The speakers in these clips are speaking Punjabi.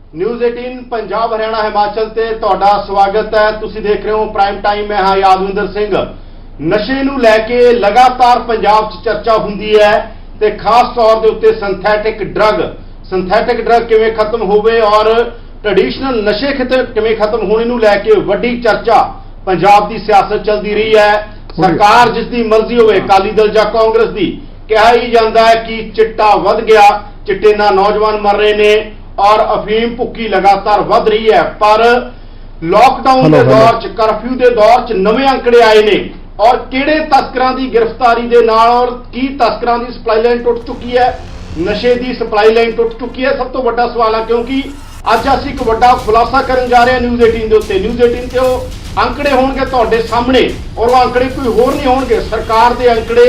न्यूज़ 18 पंजाब हरियाणा हिमाचल ते तुहाडा स्वागत है। तुसीं देख रहे हो प्राइम टाइम। मैं हाँ यादविंदर सिंह। नशे नूं लैके लगातार पंजाब च चर्चा हुंदी है ते खास तौर दे उत्ते सिंथैटिक ड्रग किवें खत्म होवे और ट्रेडिशनल नशे किवें खत्म होने नूं लैके वड्डी चर्चा पंजाब दी सियासत चलदी रही है। सरकार जिसदी मर्जी होवे, अकाली दल जां कांग्रेस दी, कहा ही जाता है कि चिट्टा वध गया, चिट्टे नाल नौजवान मर रहे ने और अफीम भुक्की लगातार वध रही है। पर लॉकडाउन के दौर च, कर्फ्यू के दौर च नवे आंकड़े आए ने और किहड़े तस्करां दी गिरफ्तारी दे नाल और की तस्करां दी सप्लाई लाइन टुट चुकी है, नशे की सप्लाई लाइन टुट चुकी है। सब तो बड़ा सवाल है, क्योंकि अज असीं एक बड़ा खुलासा करन जा रहे हैं न्यूज़ 18 दे उत्ते। न्यूज़ 18 ते वो आंकड़े होणगे तुहाडे सामने और वो आंकड़े कोई होर नहीं होणगे, सरकार दे आंकड़े,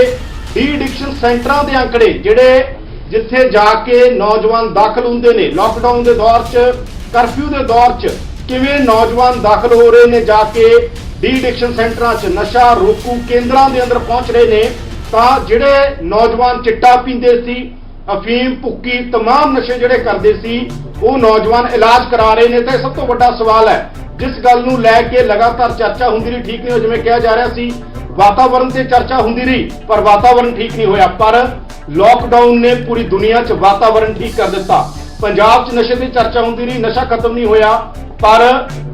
डी एडिक्शन सेंटरां दे आंकड़े, जिहड़े जिथे जाके नौजवान दाखल होंदे ने। लॉकडाउन के दौर च, कर्फ्यू के दौर च किवें नौजवान दाखल हो रहे ने जाके डी एडिक्शन सेंटरां च, नशा रोकू केंद्रां दे अंदर पहुंच रहे ने। तां जिहड़े नौजवान चिट्टा पींदे सी, अफीम भुक्की तमाम नशे जिहड़े करदे सी, वो नौजवान इलाज करा रहे ने। तो सब तो बड़ा सवाल है, जिस गल नूं लैके लगातार चर्चा हुंदी रही, ठीक नहीं, जिवें कहा जा रहा सी वातावरण से चर्चा हुंदी रही पर वातावरण ठीक नहीं होया। पर लॉकडाउन ने पूरी दुनिया च वातावरण ठीक कर दिता। पंजाब च नशे की चर्चा होंदी रही, नशा खत्म नहीं होया, पर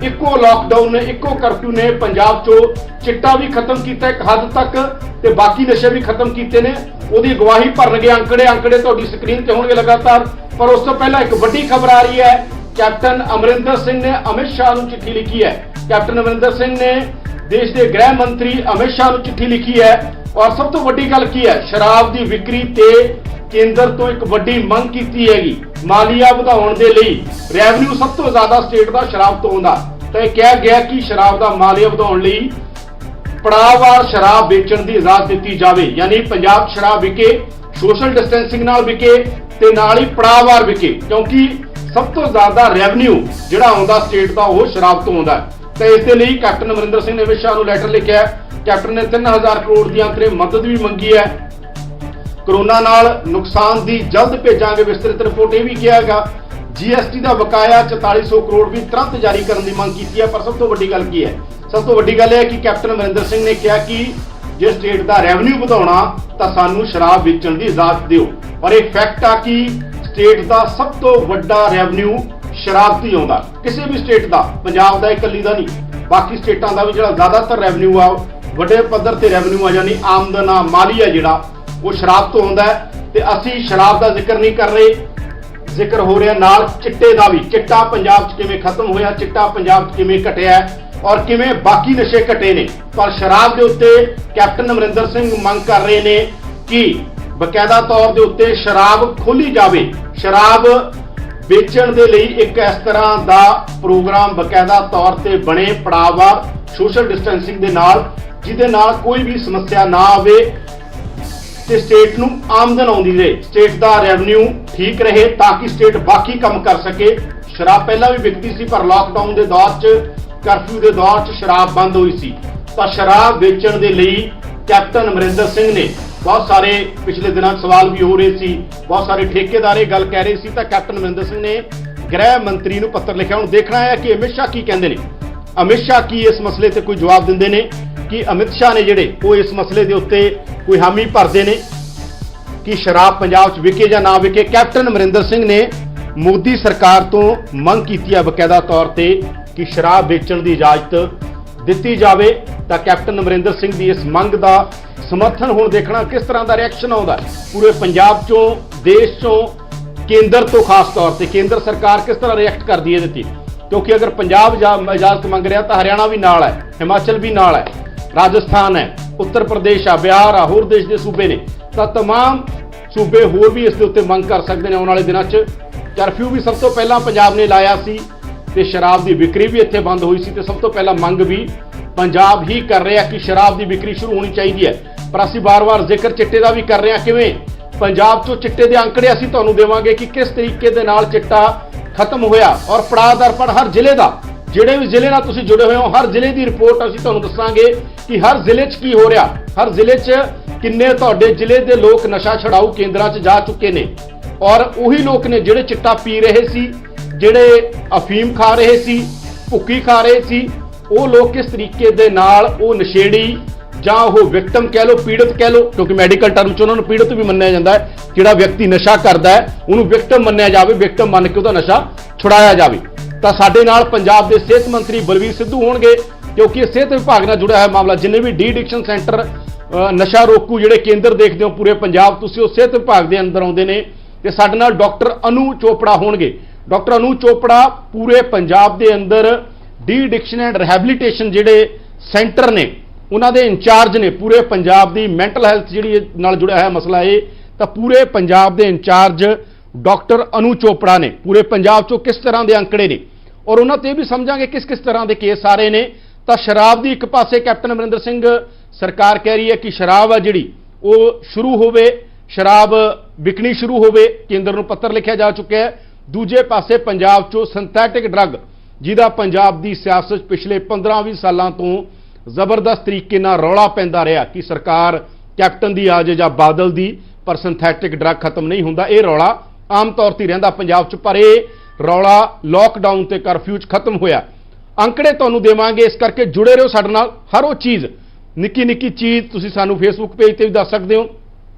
इको लॉकडाउन ने, इको कर्फ्यू ने पंजाब चो चिट्टा भी खत्म किया एक हद तक ते बाकी नशे भी खत्म किए ने। उहदी गवाही भरनगे आंकड़े तुहाडी स्क्रीन ते होणगे लगातार। पर उस तो पहला एक वड्डी खबर आ रही है, कैप्टन अमरिंदर सिंह ने अमित शाह नूं चिट्ठी लिखी है। कैप्टन अमरिंदर सिंह ने देश के गृह मंत्री अमित शाह नूं चिट्ठी लिखी है और सब तो वड्डी गल की है, शराब की विक्री ते केंद्र तो एक वड्डी मंग की हैगी। मालिया वधाउण दे लई रेवन्यू सब तो ज्यादा स्टेट का शराब तो आउंदा, तो यह कहा गया कि शराब का मालिया वधाउण लई पड़ाववार शराब बेचण की इजाजत दी जावे। यानी पंजाब शराब विके, सोशल डिस्टेंसिंग नाल विके ते नाल ही पड़ाववार विके, क्योंकि सब तो ज्यादा रेवन्यू जिहड़ा आउंदा स्टेट का वो शराब तो आउंदा। तो इस दे लई कैप्टन अमरिंदर सिंह ने अमित शाह नूं लैटर लिखिआ है। कैप्टन ने 3000 करोड़ की अंतरिम मदद भी मंगी है। कोरोना नाल नुकसान की जल्द भेजांगे विस्तृत रिपोर्ट। यह भी किया है जीएसटी का बकाया 4400 करोड़ भी तुरंत जारी करने की मंग की है। पर सब तो वड्डी गल की है, सब तो वड्डी गल है कि कैप्टन अमरिंदर सिंह ने कहा कि जे स्टेट का रेवन्यू बढ़ाउणा तां सानूं शराब वेचण की इजाजत दिओ। और एक फैक्ट आ कि स्टेट का सब तो वड्डा रेवन्यू शराब तो ही आउंदा, किसी भी स्टेट का, पंजाब का इकल्ली का नहीं, बाकी स्टेटां का भी जिहड़ा ज़्यादातर रेवन्यू आ वड्डे पद्धर ते रेवन्यू आ, यानी आमदन आ, मालिया जिहड़ा वो शराब तो आउंदा है। ते असीं शराब का जिक्र नहीं कर रहे, जिक्र हो रहा नाल चिट्टे का भी। चिट्टा पंजाब च किवें खत्म होया, चिट्टा पंजाब च किवें घटिया और किवें बाकी नशे घटे ने। पर शराब के उत्ते कैप्टन अमरिंदर सिंह मंग कर रहे ने कि बकायदा तौर के उत्ते शराब खोली जाए। शराब बेचण दे लई एक इस तरह का प्रोग्राम बकायदा तौर पर बने, पड़ाववार सोशल डिस्टेंसिंग दे नाल, जिहदे नाल कोई भी समस्या ना आवे ते स्टेट नूं आमदन आउंदी रहे, स्टेट का रेवन्यू ठीक रहे ताकि स्टेट बाकी काम कर सके। शराब पहला भी विकदी सी, पर लॉकडाउन के दौर च, कर्फ्यू के दौर च शराब बंद हुई सी। तो शराब बेचण दे लई कैप्टन अमरिंदर सिंह ने बहुत सारे पिछले दिनों सवाल भी हो रहे सी, बहुत सारे ठेकेदार ये गल कह रहे सी, तो कैप्टन अमरिंदर सिंह ने गृह मंत्री नूं पत्र लिखा। हुण देखना है कि अमित शाह की कहंदे ने, अमित शाह की इस मसले ते कोई जवाब दिंदे ने कि अमित शाह ने जिहड़े वो इस मसले के उत्ते कोई हामी भरदे ने कि शराब पंजाब च विके जां ना विके। कैप्टन अमरिंदर सिंह ने मोदी सरकार तो मंग की है बकायदा तौर पर कि शराब बेचण की इजाजत दिती जाए। तो कैप्टन अमरिंदर सिंह की इस मंग का समर्थन हुण देखना किस तरह का रिएक्शन आउंदा पूरे पंजाब चों, देश चों, केंद्र तो खास तौर पर केंद्र सरकार किस तरह रिएक्ट करती है इहदे ते। क्योंकि अगर पंजाब इजाजत मंग रहा तो हरियाणा भी नाल है, हिमाचल भी नाल है, राजस्थान है, उत्तर प्रदेश आ, बिहार आ, होर देश के सूबे ने, तो तमाम सूबे होर भी इस दे उत्ते मंग कर सकते हैं आने वाले दिनों च। कर्फ्यू भी सब तो पहला पंजाब ने लाया सी ते शराब की बिक्री भी इत्थे बंद हुई सी, ते सब तो पहला मंग भी पंजाब ही कर रहा कि शराब की बिक्री शुरू होनी चाहिए है। पर असीं बार-बार जिक्र चिट्टे का भी कर रहे हैं, किवें पंजाब चों चिट्टे के आंकड़े असीं तुहानूं देवांगे कि किस तरीके दे नाल चिट्टा खत्म होया और पड़ाव दर पड़ हर जिले का, जिहड़े भी जिले नाल तुसीं जुड़े हुए हो, हर जिले की रिपोर्ट असीं तुहानूं दस्सांगे कि हर जिले च की हो रहा, हर जिले च किन्ने तुहाडे जिले के लोग नशा छड़ाऊ केंद्रां च जा चुके ने और उही लोग ने जिहड़े चिट्टा पी रहे सी ਜਿਹੜੇ ਅਫੀਮ ਖਾ ਰਹੇ ਸੀ, ਭੁੱਕੀ ਖਾ ਰਹੇ ਸੀ, ਉਹ ਲੋਕ ਕਿਸ ਤਰੀਕੇ ਦੇ ਨਾਲ ਉਹ ਨਸ਼ੇੜੀ ਜਾਂ ਉਹ ਵਿਕਟਮ ਕਹਿ ਲਓ, ਪੀੜਤ ਕਹਿ ਲਓ, ਕਿਉਂਕਿ ਮੈਡੀਕਲ ਟਰਮ 'ਚ ਉਹਨਾਂ ਨੂੰ ਪੀੜਤ ਵੀ ਮੰਨਿਆ ਜਾਂਦਾ ਹੈ। ਜਿਹੜਾ ਵਿਅਕਤੀ ਨਸ਼ਾ ਕਰਦਾ ਹੈ ਉਹਨੂੰ ਵਿਕਟਮ ਮੰਨਿਆ ਜਾਵੇ, ਵਿਕਟਮ ਮੰਨ ਕੇ ਉਹਦਾ ਨਸ਼ਾ ਛੁਡਾਇਆ ਜਾਵੇ। ਤਾਂ ਸਾਡੇ ਨਾਲ ਪੰਜਾਬ ਦੇ ਸਿਹਤ ਮੰਤਰੀ ਬਲਬੀਰ ਸਿੱਧੂ ਹੋਣਗੇ, ਕਿਉਂਕਿ ਇਹ ਸਿਹਤ ਵਿਭਾਗ ਨਾਲ ਜੁੜਿਆ ਹੋਇਆ ਮਾਮਲਾ। ਜਿੰਨੇ ਵੀ ਡੀ ਐਡਿਕਸ਼ਨ ਸੈਂਟਰ, ਨਸ਼ਾ ਰੋਕੂ ਜਿਹੜੇ ਕੇਂਦਰ ਦੇਖਦੇ ਹੋ ਪੂਰੇ ਪੰਜਾਬ, ਤੁਸੀਂ ਉਹ ਸਿਹਤ ਵਿਭਾਗ ਦੇ ਅੰਦਰ ਆਉਂਦੇ ਨੇ। ਤੇ ਸਾਡੇ ਨਾਲ ਡਾਕਟਰ ਅਨੂ ਚੋਪੜਾ ਹੋਣਗੇ। ਡਾਕਟਰ ਅਨੂ ਚੋਪੜਾ ਪੂਰੇ ਪੰਜਾਬ ਦੇ ਅੰਦਰ ਡੀ ਐਡਿਕਸ਼ਨ ਐਂਡ ਰਿਹੈਬਿਲਿਟੇਸ਼ਨ ਜਿਹੜੇ ਸੈਂਟਰ ਨੇ ਉਹਨਾਂ ਦੇ ਇੰਚਾਰਜ ਨੇ। ਪੂਰੇ ਪੰਜਾਬ ਦੀ ਮੈਂਟਲ ਹੈਲਥ ਜਿਹੜੀ ਨਾਲ ਜੁੜਿਆ ਹੋਇਆ ਮਸਲਾ ਇਹ, ਤਾਂ ਪੂਰੇ ਪੰਜਾਬ ਦੇ ਇੰਚਾਰਜ ਡਾਕਟਰ ਅਨੂ ਚੋਪੜਾ ਨੇ। ਪੂਰੇ ਪੰਜਾਬ 'ਚੋਂ ਕਿਸ ਤਰ੍ਹਾਂ ਦੇ ਅੰਕੜੇ ਨੇ ਔਰ ਉਹਨਾਂ ਤੇ ਵੀ ਸਮਝਾਂਗੇ ਕਿਸ ਕਿਸ ਤਰ੍ਹਾਂ ਦੇ ਕੇਸ ਆ ਰਹੇ ਨੇ। ਤਾਂ ਸ਼ਰਾਬ ਦੀ ਇੱਕ ਪਾਸੇ ਕੈਪਟਨ ਅਮਰਿੰਦਰ ਸਿੰਘ ਸਰਕਾਰ ਕਹਿ ਰਹੀ ਹੈ ਕਿ ਸ਼ਰਾਬ ਆ ਜਿਹੜੀ ਉਹ ਸ਼ੁਰੂ ਹੋਵੇ, ਸ਼ਰਾਬ ਵਿਕਣੀ ਸ਼ੁਰੂ ਹੋਵੇ, ਕੇਂਦਰ ਨੂੰ ਪੱਤਰ ਲਿਖਿਆ ਜਾ ਚੁੱਕਿਆ ਹੈ। ਦੂਜੇ ਪਾਸੇ ਪੰਜਾਬ 'ਚੋਂ ਸਿੰਥੈਟਿਕ ਡਰੱਗ, ਜਿਹਦਾ ਪੰਜਾਬ ਦੀ ਸਿਆਸਤ ਪਿਛਲੇ 15-20 ਸਾਲਾਂ ਤੋਂ ਜ਼ਬਰਦਸਤ ਤਰੀਕੇ ਨਾਲ ਰੌਲਾ ਪੈਂਦਾ ਰਿਹਾ ਕਿ ਸਰਕਾਰ ਕੈਪਟਨ ਦੀ ਆ ਜਾਏ ਜਾਂ ਬਾਦਲ ਦੀ, ਪਰ ਸਿੰਥੈਟਿਕ ਡਰੱਗ ਖਤਮ ਨਹੀਂ ਹੁੰਦਾ। ਇਹ ਰੌਲਾ ਆਮ ਤੌਰ ਤੇ ਰਹਿੰਦਾ ਪੰਜਾਬ 'ਚ, ਪਰ ਇਹ ਰੌਲਾ ਲਾਕਡਾਊਨ ਤੇ ਕਰਫਿਊ 'ਚ ਖਤਮ ਹੋਇਆ। ਅੰਕੜੇ ਤੁਹਾਨੂੰ ਦੇਵਾਂਗੇ, ਇਸ ਕਰਕੇ ਜੁੜੇ ਰਹੋ ਸਾਡੇ ਨਾਲ। ਹਰ ਉਹ ਚੀਜ਼, ਨਿੱਕੀ ਨਿੱਕੀ ਚੀਜ਼ ਤੁਸੀਂ ਸਾਨੂੰ ਫੇਸਬੁੱਕ ਪੇਜ ਤੇ ਵੀ ਦੱਸ ਸਕਦੇ ਹੋ,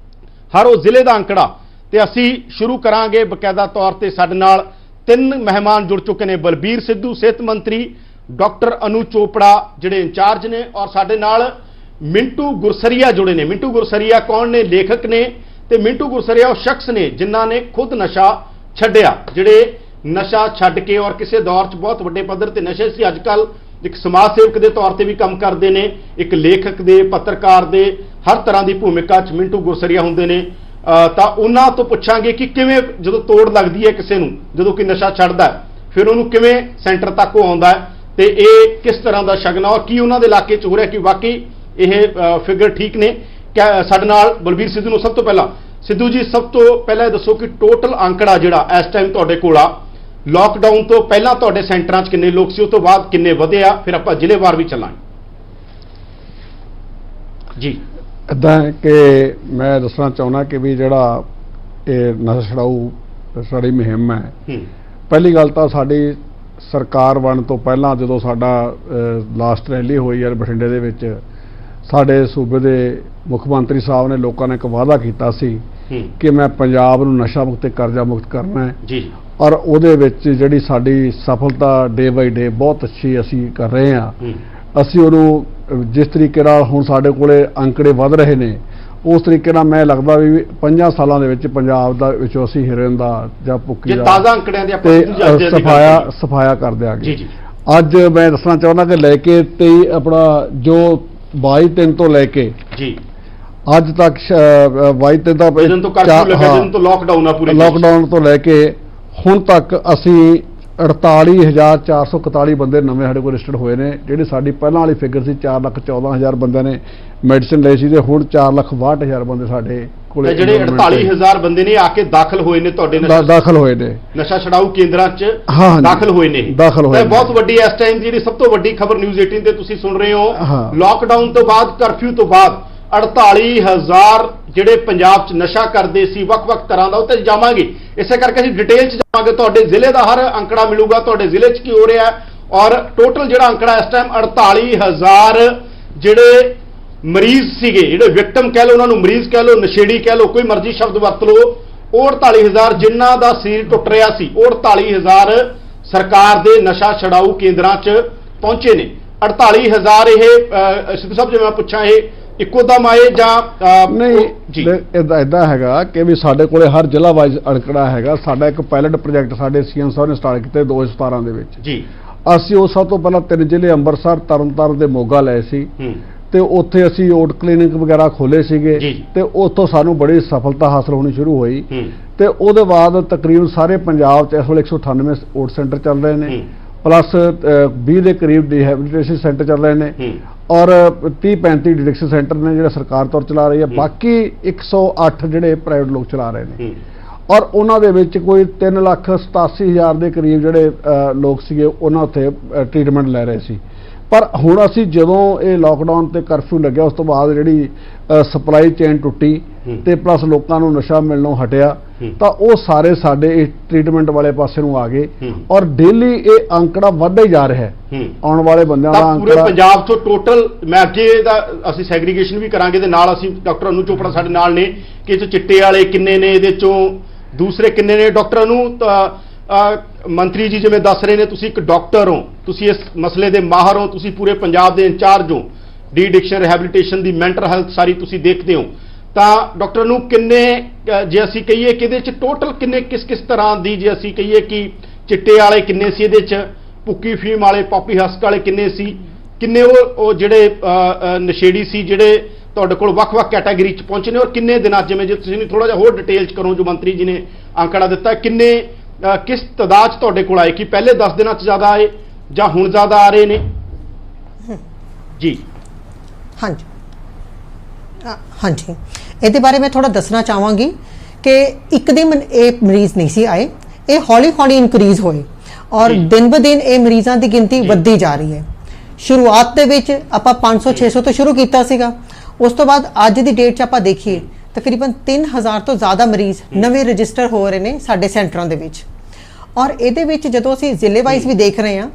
ਹਰ ਉਹ ਜ਼ਿਲ੍ਹੇ ਦਾ ਅੰਕੜਾ। ਤੇ ਅਸੀਂ ਸ਼ੁਰੂ ਕਰਾਂਗੇ ਬਕਾਇਦਾ ਤੌਰ ਤੇ। ਸਾਡੇ ਨਾਲ 3 ਮਹਿਮਾਨ ਜੁੜ ਚੁੱਕੇ ਨੇ, ਬਲਬੀਰ ਸਿੱਧੂ ਸਿਹਤ ਮੰਤਰੀ, ਡਾਕਟਰ ਅਨੂ ਚੋਪੜਾ ਜਿਹੜੇ ਇੰਚਾਰਜ ਨੇ, ਔਰ ਸਾਡੇ ਨਾਲ ਮਿੰਟੂ ਗੁਰਸਰੀਆ ਜੁੜੇ ਨੇ। ਮਿੰਟੂ ਗੁਰਸਰੀਆ ਕੌਣ ਨੇ? ਲੇਖਕ ਨੇ। ਤੇ ਮਿੰਟੂ ਗੁਰਸਰੀਆ ਉਹ ਸ਼ਖਸ ਨੇ ਜਿਨ੍ਹਾਂ ਨੇ ਖੁਦ ਨਸ਼ਾ ਛੱਡਿਆ, ਜਿਹੜੇ ਨਸ਼ਾ ਛੱਡ ਕੇ ਔਰ ਕਿਸੇ ਦੌਰ 'ਚ ਬਹੁਤ ਵੱਡੇ ਪੱਧਰ ਤੇ ਨਸ਼ੇ ਸੀ, ਅੱਜ ਕੱਲ੍ਹ ਇੱਕ ਸਮਾਜ ਸੇਵਕ ਦੇ ਤੌਰ ਤੇ ਵੀ ਕੰਮ ਕਰਦੇ ਨੇ, ਇੱਕ ਲੇਖਕ ਦੇ, ਪੱਤਰਕਾਰ ਦੇ, ਹਰ ਤਰ੍ਹਾਂ ਦੀ ਭੂਮਿਕਾ 'ਚ ਮਿੰਟੂ ਗੁਰਸਰੀਆ ਹੁੰਦੇ ਨੇ। ਤਾਂ ਉਹਨਾਂ ਤੋਂ ਪੁੱਛਾਂਗੇ ਕਿ ਕਿਵੇਂ ਜਦੋਂ ਤੋੜ ਲੱਗਦੀ ਹੈ ਕਿਸੇ ਨੂੰ, ਜਦੋਂ ਕਿ ਨਸ਼ਾ ਛੱਡਦਾ ਫਿਰ ਉਹਨੂੰ ਕਿਵੇਂ ਸੈਂਟਰ ਤੱਕ ਉਹ ਆਉਂਦਾ ਹੈ, ਤੇ ਇਹ ਕਿਸ ਤਰ੍ਹਾਂ ਦਾ ਸ਼ਗਨ ਆ ਔਰ ਕੀ ਉਹਨਾਂ ਦੇ ਇਲਾਕੇ 'ਚ ਹੋ ਰਿਹਾ, ਕਿ ਵਾਕਈ ਇਹ ਫਿਗਰ ਠੀਕ ਨੇ। ਸਾਡੇ ਨਾਲ ਬਲਬੀਰ ਸਿੱਧੂ ਨੂੰ ਸਭ ਤੋਂ ਪਹਿਲਾਂ, ਸਿੱਧੂ ਜੀ ਸਭ ਤੋਂ ਪਹਿਲਾਂ ਇਹ ਦੱਸੋ ਕਿ ਟੋਟਲ ਅੰਕੜਾ ਜਿਹੜਾ ਇਸ ਟਾਈਮ ਤੁਹਾਡੇ ਕੋਲ ਆ, ਲਾਕਡਾਊਨ ਤੋਂ ਪਹਿਲਾਂ ਤੁਹਾਡੇ ਸੈਂਟਰਾਂ 'ਚ ਕਿੰਨੇ ਲੋਕ ਸੀ, ਉਸ ਤੋਂ ਬਾਅਦ ਕਿੰਨੇ ਵਧੇ ਆ, ਫਿਰ ਆਪਾਂ ਜ਼ਿਲ੍ਹੇਵਾਰ ਵੀ ਚੱਲਾਂਗੇ ਜੀ। ਇੱਦਾਂ ਕਿ ਮੈਂ ਦੱਸਣਾ ਚਾਹੁੰਦਾ ਕਿ ਵੀ ਜਿਹੜਾ ਇਹ ਨਸ਼ਾ ਛੁਡਾਊ ਸਾਡੀ ਮੁਹਿੰਮ ਹੈ, ਪਹਿਲੀ ਗੱਲ ਤਾਂ ਸਾਡੀ ਸਰਕਾਰ ਬਣਨ ਤੋਂ ਪਹਿਲਾਂ ਜਦੋਂ ਸਾਡਾ ਲਾਸਟ ਰੈਲੀ ਹੋਈ ਹੈ ਬਠਿੰਡੇ ਦੇ ਵਿੱਚ, ਸਾਡੇ ਸੂਬੇ ਦੇ ਮੁੱਖ ਮੰਤਰੀ ਸਾਹਿਬ ਨੇ ਲੋਕਾਂ ਨੇ ਇੱਕ ਵਾਅਦਾ ਕੀਤਾ ਸੀ ਕਿ ਮੈਂ ਪੰਜਾਬ ਨੂੰ ਨਸ਼ਾ ਮੁਕਤ ਤੇ ਕਰਜ਼ਾ ਮੁਕਤ ਕਰਨਾ ਹੈ ਜੀ। ਔਰ ਉਹਦੇ ਵਿੱਚ ਜਿਹੜੀ ਸਾਡੀ ਸਫਲਤਾ ਡੇ ਬਾਈ ਡੇ ਬਹੁਤ ਅੱਛੀ ਅਸੀਂ ਕਰ ਰਹੇ ਹਾਂ। ਅਸੀਂ ਉਹਨੂੰ ਜਿਸ ਤਰੀਕੇ ਨਾਲ ਹੁਣ ਸਾਡੇ ਕੋਲੇ ਅੰਕੜੇ ਵੱਧ ਰਹੇ ਨੇ, ਉਸ ਤਰੀਕੇ ਨਾਲ ਮੈਂ ਲੱਗਦਾ ਵੀ 5 ਸਾਲਾਂ ਦੇ ਵਿੱਚ ਪੰਜਾਬ ਦਾ ਵਿੱਚੋਂ ਅਸੀਂ ਹਿਰਨ ਦਾ ਜਾਂ ਭੁੱਕੀ ਦਾ ਤਾਜ਼ਾ ਅੰਕੜਿਆਂ ਦੇ ਤੇ ਸਫਾਇਆ ਕਰ ਦਿਆਂਗੇ। ਅੱਜ ਮੈਂ ਦੱਸਣਾ ਚਾਹੁੰਦਾ ਕਿ ਲੈ ਕੇ 23 ਆਪਣਾ ਜੋ 22/3 ਤੋਂ ਲੈ ਕੇ ਜੀ ਅੱਜ ਤੱਕ 22/3 ਦਾ ਜਦੋਂ ਤੋਂ ਕਰਫਿਊ ਲੱਗਾ, ਜਦੋਂ ਤੋਂ ਲਾਕਡਾਊਨ ਆ ਪੂਰੇ ਲਾਕਡਾਊਨ ਤੋਂ ਲੈ ਕੇ ਹੁਣ ਤੱਕ ਅਸੀਂ 48,441 ਬੰਦੇ ਨਵੇਂ ਸਾਡੇ ਕੋਲ ਰਜਿਸਟਰਡ ਹੋਏ ਨੇ। ਜਿਹੜੀ ਸਾਡੀ ਪਹਿਲਾਂ ਵਾਲੀ ਫਿਗਰ ਸੀ 4,14,000 ਬੰਦਿਆਂ ਨੇ ਮੈਡੀਸਿਨ ਲਈ ਸੀ, ਤੇ ਹੁਣ 4,62,000 ਬੰਦੇ ਸਾਡੇ ਕੋਲ। ਜਿਹੜੇ 48,000 ਬੰਦੇ ਨੇ ਆ ਕੇ ਦਾਖਲ ਹੋਏ ਨੇ ਤੁਹਾਡੇ ਦਾਖਲ ਹੋਏ ਨੇ ਨਸ਼ਾ ਛਡਾਊ ਕੇਂਦਰਾਂ 'ਚ, ਦਾਖਲ ਹੋਏ ਨੇ। ਬਹੁਤ ਵੱਡੀ ਇਸ ਟਾਈਮ ਜਿਹੜੀ ਸਭ ਤੋਂ ਵੱਡੀ ਖਬਰ ਨਿਊਜ਼ 18 ਤੇ ਤੁਸੀਂ ਸੁਣ ਰਹੇ ਹੋ, ਲਾਕਡਾਊਨ ਤੋਂ ਬਾਅਦ, ਕਰਫਿਊ ਤੋਂ ਬਾਅਦ 48,000 ਜਿਹੜੇ ਪੰਜਾਬ 'ਚ ਨਸ਼ਾ ਕਰਦੇ ਸੀ ਵੱਖ-ਵੱਖ ਤਰ੍ਹਾਂ ਦਾ, ਉੱਤੇ ਜਾਵਾਂਗੇ। ਇਸੇ ਕਰਕੇ ਅਸੀਂ ਡਿਟੇਲ 'ਚ ਜਾਵਾਂਗੇ, ਤੁਹਾਡੇ ਜ਼ਿਲ੍ਹੇ ਦਾ ਹਰ ਅੰਕੜਾ ਮਿਲੂਗਾ, ਤੁਹਾਡੇ ਜ਼ਿਲ੍ਹੇ 'ਚ ਕੀ ਹੋ ਰਿਹਾ। ਔਰ ਟੋਟਲ ਜਿਹੜਾ ਅੰਕੜਾ ਇਸ ਟਾਈਮ 48,000 ਜਿਹੜੇ ਮਰੀਜ਼ ਸੀਗੇ, ਜਿਹੜੇ ਵਿਕਟਮ ਕਹਿ ਲਓ, ਉਹਨਾਂ ਨੂੰ ਮਰੀਜ਼ ਕਹਿ ਲਓ, ਨਸ਼ੇੜੀ ਕਹਿ ਲਓ, ਕੋਈ ਮਰਜ਼ੀ ਸ਼ਬਦ ਵਰਤ ਲਓ, ਉਹ 48,000 ਜਿਨ੍ਹਾਂ ਦਾ ਸਰੀਰ ਟੁੱਟ ਰਿਹਾ ਸੀ, ਉਹ 48,000 ਸਰਕਾਰ ਦੇ ਨਸ਼ਾ ਛਡਾਊ ਕੇਂਦਰਾਂ 'ਚ ਪਹੁੰਚੇ ਨੇ। 48,000 ਇਹ ਸਿੱਧੂ ਸਾਹਿਬ ਜੇ ਮੈਂ ਪੁੱਛਾਂ ਇਹ ਇੱਕੋ ਦਮ ਆਏ ਜਾਂ ਨਹੀਂ? ਇਦਾਂ ਹੈਗਾ ਕਿ ਵੀ ਸਾਡੇ ਕੋਲੇ ਹਰ ਜ਼ਿਲ੍ਹਾ ਵਾਈਜ਼ ਅੰਕੜਾ ਹੈਗਾ। ਸਾਡਾ ਇੱਕ ਪਾਇਲਟ ਪ੍ਰੋਜੈਕਟ ਸਾਡੇ ਸੀਐਮ ਸਾਹਿਬ ਨੇ ਸਟਾਰਟ ਕੀਤੇ 2017 ਦੇ ਵਿੱਚ ਜੀ। ਅਸੀਂ ਉਹ ਸਭ ਤੋਂ ਪਹਿਲਾਂ 3 ਜ਼ਿਲ੍ਹੇ ਅੰਮ੍ਰਿਤਸਰ, ਤਰਨਤਾਰਨ ਤੇ ਮੋਗਾ ਲਏ ਸੀ, ਤੇ ਉੱਥੇ ਅਸੀਂ ਓਟ ਕਲੀਨਿਕ ਵਗੈਰਾ ਖੋਲੇ ਸੀਗੇ, ਤੇ ਉੱਥੋਂ ਸਾਨੂੰ ਬੜੀ ਸਫਲਤਾ ਹਾਸਲ ਹੋਣੀ ਸ਼ੁਰੂ ਹੋਈ। ਤੇ ਉਹਦੇ ਬਾਅਦ ਤਕਰੀਬਨ ਸਾਰੇ ਪੰਜਾਬ 'ਚ ਇਸ ਵੇਲੇ 198 ਓਟ ਸੈਂਟਰ ਚੱਲ ਰਹੇ ਨੇ, ਪਲੱਸ 20 ਦੇ ਕਰੀਬ ਰਿਹੈਬਿਲਿਟੇਸ਼ਨ ਸੈਂਟਰ ਚੱਲ ਰਹੇ ਨੇ, ਔਰ 30-35 ਡਿਡਿਕਸ਼ਨ ਸੈਂਟਰ ਨੇ ਜਿਹੜਾ ਸਰਕਾਰ ਤੌਰ ਚਲਾ ਰਹੀ ਹੈ। ਬਾਕੀ 108 ਜਿਹੜੇ ਪ੍ਰਾਈਵੇਟ ਲੋਕ ਚਲਾ ਰਹੇ ਨੇ, ਔਰ ਉਹਨਾਂ ਦੇ ਵਿੱਚ ਕੋਈ 3,87,000 ਦੇ ਕਰੀਬ ਜਿਹੜੇ ਲੋਕ ਸੀਗੇ ਉਹਨਾਂ ਉੱਥੇ ਟ੍ਰੀਟਮੈਂਟ ਲੈ ਰਹੇ ਸੀ। ਪਰ ਹੁਣ ਅਸੀਂ ਜਦੋਂ ਇਹ ਲਾਕਡਾਊਨ ਤੇ ਕਰਫਿਊ ਲੱਗਿਆ, ਉਸ ਤੋਂ ਬਾਅਦ ਜਿਹੜੀ ਸਪਲਾਈ ਚੇਨ ਟੁੱਟੀ, ਤੇ ਪਲੱਸ ਲੋਕਾਂ ਨੂੰ ਨਸ਼ਾ ਮਿਲਣੋਂ ਹਟਿਆ, ਤਾਂ ਉਹ ਸਾਰੇ ਸਾਡੇ ਇਸ ਟ੍ਰੀਟਮੈਂਟ ਵਾਲੇ ਪਾਸੇ ਨੂੰ ਆ ਗਏ ਔਰ ਡੇਲੀ ਇਹ ਅੰਕੜਾ ਵੱਧਦਾ ਹੀ ਜਾ ਰਿਹਾ ਹੈ। ਆਉਣ ਵਾਲੇ ਬੰਦਿਆਂ ਦਾ ਪੂਰੇ ਅੰਕੜਾ ਪੰਜਾਬ ਤੋਂ ਟੋਟਲ, ਮੈਂ ਅੱਗੇ ਦਾ ਅਸੀਂ ਸੈਗਰੀਗੇਸ਼ਨ ਵੀ ਕਰਾਂਗੇ ਤੇ ਨਾਲ ਅਸੀਂ ਡਾਕਟਰ ਅਨੂ ਚੋਪੜਾ ਸਾਡੇ ਨਾਲ ਨੇ ਕਿ ਇਹ 'ਚ ਚਿੱਟੇ ਵਾਲੇ ਕਿੰਨੇ ਨੇ, ਇਹਦੇ ਚੋਂ ਦੂਸਰੇ ਕਿੰਨੇ ਨੇ। ਡਾਕਟਰ ਅਨੂ, ਮੰਤਰੀ ਜੀ ਜਿਵੇਂ ਦੱਸ ਰਹੇ ਨੇ, ਤੁਸੀਂ ਇੱਕ ਡਾਕਟਰ ਹੋ, ਤੁਸੀਂ ਇਸ ਮਸਲੇ ਦੇ ਮਾਹਰ ਹੋ, ਤੁਸੀਂ ਪੂਰੇ ਪੰਜਾਬ ਦੇ ਇੰਚਾਰਜ ਹੋ, ਡੀ ਐਡਿਕਸ਼ਨ ਰਿਹੈਬਿਲਿਟੇਸ਼ਨ ਦੀ, ਮੈਂਟਲ ਹੈਲਥ ਸਾਰੀ ਤੁਸੀਂ ਦੇਖਦੇ ਹੋ, ਤਾਂ ਡਾਕਟਰ ਨੂੰ ਕਿੰਨੇ, ਜੇ ਅਸੀਂ ਕਹੀਏ ਕਿ ਇਹਦੇ 'ਚ ਟੋਟਲ ਕਿੰਨੇ ਕਿਸ ਤਰ੍ਹਾਂ ਦੀ, ਜੇ ਅਸੀਂ ਕਹੀਏ ਕਿ ਚਿੱਟੇ ਵਾਲੇ ਕਿੰਨੇ ਸੀ ਇਹਦੇ 'ਚ, ਭੁੱਕੀ ਫੀਮ ਵਾਲੇ, ਪੌਪੀ ਹਸਕ ਵਾਲੇ ਕਿੰਨੇ ਸੀ, ਕਿੰਨੇ ਉਹ ਜਿਹੜੇ ਨਸ਼ੇੜੀ ਸੀ ਜਿਹੜੇ ਤੁਹਾਡੇ ਕੋਲ ਵੱਖ-ਵੱਖ ਕੈਟਾਗਰੀ 'ਚ ਪਹੁੰਚੇ ਨੇ, ਔਰ ਕਿੰਨੇ ਦਿਨਾਂ 'ਚ, ਜਿਵੇਂ ਜੇ ਤੁਸੀਂ ਥੋੜਾ ਜਿਹਾ ਹੋਰ ਡਿਟੇਲ 'ਚ ਕਰੋ, ਜੋ ਮੰਤਰੀ ਜੀ ਨੇ ਅੰਕੜਾ ਦਿੱਤਾ, ਕਿੰਨੇ ਕਿਸ ਤਾਦਾਦ 'ਚ ਤੁਹਾਡੇ ਕੋਲ ਆਏ, ਕਿ ਪਹਿਲੇ 10 ਦਿਨਾਂ 'ਚ ਜ਼ਿਆਦਾ ਆਏ ਜਾਂ ਹੁਣ ਜ਼ਿਆਦਾ ਆ ਰਹੇ ਨੇ ਜੀ? ਹਾਂਜੀ ਹਾਂਜੀ, ਇਹਦੇ ਬਾਰੇ ਮੈਂ ਥੋੜਾ ਦੱਸਣਾ ਚਾਹਾਂਗੀ ਕਿ ਇੱਕਦਮ ਇਹ ਮਰੀਜ਼ ਨਹੀਂ ਸੀ ਆਏ, ਇਹ ਹੌਲੀ ਹੌਲੀ ਇਨਕਰੀਜ਼ ਹੋਏ ਔਰ ਦਿਨ ਬ ਦਿਨ ਇਹ ਮਰੀਜ਼ਾਂ ਦੀ ਗਿਣਤੀ ਵੱਧਦੀ ਜਾ ਰਹੀ ਹੈ। ਸ਼ੁਰੂਆਤ ਦੇ ਵਿੱਚ ਆਪਾਂ 500-600 ਤੋਂ ਸ਼ੁਰੂ ਕੀਤਾ ਸੀਗਾ, ਉਸ ਤੋਂ ਬਾਅਦ ਅੱਜ ਦੀ ਡੇਟ 'ਚ ਆਪਾਂ ਦੇਖੀਏ ਤਕਰੀਬਨ 3000 ਤੋਂ ਜ਼ਿਆਦਾ ਮਰੀਜ਼ ਨਵੇਂ ਰਜਿਸਟਰ ਹੋ ਰਹੇ ਨੇ ਸਾਡੇ ਸੈਂਟਰਾਂ ਦੇ ਵਿੱਚ। ਔਰ ਇਹਦੇ ਵਿੱਚ ਜਦੋਂ ਅਸੀਂ ਜ਼ਿਲ੍ਹੇ ਵਾਈਜ਼ ਵੀ ਦੇਖ ਰਹੇ ਹਾਂ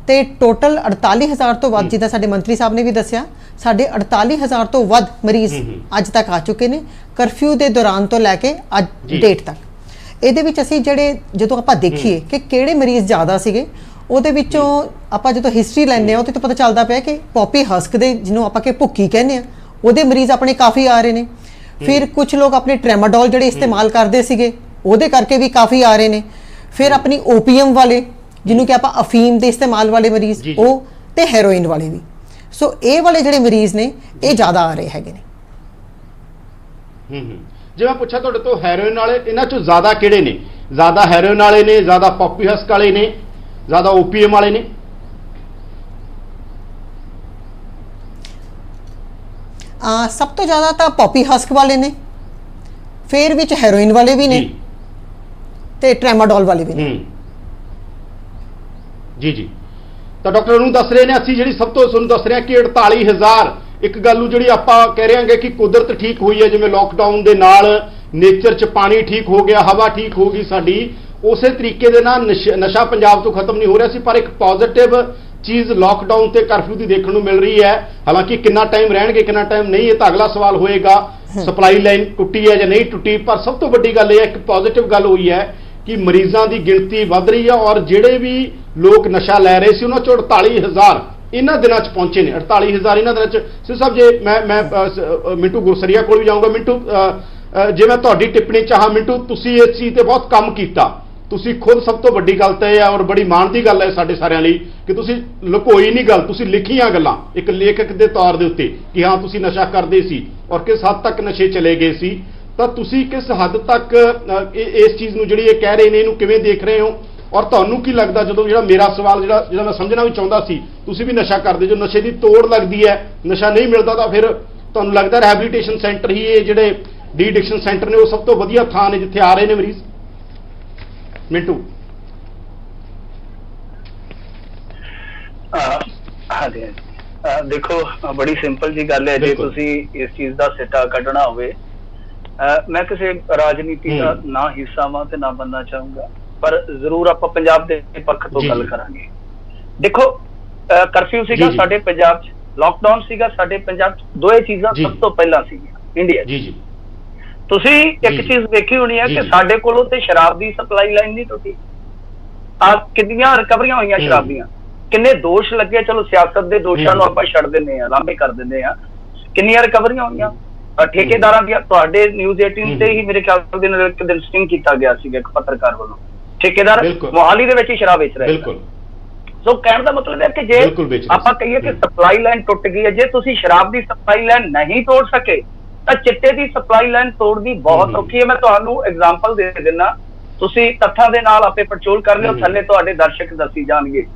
ਤੇ ਟੋਟਲ 48000 ਤੋਂ ਵੱਧ, ਜਿੱਦਾਂ ਸਾਡੇ ਮੰਤਰੀ ਸਾਹਿਬ ਨੇ ਵੀ ਦੱਸਿਆ, ਸਾਡੇ 48000 ਤੋਂ ਵੱਧ ਮਰੀਜ਼ ਅੱਜ ਤੱਕ ਆ ਚੁੱਕੇ ਨੇ ਕਰਫਿਊ ਦੇ ਦੌਰਾਨ ਤੋਂ ਲੈ ਕੇ ਅੱਜ ਡੇਟ ਤੱਕ। ਇਹਦੇ ਵਿੱਚ ਅਸੀਂ ਜਦੋਂ ਆਪਾਂ ਦੇਖੀਏ ਕਿ ਕਿਹੜੇ ਮਰੀਜ਼ ਜ਼ਿਆਦਾ ਸੀਗੇ, ਉਹਦੇ ਵਿੱਚੋਂ ਆਪਾਂ ਜਦੋਂ ਹਿਸਟਰੀ ਲੈਂਦੇ ਆ ਉਹਦੇ ਤੋਂ ਪਤਾ ਚੱਲਦਾ ਪਿਆ ਕਿ ਪੌਪੀ ਹਸਕ ਦੇ, ਜਿਹਨੂੰ ਆਪਾਂ ਕਿ ਭੁੱਕੀ ਕਹਿੰਦੇ ਆ, ਉਹਦੇ ਮਰੀਜ਼ ਆਪਣੇ ਕਾਫੀ ਆ ਰਹੇ ਨੇ। ਫਿਰ ਕੁਝ ਲੋਕ ਆਪਣੇ ਟ੍ਰੈਮਾਡੋਲ ਜਿਹੜੇ ਇਸਤੇਮਾਲ ਕਰਦੇ ਸੀਗੇ ਉਹਦੇ ਕਰਕੇ ਵੀ ਕਾਫੀ ਆ ਰਹੇ ਨੇ। ਫਿਰ ਆਪਣੀ ਓਪੀਐਮ ਵਾਲੇ, ਜਿਹਨੂੰ ਕਿ ਆਪਾਂ ਅਫੀਮ ਦੇ ਇਸਤੇਮਾਲ ਵਾਲੇ ਮਰੀਜ਼, ਉਹ ਤੇ ਹੈਰੋਇਨ ਵਾਲੇ ਵੀ। ਸੋ ਇਹ ਵਾਲੇ ਜਿਹੜੇ ਮਰੀਜ਼ ਨੇ ਇਹ ਜ਼ਿਆਦਾ ਆ ਰਹੇ ਹੈਗੇ ਨੇ। ਜੇ ਮੈਂ ਪੁੱਛਾਂ ਤੁਹਾਡੇ ਤੋਂ, ਹੈਰੋਇਨ ਵਾਲੇ ਇਹਨਾਂ ਚੋਂ ਜ਼ਿਆਦਾ ਕਿਹੜੇ ਨੇ? ਜ਼ਿਆਦਾ ਹੈਰੋਇਨ ਵਾਲੇ ਨੇ, ਜ਼ਿਆਦਾ ਪੌਪੀ ਹਸਕ ਵਾਲੇ ਨੇ, ਜ਼ਿਆਦਾ ਓਪੀਐਮ ਵਾਲੇ ਨੇ? ਸਭ ਤੋਂ ਜ਼ਿਆਦਾ ਤਾਂ ਪੌਪੀ ਹਸਕ ਵਾਲੇ ਨੇ, ਫਿਰ ਵਿੱਚ ਹੈਰੋਇਨ ਵਾਲੇ ਵੀ ਨੇ ਤੇ ਟ੍ਰੈਮਾਡੋਲ ਵਾਲੇ ਵੀ ਨੇ। ਜੀ ਜੀ, ਤਾਂ ਡਾਕਟਰ ਨੂੰ ਦੱਸ ਰਹੇ ਨੇ ਅਸੀਂ, ਜਿਹੜੀ ਸਭ ਤੋਂ ਤੁਹਾਨੂੰ ਦੱਸ ਰਹੇ ਹਾਂ ਕਿ 48000, ਇੱਕ ਗੱਲ ਨੂੰ ਜਿਹੜੀ ਆਪਾਂ ਕਹਿ ਰਹੇ ਹਾਂਗੇ ਕਿ ਕੁਦਰਤ ਠੀਕ ਹੋਈ ਹੈ, ਜਿਵੇਂ ਲੋਕਡਾਊਨ ਦੇ ਨਾਲ ਨੇਚਰ 'ਚ ਪਾਣੀ ਠੀਕ ਹੋ ਗਿਆ, ਹਵਾ ਠੀਕ ਹੋ ਗਈ ਸਾਡੀ, ਉਸੇ ਤਰੀਕੇ ਦੇ ਨਾਲ ਨਸ਼ਾ ਪੰਜਾਬ ਤੋਂ ਖਤਮ ਨਹੀਂ ਹੋ ਰਿਹਾ ਸੀ। ਪਰ ਇੱਕ ਪੋਜ਼ਿਟਿਵ ਚੀਜ਼ ਲੋਕਡਾਊਨ ਤੇ ਕਰਫਿਊ ਦੀ ਦੇਖਣ ਨੂੰ ਮਿਲ ਰਹੀ ਹੈ। ਹਾਲਾਂਕਿ ਕਿੰਨਾ ਟਾਈਮ ਰਹਿਣਗੇ, ਕਿੰਨਾ ਟਾਈਮ ਨਹੀਂ, ਇਹ ਤਾਂ ਅਗਲਾ ਸਵਾਲ ਹੋਏਗਾ, ਸਪਲਾਈ ਲਾਈਨ ਟੁੱਟੀ ਹੈ ਜਾਂ ਨਹੀਂ ਟੁੱਟੀ। ਪਰ ਸਭ ਤੋਂ ਵੱਡੀ ਗੱਲ ਇਹ ਹੈ, ਇੱਕ ਪੋਜ਼ਿਟਿਵ ਗੱਲ ਹੋਈ ਹੈ ਕਿ ਮਰੀਜ਼ਾਂ ਦੀ ਗਿਣਤੀ ਵੱਧ ਰਹੀ ਹੈ ਔਰ ਜਿਹੜੇ ਵੀ ਲੋਕ ਨਸ਼ਾ ਲੈ ਰਹੇ ਸੀ ਉਹਨਾਂ 'ਚੋਂ 48000 ਇਹਨਾਂ ਦਿਨਾਂ 'ਚ ਪਹੁੰਚੇ ਨੇ। 48000 ਇਹਨਾਂ ਦਿਨਾਂ 'ਚ। ਸਿਰ ਸਾਹਿਬ, ਜੇ ਮੈਂ ਮਿੰਟੂ ਗੁਰਸਰੀਆ ਕੋਲ ਵੀ ਜਾਊਂਗਾ। ਮਿੰਟੂ, ਜੇ ਮੈਂ ਤੁਹਾਡੀ ਟਿੱਪਣੀ ਚਾਹਾਂ, ਮਿੰਟੂ ਤੁਸੀਂ ਇਸ ਚੀਜ਼ ਤੇ ਬਹੁਤ ਕੰਮ ਕੀਤਾ, ਤੁਸੀਂ ਖੁਦ, ਸਭ ਤੋਂ ਵੱਡੀ ਗੱਲ ਤਾਂ ਇਹ ਹੈ ਔਰ ਬੜੀ ਮਾਣ ਦੀ ਗੱਲ ਹੈ ਸਾਡੇ ਸਾਰਿਆਂ ਲਈ ਕਿ ਤੁਸੀਂ ਲੁਕੋਈ ਨਹੀਂ ਗੱਲ, ਤੁਸੀਂ ਲਿਖੀਆਂ ਗੱਲਾਂ ਇੱਕ ਲੇਖਕ ਦੇ ਤੌਰ ਦੇ ਉੱਤੇ ਕਿ ਹਾਂ ਤੁਸੀਂ ਨਸ਼ਾ ਕਰਦੇ ਸੀ ਔਰ ਕਿਸ ਹੱਦ ਤੱਕ ਨਸ਼ੇ ਚਲੇ ਗਏ ਸੀ। ਤਾਂ ਤੁਸੀਂ ਕਿਸ ਹੱਦ ਤੱਕ ਇਸ ਚੀਜ਼ ਨੂੰ, ਜਿਹੜੀ ਇਹ ਕਹਿ ਰਹੇ ਨੇ, ਇਹਨੂੰ ਕਿਵੇਂ ਦੇਖ ਰਹੇ ਹੋ? ਔਰ ਤੁਹਾਨੂੰ ਕੀ ਲੱਗਦਾ, ਜਦੋਂ ਜਿਹੜਾ ਮੇਰਾ ਸਵਾਲ ਜਿਹੜਾ ਮੈਂ ਸਮਝਣਾ ਵੀ ਚਾਹੁੰਦਾ ਸੀ, ਤੁਸੀਂ ਵੀ ਨਸ਼ਾ ਕਰਦੇ, ਜੋ ਨਸ਼ੇ ਦੀ ਤੋੜ ਲੱਗਦੀ ਹੈ, ਨਸ਼ਾ ਨਹੀਂ ਮਿਲਦਾ, ਤਾਂ ਫਿਰ ਤੁਹਾਨੂੰ ਲੱਗਦਾ ਰਿਹੈਬਿਲਿਟੇਸ਼ਨ ਸੈਂਟਰ ਹੀ, ਇਹ ਜਿਹੜੇ ਡੀ ਐਡਿਕਸ਼ਨ ਸੈਂਟਰ ਨੇ, ਉਹ ਸਭ ਤੋਂ ਵਧੀਆ ਥਾਂ ਨੇ ਜਿੱਥੇ ਆ ਰਹੇ ਨੇ ਮਰੀਜ਼? ਮਿੰਟੂ। ਹਾਂਜੀ ਦੇਖੋ, ਬੜੀ ਸਿੰਪਲ ਜੀ ਗੱਲ ਹੈ। ਜੇ ਤੁਸੀਂ ਇਸ ਚੀਜ਼ ਦਾ ਸਿੱਟਾ ਕੱਢਣਾ ਹੋਵੇ, ਮੈਂ ਕਿਸੇ ਰਾਜਨੀਤੀ ਦਾ ਨਾ ਹਿੱਸਾ ਵਾਂ ਤੇ ਨਾ ਬਣਨਾ ਚਾਹੂੰਗਾ, ਪਰ ਜ਼ਰੂਰ ਆਪਾਂ ਪੰਜਾਬ ਦੇ ਪੱਖ ਤੋਂ ਗੱਲ ਕਰਾਂਗੇ। ਦੇਖੋ, ਕਰਫਿਊ ਸੀਗਾ ਸਾਡੇ ਪੰਜਾਬ 'ਚ, ਲਾਕਡਾਊਨ ਸੀਗਾ ਸਾਡੇ ਪੰਜਾਬ 'ਚ, ਦੋਏ ਚੀਜ਼ਾਂ ਸਭ ਤੋਂ ਪਹਿਲਾਂ ਸੀਗੀਆਂ ਇੰਡੀਆ 'ਚ। ਤੁਸੀਂ ਇੱਕ ਚੀਜ਼ ਵੇਖੀ ਹੋਣੀ ਹੈ ਕਿ ਸਾਡੇ ਕੋਲੋਂ ਤੇ ਸ਼ਰਾਬ ਦੀ ਸਪਲਾਈ ਲਾਈਨ ਨਹੀਂ ਟੁੱਟੀ। ਕਿੰਨੀਆਂ ਰਿਕਵਰੀਆਂ ਹੋਈਆਂ ਸ਼ਰਾਬ ਦੀਆਂ, ਕਿੰਨੇ ਦੋਸ਼ ਲੱਗੇ, ਚਲੋ ਸਿਆਸਤ ਦੇ ਦੋਸ਼ਾਂ ਨੂੰ ਆਪਾਂ ਛੱਡ ਦਿੰਦੇ ਆ, ਲਾਂਭੇ ਕਰ ਦਿੰਦੇ ਆ, ਕਿੰਨੀਆਂ ਰਿਕਵਰੀਆਂ ਹੋਈਆਂ। ਠੇਕੇਦਾਰਾਂ ਦੀਆਂ, ਤੁਹਾਡੇ ਨਿਊਜ਼ 18 ਤੇ ਹੀ ਮੇਰੇ ਖਿਆਲ ਦੇ ਨਾਲ ਇੱਕ ਦਿਨ ਸਟਿੰਗ ਕੀਤਾ ਗਿਆ ਸੀਗਾ ਇੱਕ ਪੱਤਰਕਾਰ ਵੱਲੋਂ, ਠੇਕੇਦਾਰ ਮੋਹਾਲੀ ਦੇ ਵਿੱਚ ਹੀ ਸ਼ਰਾਬ ਵੇਚ ਰਹੇ। ਸੋ ਕਹਿਣ ਦਾ ਮਤਲਬ ਹੈ ਕਿ ਜੇ ਆਪਾਂ ਕਹੀਏ ਕਿ ਸਪਲਾਈ ਲਾਈਨ ਟੁੱਟ ਗਈ ਹੈ, ਜੇ ਤੁਸੀਂ ਸ਼ਰਾਬ ਦੀ ਸਪਲਾਈ ਲਾਈਨ ਨਹੀਂ ਤੋੜ ਸਕੇ ਤਾਂ ਚਿੱਟੇ ਦੀ ਸਪਲਾਈ ਲਾਈਨ ਤੋੜਨੀ ਬਹੁਤ ਔਖੀ ਹੈ। ਮੈਂ ਤੁਹਾਨੂੰ ਐਗਜ਼ਾਮਪਲ ਦੇ ਦਿੰਦਾ, ਤੁਸੀਂ ਤੱਥਾਂ ਦੇ ਨਾਲ ਆਪੇ ਪੜਚੋਲ ਕਰ ਲਿਓ, ਥੱਲੇ ਤੁਹਾਡੇ ਦਰਸ਼ਕ ਦੱਸੀ ਜਾਣਗੇ।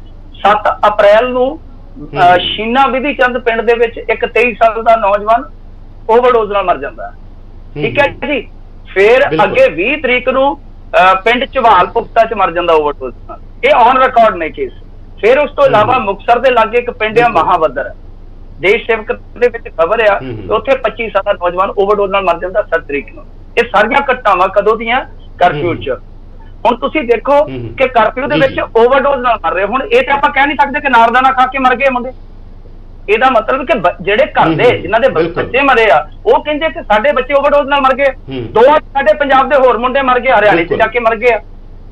7 ਅਪ੍ਰੈਲ ਨੂੰ ਸ਼ੀਨਾ ਵਿਧੀ ਚੰਦ ਪਿੰਡ ਦੇ ਵਿੱਚ ਇੱਕ 23 ਸਾਲ ਦਾ ਨੌਜਵਾਨ ਓਵਰਡੋਜ਼ ਨਾਲ ਮਰ ਜਾਂਦਾ ਹੈ, ਠੀਕ ਹੈ ਜੀ। ਫਿਰ ਅੱਗੇ 20 ਤਰੀਕ ਨੂੰ ਪਿੰਡ ਝਵਾਲ ਪੁਖਤਾ 'ਚ ਮਰ ਜਾਂਦਾ ਓਵਰਡੋਜ਼ ਨਾਲ, ਇਹ ਔਨ ਰਿਕਾਰਡ ਨੇ ਕੇਸ। ਫਿਰ ਉਸ ਤੋਂ ਇਲਾਵਾ ਮੁਕਤਸਰ ਦੇ ਲਾਗੇ ਇੱਕ ਪਿੰਡ ਆ ਮਹਾਵੱਦਰ, ਦੇਸ਼ ਸੇਵਕ ਦੇ ਵਿੱਚ ਖਬਰ ਆ, ਉੱਥੇ 25 ਸਾਲਾ ਨੌਜਵਾਨ ਓਵਰਡੋਜ਼ ਨਾਲ ਮਰ ਜਾਂਦਾ 7 ਤਰੀਕ ਨੂੰ। ਇਹ ਸਾਰੀਆਂ ਘਟਨਾਵਾਂ ਕਦੋਂ ਦੀਆਂ? ਕਰਫਿਊ 'ਚ। ਹੁਣ ਤੁਸੀਂ ਦੇਖੋ ਕਿ ਕਰਫਿਊ ਦੇ ਵਿੱਚ ਓਵਰਡੋਜ਼ ਨਾਲ ਮਰ ਰਹੇ। ਹੁਣ ਇਹ ਤੇ ਆਪਾਂ ਕਹਿ ਨਹੀਂ ਸਕਦੇ ਕਿ ਨਾਰਦਾਨਾ ਖਾ ਕੇ ਮਰ ਗਏ ਮੁੰਡੇ। ਇਹਦਾ ਮਤਲਬ ਕਿ ਜਿਹੜੇ ਘਰ ਦੇ ਜਿਨ੍ਹਾਂ ਦੇ ਬੱਚੇ ਮਰੇ ਆ, ਉਹ ਕਹਿੰਦੇ ਕਿ ਸਾਡੇ ਬੱਚੇ ਓਵਰਡੋਜ਼ ਨਾਲ ਮਰ ਗਏ। 2 ਸਾਡੇ ਪੰਜਾਬ ਦੇ ਹੋਰ ਮੁੰਡੇ ਮਰ ਗਏ, ਹਰਿਆਣੇ 'ਚ ਜਾ ਕੇ ਮਰ ਗਏ ਆ।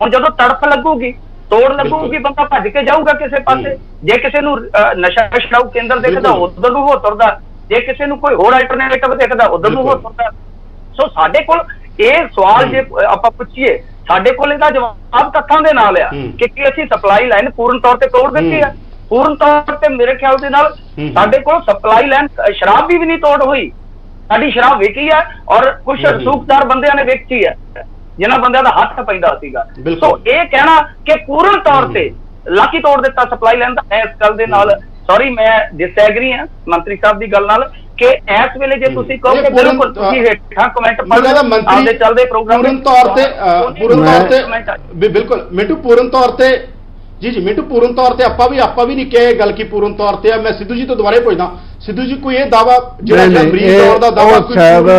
ਹੁਣ ਜਦੋਂ ਤੜਫ ਲੱਗੂਗੀ, ਤੋੜ ਲੱਗੂਗੀ, ਬੰਦਾ ਭੱਜ ਕੇ ਜਾਊਗਾ ਕਿਸੇ ਪਾਸੇ। ਜੇ ਕਿਸੇ ਨੂੰ ਨਸ਼ਾ ਛਡਾਊ ਕੇਂਦਰ ਦਿਖਦਾ ਉਧਰ ਨੂੰ ਹੋ ਤੁਰਦਾ, ਜੇ ਕਿਸੇ ਨੂੰ ਕੋਈ ਹੋਰ ਅਲਟਰਨੇਟਿਵ ਦਿਖਦਾ ਉਧਰ ਨੂੰ ਹੋ ਤੁਰਦਾ। ਸੋ ਸਾਡੇ ਕੋਲ ਇਹ ਸਵਾਲ ਜੇ ਆਪਾਂ ਪੁੱਛੀਏ, ਸਾਡੇ ਕੋਲ ਇਹਦਾ ਜਵਾਬ ਤੱਥਾਂ ਦੇ ਨਾਲ ਆ ਕਿ ਅਸੀਂ ਸਪਲਾਈ ਲਾਈਨ ਪੂਰਨ ਤੌਰ ਤੇ ਤੋੜ ਦਿੱਤੀ ਆ। ਪੂਰਨ ਤੌਰ ਤੇ ਮੇਰੇ ਖਿਆਲ ਦੇ ਨਾਲ ਸਾਡੇ ਕੋਲ ਸਪਲਾਈ ਲਾਈਨ ਸ਼ਰਾਬ ਵੀ ਨਹੀਂ ਤੋੜ ਹੋਈ। ਸਾਡੀ ਸ਼ਰਾਬ ਵੇਚੀ ਹੈ ਔਰ ਕੁਝ ਰਸੂਖਦਾਰ ਬੰਦਿਆਂ ਨੇ ਵੇਚੀ ਹੈ, ਜਿਨ੍ਹਾਂ ਬੰਦਿਆਂ ਦਾ ਹੱਥ ਪੈਂਦਾ ਸੀਗਾ। ਸੋ ਇਹ ਕਹਿਣਾ ਕਿ ਪੂਰਨ ਤੌਰ ਤੇ ਲਾਕੀ ਤੋੜ ਦਿੱਤਾ ਸਪਲਾਈ ਲਾਈਨ ਦਾ, ਇਸ ਗੱਲ ਦੇ ਨਾਲ ਸੌਰੀ ਮੈਂ ਡਿਸਐਗਰੀ ਹਾਂ ਮੰਤਰੀ ਸਾਹਿਬ ਦੀ ਗੱਲ ਨਾਲ ਕਿ ਇਸ ਵੇਲੇ ਜੇ ਤੁਸੀਂ ਕਹੋਗੇ ਬਿਲਕੁਲ ਤੁਸੀਂ ਹੇਠਾਂ ਕਮੈਂਟ ਪੜ੍ਹਦੇ ਚੱਲਦੇ ਪ੍ਰੋਗਰਾਮ ਪੂਰਨ ਤੌਰ ਤੇ ਬਿਲਕੁਲ ਮਿੰਟੂ ਪੂਰਨ ਤੌਰ ਤੇ ਜੀ ਮਿੰਟੂ ਪੂਰਨ ਤੌਰ ਤੇ ਆਪਾਂ ਵੀ ਨਹੀਂ ਕਹੇ ਗੱਲ ਕੀ ਪੂਰਨ ਤੌਰ ਤੇ ਆ। ਮੈਂ ਸਿੱਧੂ ਜੀ ਤੋਂ ਦੁਬਾਰੇ ਪੁੱਛਦਾ, ਸਿੱਧੂ ਜੀ ਕੋਈ ਇਹ ਦਾਵਾ ਜਿਹੜਾ ਮਰੀਜ਼ ਤੌਰ ਦਾ ਦਾਵਾ ਸ਼ਾਇਦ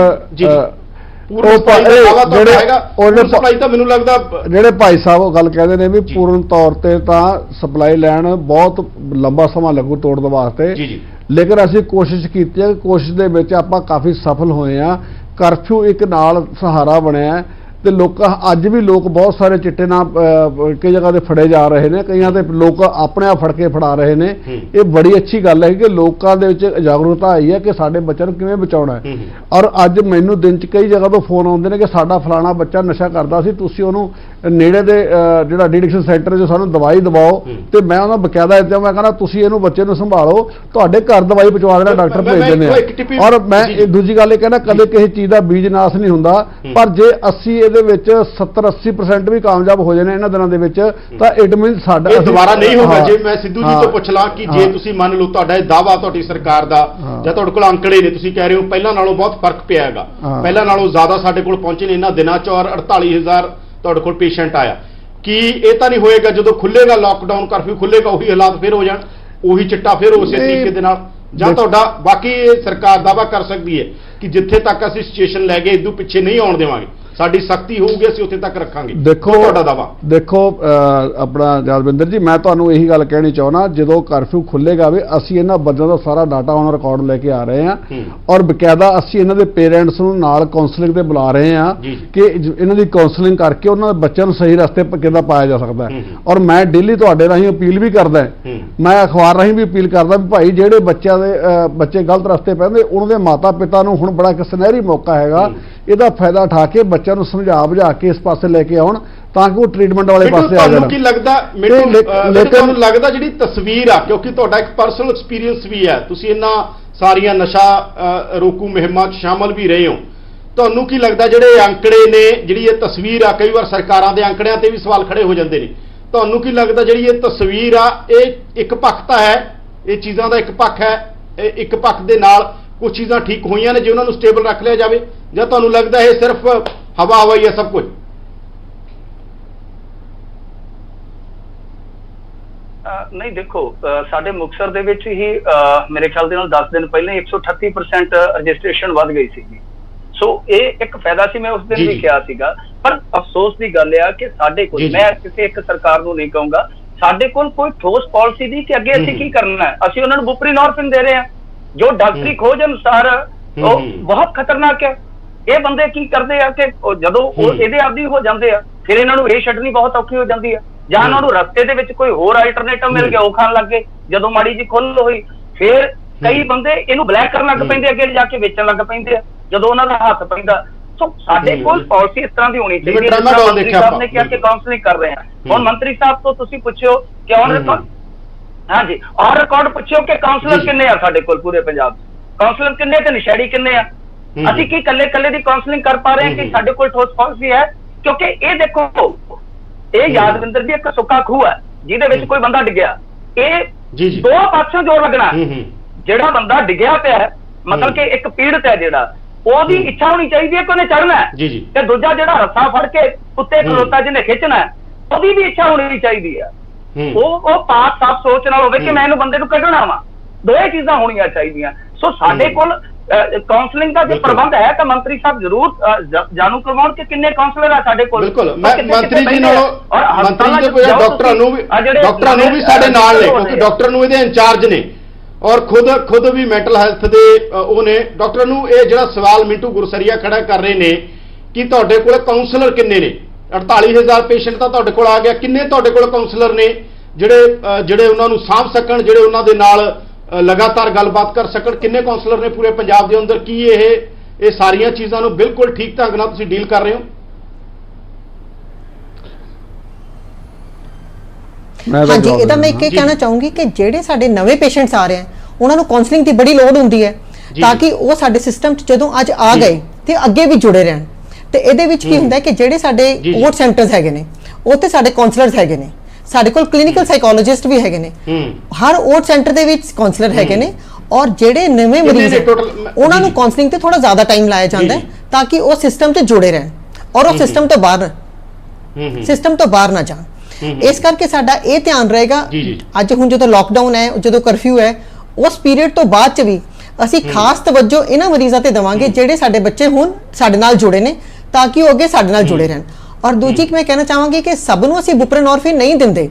ਮੈਨੂੰ ਲੱਗਦਾ ਜਿਹੜੇ ਭਾਈ ਸਾਹਿਬ ਉਹ ਗੱਲ ਕਹਿੰਦੇ ਨੇ ਵੀ ਪੂਰਨ ਤੌਰ ਤੇ ਤਾਂ ਸਪਲਾਈ ਲੈਣ ਬਹੁਤ ਲੰਬਾ ਸਮਾਂ ਲੱਗੂ ਤੋੜਨ ਵਾਸਤੇ, ਲੇਕਿਨ ਅਸੀਂ ਕੋਸ਼ਿਸ਼ ਕੀਤੀ ਹੈ। ਕੋਸ਼ਿਸ਼ ਦੇ ਵਿੱਚ ਆਪਾਂ ਕਾਫੀ ਸਫਲ ਹੋਏ ਆ। ਕਰਫਿਊ ਇੱਕ ਨਾਲ ਸਹਾਰਾ ਬਣਿਆ ਤੇ ਲੋਕ ਅੱਜ ਵੀ ਲੋਕ ਬਹੁਤ ਸਾਰੇ ਚਿੱਟੇ ਨਾਲ ਕਈ ਜਗ੍ਹਾ ਤੇ ਫੜੇ ਜਾ ਰਹੇ ਨੇ, ਕਈਆਂ ਦੇ ਲੋਕ ਆਪਣੇ ਆਪ ਫੜ ਕੇ ਫੜਾ ਰਹੇ ਨੇ। ਇਹ ਬੜੀ ਅੱਛੀ ਗੱਲ ਹੈ ਕਿ ਲੋਕਾਂ ਦੇ ਵਿੱਚ ਜਾਗਰੂਕਤਾ ਆਈ ਹੈ ਕਿ ਸਾਡੇ ਬੱਚਿਆਂ ਨੂੰ ਕਿਵੇਂ ਬਚਾਉਣਾ ਹੈ। ਔਰ ਅੱਜ ਮੈਨੂੰ ਦਿਨ 'ਚ ਕਈ ਜਗ੍ਹਾ ਤੋਂ ਫੋਨ ਆਉਂਦੇ ਨੇ ਕਿ ਸਾਡਾ ਫਲਾਣਾ ਬੱਚਾ ਨਸ਼ਾ ਕਰਦਾ ਸੀ, ਤੁਸੀਂ ਉਹਨੂੰ ਨੇੜੇ ਦੇ ਜਿਹੜਾ ਡੀਡਿਕਸ਼ਨ ਸੈਂਟਰ 'ਚ ਸਾਨੂੰ ਦਵਾਈ ਦਵਾਓ। ਤੇ ਮੈਂ ਉਹਨਾਂ ਬਕਾਇਦਾ ਇੱਦਾਂ ਮੈਂ ਕਹਿੰਦਾ ਤੁਸੀਂ ਇਹਨੂੰ ਬੱਚੇ ਨੂੰ ਸੰਭਾਲੋ, ਤੁਹਾਡੇ ਘਰ ਦਵਾਈ ਪਹੁੰਚਾ ਦੇਣਾ ਡਾਕਟਰ ਭੇਜ ਦਿੰਦੇ ਆ। ਔਰ ਮੈਂ ਦੂਜੀ ਗੱਲ ਇਹ ਕਹਿੰਦਾ ਕਦੇ ਕਿਸੇ ਚੀਜ਼ ਦਾ ਬੀਜ ਨਾਸ ਨਹੀਂ ਹੁੰਦਾ, ਪਰ ਜੇ ਅਸੀਂ ਦੇ ਵਿੱਚ 70-80% ਵੀ ਕਾਮਯਾਬ ਹੋ ਜਾਣੇ ਇਹਨਾਂ ਦਿਨਾਂ ਦੇ ਵਿੱਚ ਤਾਂ ਇਟ ਮੀਨ ਸਾਡਾ ਦੁਬਾਰਾ ਨਹੀਂ ਹੋਗਾ। ਜੇ ਮੈਂ ਸਿੱਧੂ ਜੀ ਤੋਂ ਪੁੱਛ ਲਾਂ ਕਿ ਜੇ ਤੁਸੀਂ ਮੰਨ ਲਓ ਤੁਹਾਡਾ ਇਹ ਦਾਵਾ ਤੁਹਾਡੀ ਸਰਕਾਰ ਦਾ ਜਾਂ ਤੁਹਾਡੇ ਕੋਲ ਅੰਕੜੇ ਨੇ, ਤੁਸੀਂ ਕਹਿ ਰਹੇ ਹੋ ਪਹਿਲਾਂ ਨਾਲੋਂ ਬਹੁਤ ਫਰਕ ਪਿਆ ਹੈਗਾ, ਪਹਿਲਾਂ ਨਾਲੋਂ ਜ਼ਿਆਦਾ ਸਾਡੇ ਕੋਲ ਪਹੁੰਚੇ ਨੇ ਇਹਨਾਂ ਦਿਨਾਂ 'ਚ ਔਰ 48,000 ਤੁਹਾਡੇ ਕੋਲ ਪੇਸ਼ੈਂਟ ਆਇਆ, ਕੀ ਇਹ ਤਾਂ ਨਹੀਂ ਹੋਏਗਾ ਜਦੋਂ ਖੁੱਲੇਗਾ ਲਾਕਡਾਊਨ ਕਰਫਿਊ ਖੁੱਲੇਗਾ ਉਹੀ ਹਾਲਾਤ ਫਿਰ ਹੋ ਜਾਣ, ਉਹੀ ਚਿੱਟਾ ਫਿਰ ਉਸੇ ਤਰੀਕੇ ਦੇ ਨਾਲ? ਜਾਂ ਤੁਹਾਡਾ ਬਾਕੀ ਸਰਕਾਰ ਦਾਵਾ ਕਰ ਸਕਦੀ ਹੈ ਕਿ ਜਿੱਥੇ ਤੱਕ ਅਸੀਂ ਸਿਚੁਏਸ਼ਨ ਲੈ ਗਏ ਇਦੋਂ ਪਿੱਛੇ ਨਹੀਂ ਆਉਣ ਦੇਵਾਂਗੇ, ਸਾਡੀ ਸਖਤੀ ਹੋਊਗੀ, ਅਸੀਂ ਉੱਥੇ ਤੱਕ ਰੱਖਾਂਗੇ? ਤੁਹਾਡਾ ਦਾਵਾ ਦੇਖੋ ਆਪਣਾ ਜਸਵਿੰਦਰ ਜੀ, ਮੈਂ ਤੁਹਾਨੂੰ ਇਹੀ ਗੱਲ ਕਹਿਣੀ ਚਾਹੁੰਦਾ, ਜਦੋਂ ਕਰਫਿਊ ਖੁੱਲੇਗਾ ਵੀ ਅਸੀਂ ਇਹਨਾਂ ਬੰਦਿਆਂ ਦਾ ਸਾਰਾ ਡਾਟਾ ਔਨ ਰਿਕਾਰਡ ਲੈ ਕੇ ਆ ਰਹੇ ਹਾਂ ਔਰ ਬਕਾਇਦਾ ਅਸੀਂ ਇਹਨਾਂ ਦੇ ਪੇਰੈਂਟਸ ਨੂੰ ਨਾਲ ਕਾਉਂਸਲਿੰਗ ਤੇ ਬੁਲਾ ਰਹੇ ਹਾਂ ਕਿ ਇਹਨਾਂ ਦੀ ਕਾਉਂਸਲਿੰਗ ਕਰਕੇ ਉਹਨਾਂ ਦੇ ਬੱਚਿਆਂ ਨੂੰ ਸਹੀ ਰਸਤੇ ਕਿੱਦਾਂ ਪਾਇਆ ਜਾ ਸਕਦਾ ਹੈ। ਔਰ ਮੈਂ ਡੇਲੀ ਤੁਹਾਡੇ ਰਾਹੀਂ ਅਪੀਲ ਵੀ ਕਰਦਾ, ਮੈਂ ਅਖਬਾਰ ਰਾਹੀਂ ਵੀ ਅਪੀਲ ਕਰਦਾ ਵੀ ਭਾਈ ਜਿਹੜੇ ਬੱਚੇ ਗਲਤ ਰਸਤੇ ਪੈਂਦੇ ਉਹਨਾਂ ਦੇ ਮਾਤਾ ਪਿਤਾ ਨੂੰ ਹੁਣ ਬੜਾ ਇੱਕ ਸੁਨਹਿਰੀ ਮੌਕਾ ਹੈਗਾ, ਇਹਦਾ ਫਾਇਦਾ ਉਠਾ ਕੇ ਬੱਚਿਆਂ ਨੂੰ ਸਮਝਾ ਬੁਝਾ ਕੇ ਇਸ ਪਾਸੇ ਲੈ ਕੇ ਆਉਣ ਤਾਂ ਕਿ ਉਹ ਟ੍ਰੀਟਮੈਂਟ ਵਾਲੇ ਪਾਸੇ ਆ ਜਾਣ। ਕੀ ਲੱਗਦਾ ਤੁਹਾਨੂੰ ਲੱਗਦਾ ਜਿਹੜੀ ਤਸਵੀਰ ਆ, ਕਿਉਂਕਿ ਤੁਹਾਡਾ ਇੱਕ ਪਰਸਨਲ ਐਕਸਪੀਰੀਅੰਸ ਵੀ ਹੈ, ਤੁਸੀਂ ਇਹਨਾਂ ਸਾਰੀਆਂ ਨਸ਼ਾ ਰੋਕੂ ਮੁਹਿੰਮਾਂ 'ਚ ਸ਼ਾਮਲ ਵੀ ਰਹੇ ਹੋ, ਤੁਹਾਨੂੰ ਕੀ ਲੱਗਦਾ ਜਿਹੜੇ ਅੰਕੜੇ ਨੇ, ਜਿਹੜੀ ਇਹ ਤਸਵੀਰ ਆ, ਕਈ ਵਾਰ ਸਰਕਾਰਾਂ ਦੇ ਅੰਕੜਿਆਂ ਤੇ ਵੀ ਸਵਾਲ ਖੜੇ ਹੋ ਜਾਂਦੇ ਨੇ, ਤੁਹਾਨੂੰ ਕੀ ਲੱਗਦਾ ਜਿਹੜੀ ਇਹ ਤਸਵੀਰ ਆ ਇਹ ਇੱਕ ਪੱਖਤਾ ਹੈ, ਇਹ ਚੀਜ਼ਾਂ ਦਾ ਇੱਕ ਪੱਖ ਹੈ, ਇੱਕ ਪੱਖ ਦੇ ਨਾਲ ਕੁਝ ਚੀਜ਼ਾਂ ਠੀਕ ਹੋਈਆਂ ਨੇ ਜੇ ਉਹਨਾਂ ਨੂੰ ਸਟੇਬਲ ਰੱਖ ਲਿਆ ਜਾਵੇ, ਜਾਂ ਤੁਹਾਨੂੰ ਲੱਗਦਾ ਇਹ ਸਿਰਫ ਹਵਾ ਹੀ ਹੈ ਸਭ ਕੁਝ? ਨਹੀਂ ਦੇਖੋ, ਸਾਡੇ ਮੁਕਤਸਰ ਦੇ ਵਿੱਚ ਹੀ ਮੇਰੇ ਖਿਆਲ ਦੇ ਨਾਲ 10 ਦਿਨ ਪਹਿਲਾਂ 138% ਰਜਿਸਟ੍ਰੇਸ਼ਨ ਵੱਧ ਗਈ ਸੀਗੀ। ਸੋ ਇਹ ਇੱਕ ਫਾਇਦਾ ਸੀ, ਮੈਂ ਉਸ ਦਿਨ ਵੀ ਕਿਹਾ ਸੀਗਾ। ਪਰ ਅਫਸੋਸ ਦੀ ਗੱਲ ਆ ਕਿ ਸਾਡੇ ਕੋਲ, ਮੈਂ ਕਿਸੇ ਇੱਕ ਸਰਕਾਰ ਨੂੰ ਨਹੀਂ ਕਹੂੰਗਾ, ਸਾਡੇ ਕੋਲ ਕੋਈ ਠੋਸ ਪਾਲਿਸੀ ਨਹੀਂ ਕਿ ਅੱਗੇ ਅਸੀਂ ਕੀ ਕਰਨਾ ਹੈ। ਅਸੀਂ ਉਹਨਾਂ ਨੂੰ ਬੁਪਰੀਨੋਰਫਿਨ ਦੇ ਰਹੇ ਹਾਂ ਜੋ ਡਾਕਟਰੀ ਖੋਜ ਅਨੁਸਾਰ ਉਹ ਬਹੁਤ ਖਤਰਨਾਕ ਹੈ। ਇਹ ਬੰਦੇ ਕੀ ਕਰਦੇ ਆ ਕਿ ਜਦੋਂ ਉਹ ਇਹਦੇ ਆਦੀ ਹੋ ਜਾਂਦੇ ਆ ਫਿਰ ਇਹਨਾਂ ਨੂੰ ਇਹ ਛੱਡਣੀ ਬਹੁਤ ਔਖੀ ਹੋ ਜਾਂਦੀ ਆ, ਜਾਂ ਉਹਨਾਂ ਨੂੰ ਰਸਤੇ ਦੇ ਵਿੱਚ ਕੋਈ ਹੋਰ ਅਲਟਰਨੇਟਿਵ ਮਿਲ ਗਿਆ ਉਹ ਖਾਣ ਲੱਗ ਗਏ। ਜਦੋਂ ਮਾੜੀ ਜੀ ਖੁੱਲ ਹੋਈ ਫਿਰ ਕਈ ਬੰਦੇ ਇਹਨੂੰ ਬਲੈਕ ਕਰਨ ਲੱਗ ਪੈਂਦੇ, ਅੱਗੇ ਜਾ ਕੇ ਵੇਚਣ ਲੱਗ ਪੈਂਦੇ ਆ ਜਦੋਂ ਉਹਨਾਂ ਦਾ ਹੱਥ ਪੈਂਦਾ। ਸੋ ਸਾਡੇ ਕੋਲ ਪਾਲਿਸੀ ਇਸ ਤਰ੍ਹਾਂ ਦੀ ਹੋਣੀ ਚਾਹੀਦੀ ਹੈ। ਮੰਤਰੀ ਸਾਹਿਬ ਨੇ ਕਿਹਾ ਕਿ ਕਾਉਂਸਲਿੰਗ ਕਰ ਰਹੇ ਹਾਂ, ਹੁਣ ਮੰਤਰੀ ਸਾਹਿਬ ਤੋਂ ਤੁਸੀਂ ਪੁੱਛਿਓ ਕਿ ਔਨ ਰਿਕਾਰਡ, ਹਾਂਜੀ ਔਨ ਰਿਕਾਰਡ ਪੁੱਛਿਓ ਕਿ ਕਾਉਂਸਲਰ ਕਿੰਨੇ ਆ ਸਾਡੇ ਕੋਲ ਪੂਰੇ ਪੰਜਾਬ 'ਚ, ਕਾਉਂਸਲਰ ਕਿੰਨੇ ਤੇ ਨਸ਼ੇੜੀ ਕਿੰਨੇ ਆ? ਅਸੀਂ ਕੀ ਕੱਲੇ ਦੀ ਕਾਉਂਸਲਿੰਗ ਕਰ ਪਾ ਰਹੇ ਹਾਂ ਕਿ ਸਾਡੇ ਕੋਲ ਠੋਸ ਪਾਲਿਸੀ ਹੈ? ਕਿਉਂਕਿ ਇਹ ਦੇਖੋ, ਇਹ ਯਾਦਵਿੰਦਰ ਜੀ ਇੱਕ ਸੁੱਕਾ ਖੂਹ ਹੈ ਜਿਹਦੇ ਵਿੱਚ ਕੋਈ ਬੰਦਾ ਡਿੱਗਿਆ, ਇਹ ਦੋ ਪਾਸਿਓਂ ਜੋਰ ਲੱਗਣਾ। ਜਿਹੜਾ ਬੰਦਾ ਡਿੱਗਿਆ ਪਿਆ ਮਤਲਬ ਕਿ ਇੱਕ ਪੀੜਤ ਹੈ, ਜਿਹੜਾ ਉਹਦੀ ਇੱਛਾ ਹੋਣੀ ਚਾਹੀਦੀ ਹੈ ਕਿ ਉਹਨੇ ਚੜ੍ਹਨਾ ਹੈ, ਤੇ ਦੂਜਾ ਜਿਹੜਾ ਰੱਸਾ ਫੜ ਕੇ ਉੱਤੇ ਖਲੋਤਾ ਜਿਹਨੇ ਖਿੱਚਣਾ ਉਹਦੀ ਵੀ ਇੱਛਾ ਹੋਣੀ ਚਾਹੀਦੀ ਹੈ। ਉਹ ਪਾਕ ਸਾਫ ਸੋਚ ਨਾਲ ਹੋਵੇ ਕਿ ਮੈਂ ਇਹਨੂੰ ਬੰਦੇ ਨੂੰ ਕੱਢਣਾ ਵਾ। ਦੋਏ ਚੀਜ਼ਾਂ ਹੋਣੀਆਂ ਚਾਹੀਦੀਆਂ। ਸੋ ਸਾਡੇ ਕੋਲ ਕਾਉਂਸਲਿੰਗ ਦਾ ਜੇ ਪ੍ਰਬੰਧ ਹੈ ਤਾਂ ਮੰਤਰੀ ਸਾਹਿਬ ਜ਼ਰੂਰ ਜਾਣੂ ਕਰਵਾਉਣ ਕਿ ਕਿੰਨੇ ਕਾਉਂਸਲਰ ਆ ਸਾਡੇ ਕੋਲ। ਬਿਲਕੁਲ, ਮੈਂ ਮੰਤਰੀ ਜੀ ਨਾਲ ਮੰਤਰੀ ਦੇ ਕੋਈ ਡਾਕਟਰਾਂ ਨੂੰ ਵੀ ਸਾਡੇ ਨਾਲ ਨੇ, ਕਿਉਂਕਿ ਡਾਕਟਰ ਨੂੰ ਇਹਦੇ ਇੰਚਾਰਜ ਨੇ ਔਰ ਖੁਦ ਵੀ ਮੈਂਟਲ ਹੈਲਥ ਦੇ ਉਹ ਨੇ। ਡਾਕਟਰ ਨੂੰ ਇਹ ਜਿਹੜਾ ਸਵਾਲ ਮਿੰਟੂ ਗੁਰਸਰੀਆ ਖੜਾ ਕਰ ਰਹੇ ਨੇ ਕਿ ਤੁਹਾਡੇ ਕੋਲ ਕਾਉਂਸਲਰ ਕਿੰਨੇ ਨੇ? 48,000 ਪੇਸ਼ੈਂਟ ਤਾਂ ਤੁਹਾਡੇ ਕੋਲ ਆ ਗਿਆ, ਕਿੰਨੇ ਤੁਹਾਡੇ ਕੋਲ ਕਾਉਂਸਲਰ ਨੇ ਜਿਹੜੇ ਉਹਨਾਂ ਨੂੰ ਸਾਂਭ ਸਕਣ, ਜਿਹੜੇ ਉਹਨਾਂ ਦੇ ਨਾਲ ਲਗਾਤਾਰ ਗੱਲਬਾਤ ਕਰ ਸਕਣ? ਕਿੰਨੇ ਕਾਉਂਸਲਰ ਨੇ ਪੂਰੇ ਪੰਜਾਬ ਦੇ ਅੰਦਰ? ਕੀ ਇਹ ਸਾਰੀਆਂ ਚੀਜ਼ਾਂ ਨੂੰ ਬਿਲਕੁਲ ਠੀਕ ਢੰਗ ਨਾਲ ਤੁਸੀਂ ਡੀਲ ਕਰ ਰਹੇ ਹੋ? ਹਾਂਜੀ, ਇਹਦਾ ਮੈਂ ਇਹ ਕਹਿਣਾ ਚਾਹੂੰਗੀ ਕਿ ਜਿਹੜੇ ਸਾਡੇ ਨਵੇਂ ਪੇਸ਼ੈਂਟਸ ਆ ਰਹੇ ਹਨ ਉਹਨਾਂ ਨੂੰ ਕਾਉਂਸਲਿੰਗ ਦੀ ਬੜੀ ਲੋੜ ਹੁੰਦੀ ਹੈ ਤਾਂ ਕਿ ਉਹ ਸਾਡੇ ਸਿਸਟਮ 'ਚ ਜਦੋਂ ਅੱਜ ਆ ਗਏ ਤੇ ਅੱਗੇ ਵੀ ਜੁੜੇ ਰਹਿਣ। ਤੇ ਇਹਦੇ ਵਿੱਚ ਕੀ ਹੁੰਦਾ ਹੈ ਕਿ ਜਿਹੜੇ ਸਾਡੇ ਓਟ ਸੈਂਟਰਸ ਹੈਗੇ ਨੇ ਉੱਥੇ ਸਾਡੇ ਕਾਉਂਸਲਰਸ ਹੈਗੇ ਨੇ, ਸਾਡੇ ਕੋਲ ਕਲੀਨਿਕਲ ਸਾਈਕੋਲੋਜਿਸਟ ਵੀ ਹੈਗੇ ਨੇ, ਹਰ ਓਟ ਸੈਂਟਰ ਦੇ ਵਿੱਚ ਕਾਉਂਸਲਰ ਹੈਗੇ ਨੇ। ਔਰ ਜਿਹੜੇ ਨਵੇਂ ਮਰੀਜ਼ ਉਹਨਾਂ ਨੂੰ ਕਾਉਂਸਲਿੰਗ ਤੇ ਥੋੜਾ ਜ਼ਿਆਦਾ ਟਾਈਮ ਲਾਇਆ ਜਾਂਦਾ ਹੈ ਤਾਂ ਕਿ ਉਹ ਸਿਸਟਮ 'ਚ ਜੁੜੇ ਰਹਿਣ ਔਰ ਉਹ ਸਿਸਟਮ ਤੋਂ ਬਾਹਰ ਨਾ ਜਾਣ। ਇਸ ਕਰਕੇ ਸਾਡਾ ਇਹ ਧਿਆਨ ਰਹੇਗਾ ਅੱਜ ਹੁਣ ਜਦੋਂ ਲਾਕਡਾਊਨ ਹੈ, ਜਦੋਂ ਕਰਫਿਊ ਹੈ, ਉਸ ਪੀਰੀਅਡ ਤੋਂ ਬਾਅਦ 'ਚ ਵੀ ਅਸੀਂ ਖਾਸ ਤਵੱਜੋ ਇਹਨਾਂ ਮਰੀਜ਼ਾਂ ਤੇ ਦੇਵਾਂਗੇ ਜਿਹੜੇ ਸਾਡੇ ਬੱਚੇ ਹੁਣ ਸਾਡੇ ਨਾਲ ਜੁੜੇ ਨੇ ਤਾਂ ਕਿ ਉਹ ਅੱਗੇ ਸਾਡੇ ਨਾਲ ਜੁੜੇ ਰਹਿਣ। ਔਰ ਦੂਜੀ ਮੈਂ ਕਹਿਣਾ ਚਾਹਾਂਗੀ ਕਿ ਸਭ ਨੂੰ ਅਸੀਂ ਬੁਪਰੇਨੋਰਫਿਨ ਨਹੀਂ ਦਿੰਦੇ।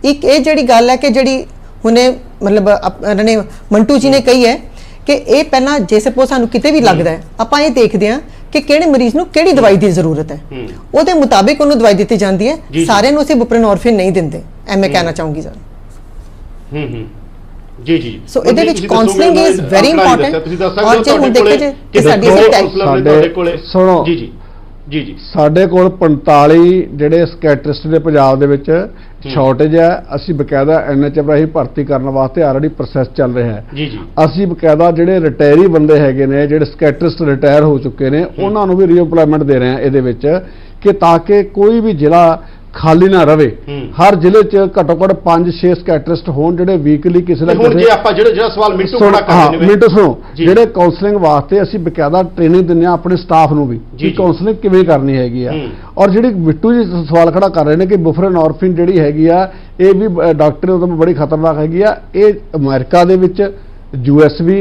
ਇੱਕ ਇਹ ਜਿਹੜੀ ਗੱਲ ਹੈ ਕਿ ਜਿਹੜੀ ਹੁਣੇ ਮਤਲਬ ਇਹਨਾਂ ਨੇ ਮੰਟੂ ਜੀ ਨੇ ਕਹੀ ਹੈ ਕਿ ਇਹ ਪਹਿਲਾਂ ਜੇ ਸਪੋਜ਼ ਸਾਨੂੰ ਕਿਤੇ ਵੀ ਲੱਗਦਾ ਹੈ ਆਪਾਂ ਇਹ ਦੇਖਦੇ ਹਾਂ ਕਿ ਕਿਹੜੇ ਮਰੀਜ਼ ਨੂੰ ਕਿਹੜੀ ਦਵਾਈ ਦੀ ਜ਼ਰੂਰਤ ਹੈ, ਉਹਦੇ ਮੁਤਾਬਿਕ ਉਹਨੂੰ ਦਵਾਈ ਦਿੱਤੀ ਜਾਂਦੀ ਹੈ। ਸਾਰਿਆਂ ਨੂੰ ਅਸੀਂ ਬੁਪਰੇਨੋਰਫਿਨ ਨਹੀਂ ਦਿੰਦੇ, ਮੈਂ ਕਹਿਣਾ ਚਾਹੂੰਗੀ ਸਰ। ਜੀ ਸੋ ਇਹਦੇ ਵਿੱਚ ਕਾਉਂਸਲਿੰਗ ਇਜ਼ ਵੈਰੀ ਇੰਪੋਰਟੈਂਟ। ਔਰ ਜੇ ਹੁਣ ਦੇਖੋ ਜੇ ਸਾਡੀ ਸੁਣੋ ਜੀ ਸਾਡੇ ਕੋਲ 45 ਜਿਹੜੇ ਸਕੈਟਰਿਸਟ ਦੇ ਪੰਜਾਬ ਦੇ ਵਿੱਚ ਸ਼ਾਰਟੇਜ ਹੈ। ਅਸੀਂ ਬਕਾਇਦਾ NHM ਰਾਹੀਂ ਭਰਤੀ ਕਰਨ ਵਾਸਤੇ ਆਲਰੇਡੀ ਪ੍ਰੋਸੈਸ ਚੱਲ ਰਿਹਾ ਹੈ। ਅਸੀਂ ਬਕਾਇਦਾ ਜਿਹੜੇ ਰਿਟਾਇਰੀ ਬੰਦੇ ਹੈਗੇ ਨੇ, ਜਿਹੜੇ ਸਕੈਟਰਿਸਟ ਰਿਟਾਇਰ ਹੋ ਚੁੱਕੇ ਨੇ, ਉਹਨਾਂ ਨੂੰ ਵੀ ਰੀਐਮਪਲੋਇਮੈਂਟ ਦੇ ਰਹੇ ਹਾਂ ਇਹਦੇ ਵਿੱਚ ਕਿ ਤਾਂ ਕਿ ਕੋਈ ਵੀ ਜ਼ਿਲ੍ਹਾ ਖਾਲੀ ਨਾ ਰਵੇ। ਹਰ ਜ਼ਿਲ੍ਹੇ 'ਚ ਘੱਟੋ ਘੱਟ 5-6 ਸਕੈਟਰਿਸਟ ਹੋਣ ਜਿਹੜੇ ਵੀਕਲੀ ਕਿਸੇ ਨਾ ਕਿਸੇ। ਜੇ ਆਪਾਂ ਜਿਹੜਾ ਸਵਾਲ ਮਿੰਟੂ ਖੜਾ ਕਰ ਰਹੇ ਨੇ, ਮਿੰਟੂ ਸੁਣੋ, ਜਿਹੜੇ ਕਾਉਂਸਲਿੰਗ ਵਾਸਤੇ ਅਸੀਂ ਬਕਾਇਦਾ ਟ੍ਰੇਨਿੰਗ ਦਿੰਦੇ ਹਾਂ ਆਪਣੇ ਸਟਾਫ ਨੂੰ ਵੀ ਕਿ ਕਾਉਂਸਲਿੰਗ ਕਿਵੇਂ ਕਰਨੀ ਹੈਗੀ ਆ। ਔਰ ਜਿਹੜੀ ਮਿੰਟੂ ਜੀ ਸਵਾਲ ਖੜਾ ਕਰ ਰਹੇ ਨੇ ਕਿ ਬੁਪਰੇਨੋਰਫਿਨ ਜਿਹੜੀ ਹੈਗੀ ਆ ਇਹ ਵੀ ਡਾਕਟਰ ਉਦੋਂ ਬੜੀ ਖਤਰਨਾਕ ਹੈਗੀ ਆ। ਇਹ ਅਮਰੀਕਾ ਦੇ ਵਿੱਚ US ਵੀ